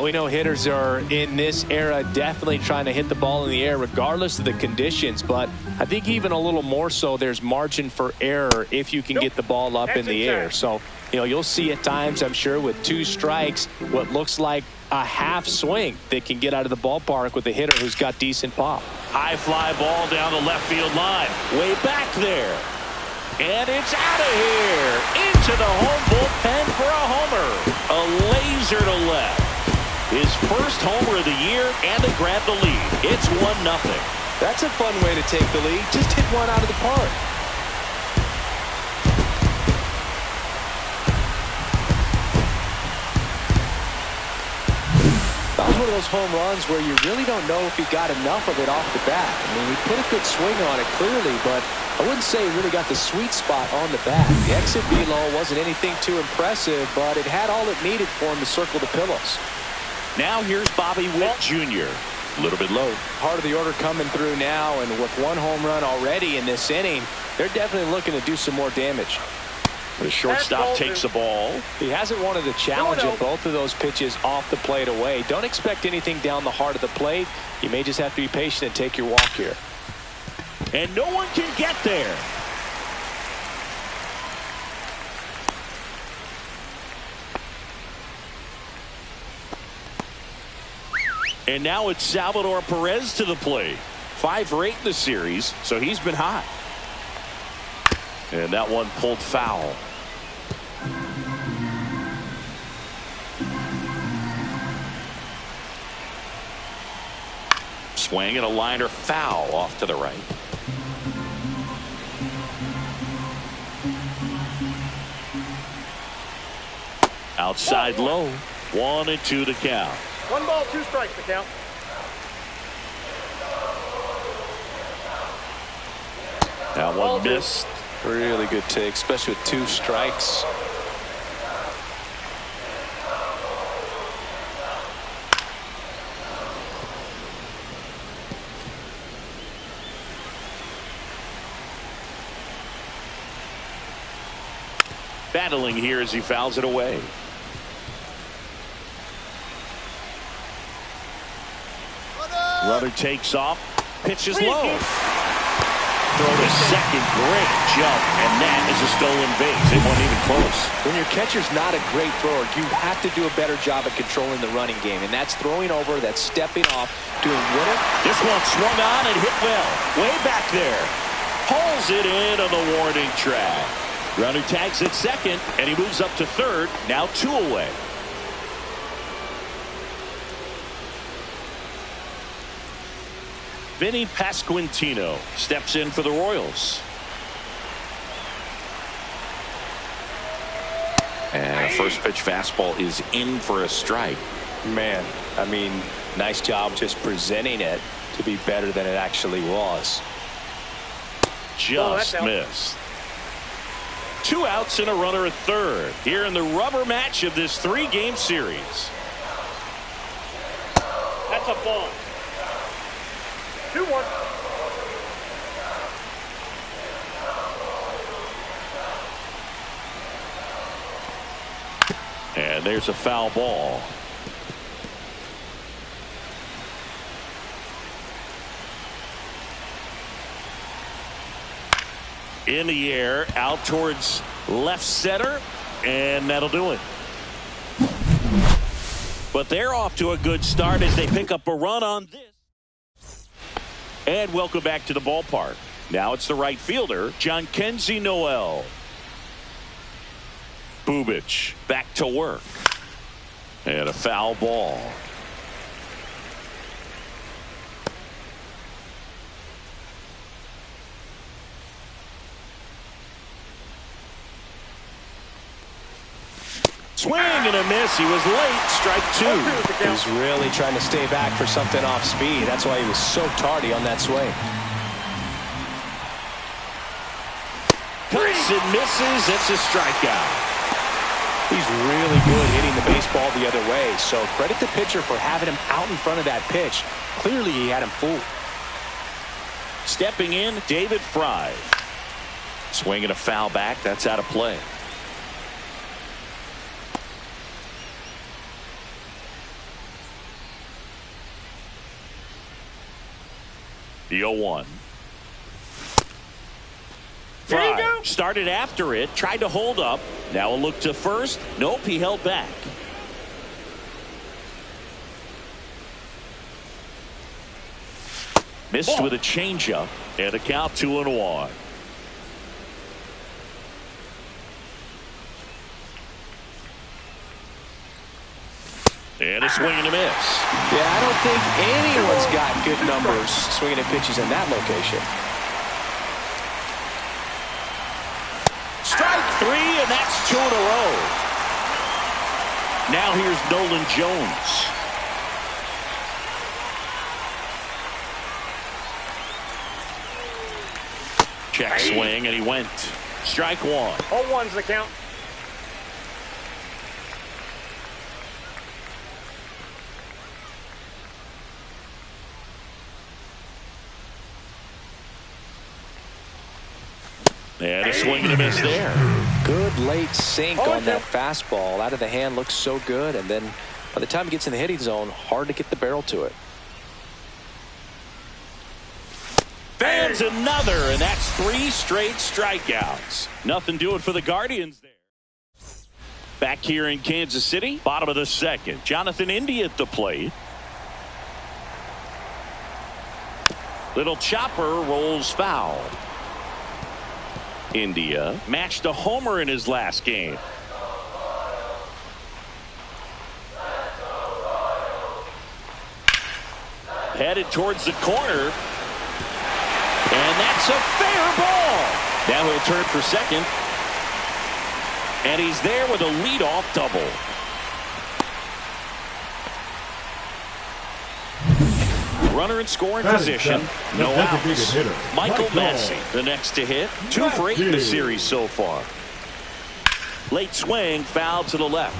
We know hitters are in this era definitely trying to hit the ball in the air regardless of the conditions, but I think even a little more so there's margin for error if you can get the ball up in the air. So, you'll see at times, I'm sure, with 2 strikes, what looks like a half swing that can get out of the ballpark with a hitter who's got decent pop. High fly ball down the left field line. Way back there. And it's out of here. Into the home bullpen for a homer. A laser to left. His first homer of the year, and they grab the lead. It's 1-0. That's a fun way to take the lead. Just hit one out of the park. That was one of those home runs where you really don't know if he got enough of it off the bat. I mean, he put a good swing on it clearly, but I wouldn't say he really got the sweet spot on the bat. The exit velo wasn't anything too impressive, but it had all it needed for him to circle the pillows. Now here's Bobby Witt Jr. A little bit low. Part of the order coming through now, and with 1 home run already in this inning, they're definitely looking to do some more damage. The shortstop takes the ball. He hasn't wanted to challenge at both of those pitches off the plate away. Don't expect anything down the heart of the plate. You may just have to be patient and take your walk here. And no one can get there. And now it's Salvador Perez to the plate. 5 for 8 in the series, so he's been hot. And that one pulled foul. Swing and a liner foul off to the right. Outside low. 1-2 to count. 1 ball, 2 strikes to count. That one missed. Really good take, especially with 2 strikes. Battling here as he fouls it away. Runner takes off. Pitches low. Throw to second. Great jump. And that is a stolen base. It wasn't even close. When your catcher's not a great thrower, you have to do a better job at controlling the running game. And that's throwing over, that's stepping off, doing whatever. This one swung on and hit well. Way back there. Pulls it in on the warning track. Runner tags at second, and he moves up to third. Now 2 away. Vinny Pasquantino steps in for the Royals. And a first pitch fastball is in for a strike. Man, I mean, nice job just presenting it to be better than it actually was. Just missed. 2 outs and a runner at third here in the rubber match of this 3-game series. That's a ball. 2-1. And there's a foul ball. In the air, out towards left center, and that'll do it. But they're off to a good start as they pick up a run on this. And welcome back to the ballpark. Now it's the right fielder, Jhonkensy Noel. Bubic back to work. And a foul ball. Swing and a miss. He was late. Strike 2. He was really trying to stay back for something off speed. That's why he was so tardy on that swing. Cuts and misses. It's a strikeout. He's really good hitting the baseball the other way. So credit the pitcher for having him out in front of that pitch. Clearly he had him fooled. Stepping in, David Fry. Swinging a foul back. That's out of play. The 0-1. Fry started after it, tried to hold up. Now a look to first. Nope, he held back. Missed with a changeup and a count 2-1. And a swing and a miss. Yeah, I don't think anyone's got good numbers swinging at pitches in that location. Strike 3, and that's 2 in a row. Now here's Nolan Jones. Check swing, and he went. Strike 1. 0-1's the count. And a swing and a miss there. Good late sink on that fastball. Out of the hand, looks so good. And then by the time it gets in the hitting zone, hard to get the barrel to it. Fans another, and that's 3 straight strikeouts. Nothing doing for the Guardians there. Back here in Kansas City, bottom of the second. Jonathan India at the plate. Little chopper rolls foul. India matched a homer in his last game. Headed towards the corner. And that's a fair ball. Now he'll turn for second. And he's there with a leadoff double. Runner in scoring position. No outs. Michael Massey, the next to hit. 2 for 8 in the series so far. Late swing, foul to the left.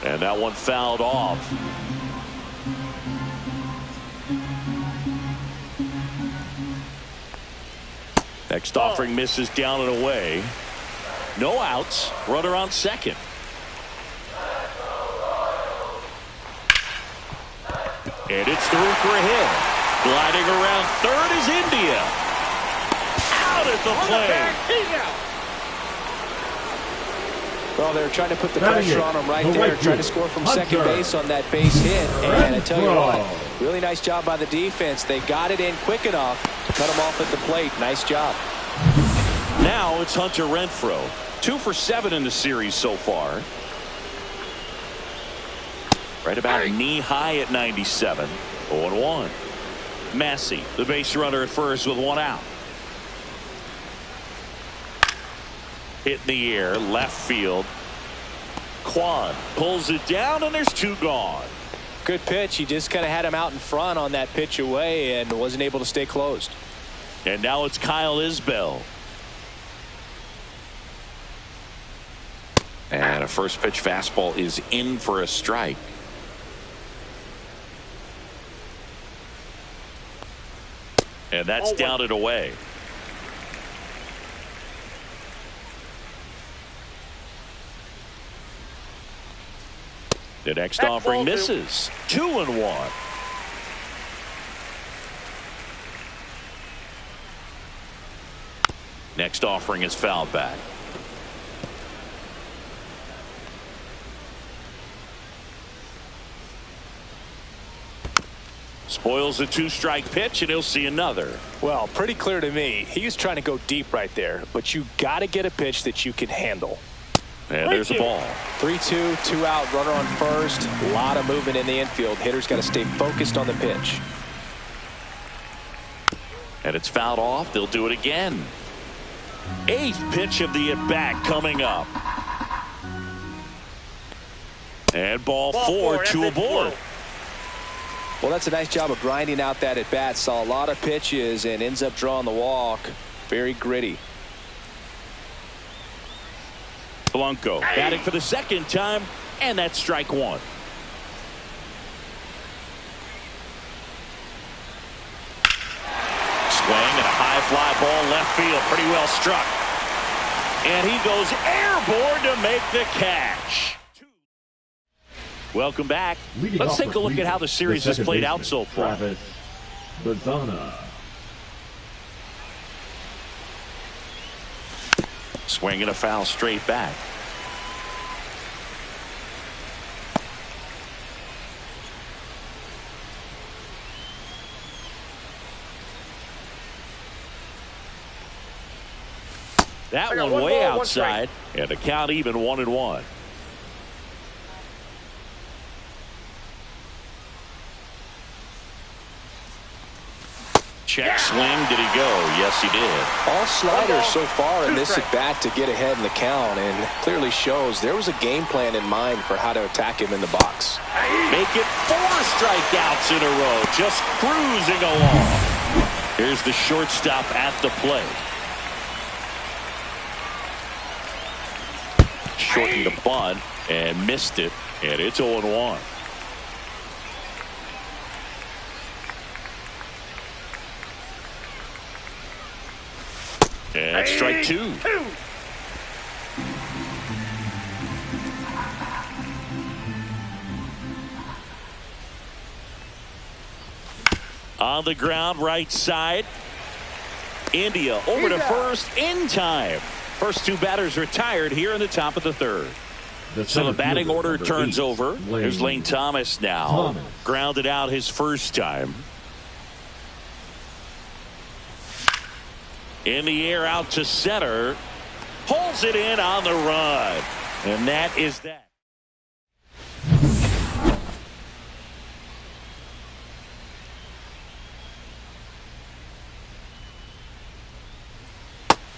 And that one fouled off. Next offering misses down and away. No outs. Runner on second. And it's through for a hit. Gliding around third is India. Out at the plate. Well, they're trying to put the pressure on him right there, trying to score from second base on that base hit. And I tell you what, really nice job by the defense. They got it in quick enough to cut him off at the plate. Nice job. Now it's Hunter Renfroe. 2 for 7 in the series so far. Right about knee high at 97. 0-1. Massey, the base runner at first with 1 out. Hit in the air, left field. Quan pulls it down, and there's 2 gone. Good pitch. He just kind of had him out in front on that pitch away and wasn't able to stay closed. And now it's Kyle Isbell. And a first pitch fastball is in for a strike. And that's down and away. The next offering misses. 2-1. Next offering is fouled back. Spoils a 2-strike pitch, and he'll see another. Well, pretty clear to me. He was trying to go deep right there, but you got to get a pitch that you can handle. And there's the ball. 3-2, 2 out, runner on first. A lot of movement in the infield. Hitter's got to stay focused on the pitch. And it's fouled off. They'll do it again. 8th pitch of the at-bat coming up. And ball 4, 2 aboard. Well, that's a nice job of grinding out that at bat. Saw a lot of pitches and ends up drawing the walk. Very gritty. Blanco batting for the second time, and that's strike one. Swing and a high fly ball left field, pretty well struck. And he goes airborne to make the catch. Welcome back. Let's take a look at how the series has played out so far. Travis Bazana. Swing and a foul straight back. That one way outside, and the count even 1-1. Check swing. Did he go? Yes, he did. All sliders so far in this at bat to get ahead in the count, and clearly shows there was a game plan in mind for how to attack him in the box. Make it 4 strikeouts in a row, just cruising along. Here's the shortstop at the plate. Shortened the bunt and missed it, and it's 0-1. And strike two. On the ground, right side. India over to first in time. First two batters retired here in the top of the third. So the batting order turns over. Here's Lane Thomas now. Grounded out his first time. In the air out to center. Pulls it in on the run. And that is that.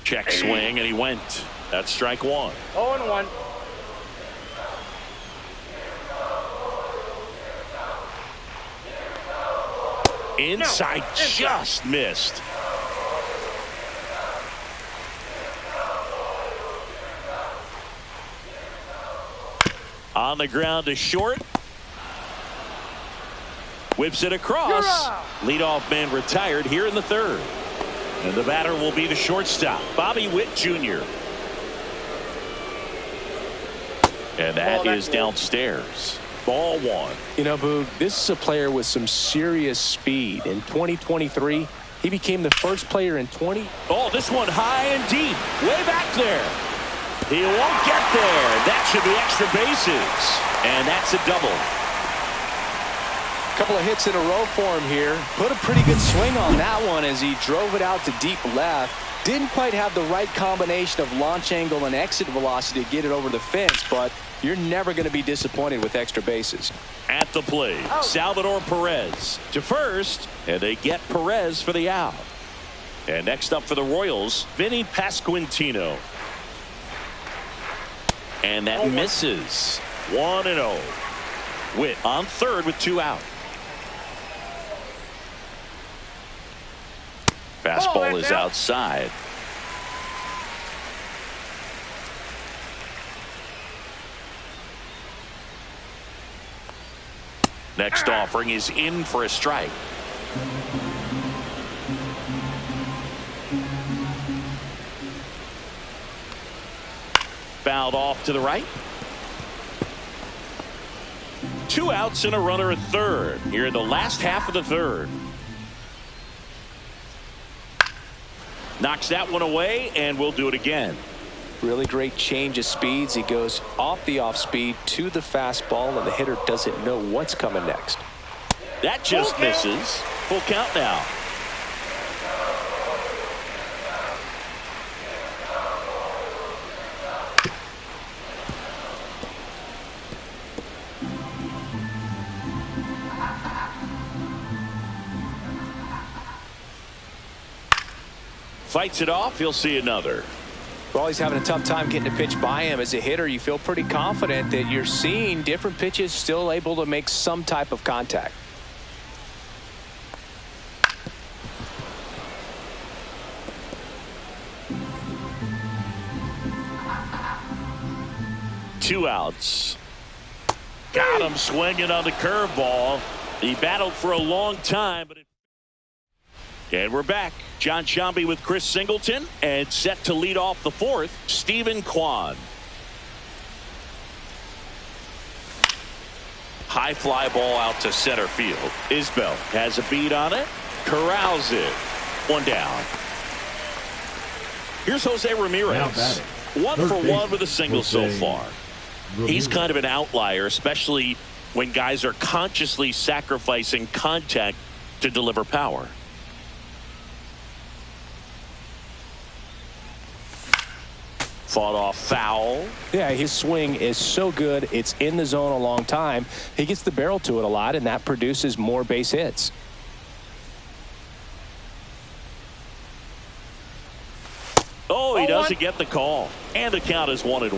Check swing, and he went. That's strike one. 0-1. Inside, just missed. On the ground to short. Whips it across. Leadoff man retired here in the third. And the batter will be the shortstop, Bobby Witt Jr. And that is downstairs. Ball one. You know, Boog, this is a player with some serious speed. In 2023, he became the first player in 20. Oh, this one high and deep. Way back there. He won't get there. That should be extra bases. And that's a double. Couple of hits in a row for him here. Put a pretty good swing on that one as he drove it out to deep left. Didn't quite have the right combination of launch angle and exit velocity to get it over the fence, but you're never going to be disappointed with extra bases. At the plate, Salvador Perez to first, and they get Perez for the out. And next up for the Royals, Vinny Pasquantino. And that misses. 1-0. Witt on third with 2 out. Fastball is outside. Next offering is in for a strike. Fouled off to the right. 2 outs and a runner at third here in the last half of the third. Knocks that one away, and we'll do it again. Really great change of speeds. He goes off the off speed to the fastball, and the hitter doesn't know what's coming next. That just misses. Full count now. Fights it off. He'll see another. Well, he's having a tough time getting a pitch by him. As a hitter, you feel pretty confident that you're seeing different pitches still able to make some type of contact. 2 outs. Got him swinging on the curveball. He battled for a long time. And we're back. John Sciambi with Chris Singleton. And set to lead off the 4th, Stephen Kwan. High fly ball out to center field. Isbell has a beat on it. Corrals it. 1 down. Here's Jose Ramirez. 1 for 1 with a single so far. He's kind of an outlier, especially when guys are consciously sacrificing contact to deliver power. Fought off foul. Yeah, his swing is so good. It's in the zone a long time. He gets the barrel to it a lot, and that produces more base hits. Oh, he doesn't get the call. And the count is 1-1.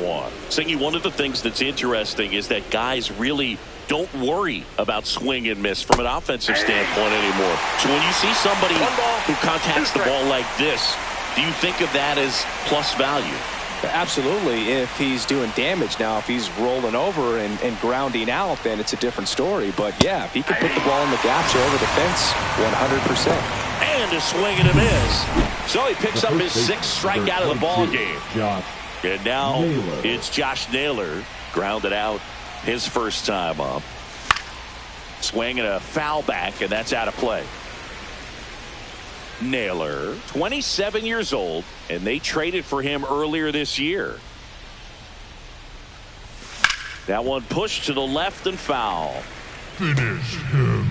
Singy, one of the things that's interesting is that guys really don't worry about swing and miss from an offensive standpoint anymore. So when you see somebody who contacts the ball like this, do you think of that as plus value? Absolutely, if he's doing damage. Now, if he's rolling over and grounding out, then it's a different story. But, yeah, if he can put the ball in the gaps or over the fence, 100%. And a swing and a miss. So he picks up his 6th strikeout of the ball game. And now it's Josh Naylor. Grounded out his first time up. Swing and a foul back, and that's out of play. Naylor, 27 years old, and they traded for him earlier this year. That one pushed to the left and foul. Finish him.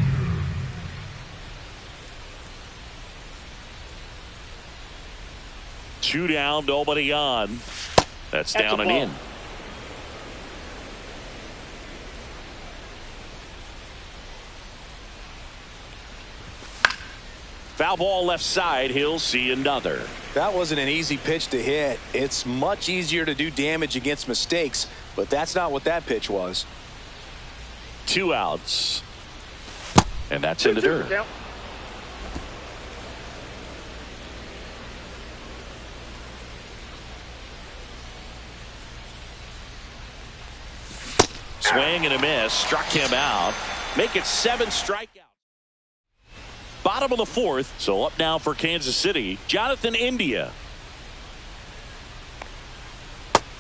Two down, nobody on. That's down and in. Foul ball left side. He'll see another. That wasn't an easy pitch to hit. It's much easier to do damage against mistakes, but that's not what that pitch was. 2 outs. And that's in the dirt. Swing and a miss. Struck him out. Make it 7 strikeouts. Bottom of the 4th. So up now for Kansas City, Jonathan India.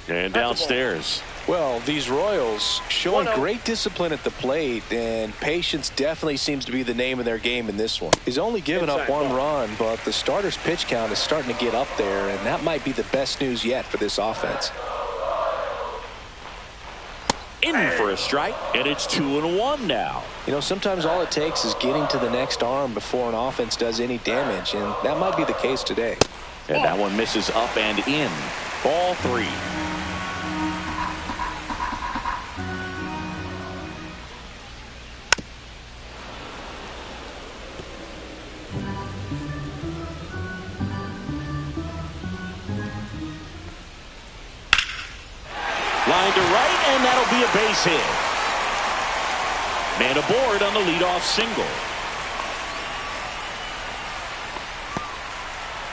And downstairs. Well, these Royals showing great discipline at the plate, and patience definitely seems to be the name of their game in this one. He's only given up 1 run, but the starter's pitch count is starting to get up there, and that might be the best news yet for this offense. In for a strike, and it's 2-1 now. You know, sometimes all it takes is getting to the next arm before an offense does any damage, and that might be the case today. And that one misses up and in. Ball 3. Line to right, and that'll be a base hit. Man aboard on the leadoff single.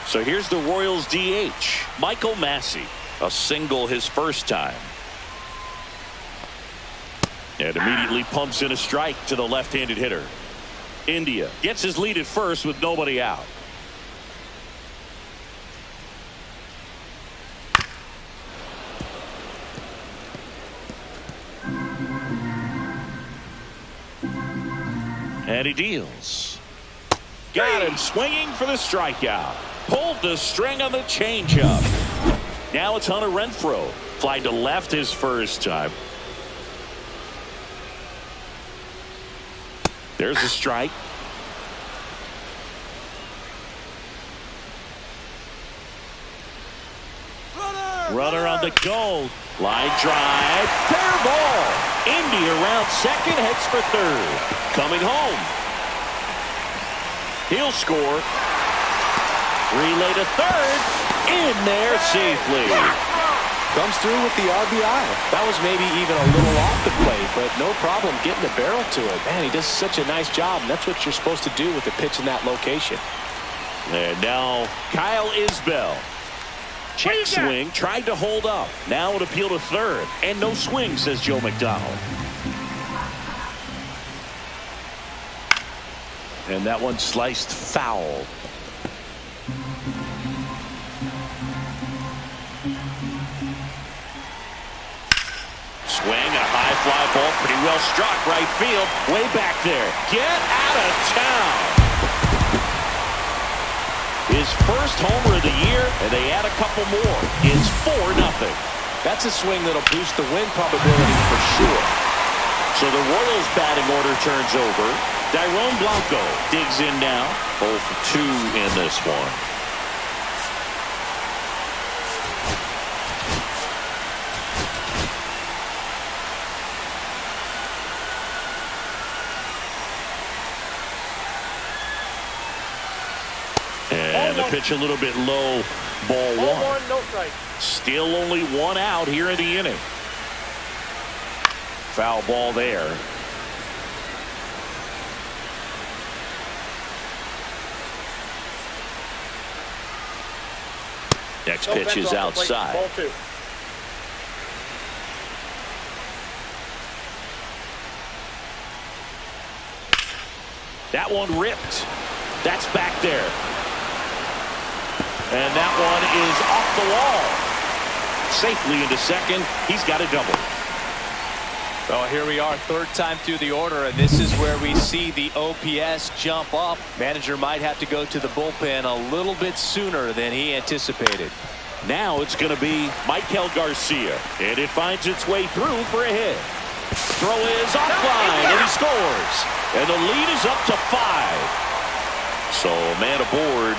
So here's the Royals DH, Michael Massey. A single his first time. And immediately pumps in a strike to the left-handed hitter. India gets his lead at first with nobody out. And he deals. Got him swinging for the strikeout. Pulled the string on the changeup. Now it's Hunter Renfroe. Fly to left his first time. There's a strike. Runner on the go. Line drive. Fair ball. India around second, heads for third. Coming home. He'll score. Relay to third. In there safely. Comes through with the RBI. That was maybe even a little off the plate, but no problem getting the barrel to it. Man, he does such a nice job, and that's what you're supposed to do with the pitch in that location. And now Kyle Isbell. Check swing, tried to hold up. Now an appeal to third. And no swing, says Joe McDonald. And that one sliced foul. Swing, a high fly ball, pretty well struck, right field, way back there. Get out of town. His first homer of the year, and they add a couple more. It's 4-0. That's a swing that'll boost the win probability for sure. So the Royals batting order turns over. Dairon Blanco digs in now. 0 for 2 in this one. And the pitch a little bit low. Ball one. No strike. Still only one out here in the inning. Foul ball there. Next pitch is outside. Ball 2. That one ripped. That's back there. And that one is off the wall. Safely into second. He's got a double. Well, here we are, third time through the order, and this is where we see the OPS jump up. Manager might have to go to the bullpen a little bit sooner than he anticipated. Now it's going to be Michael Garcia, and it finds its way through for a hit. Throw is offline, and he scores. And the lead is up to 5. So man aboard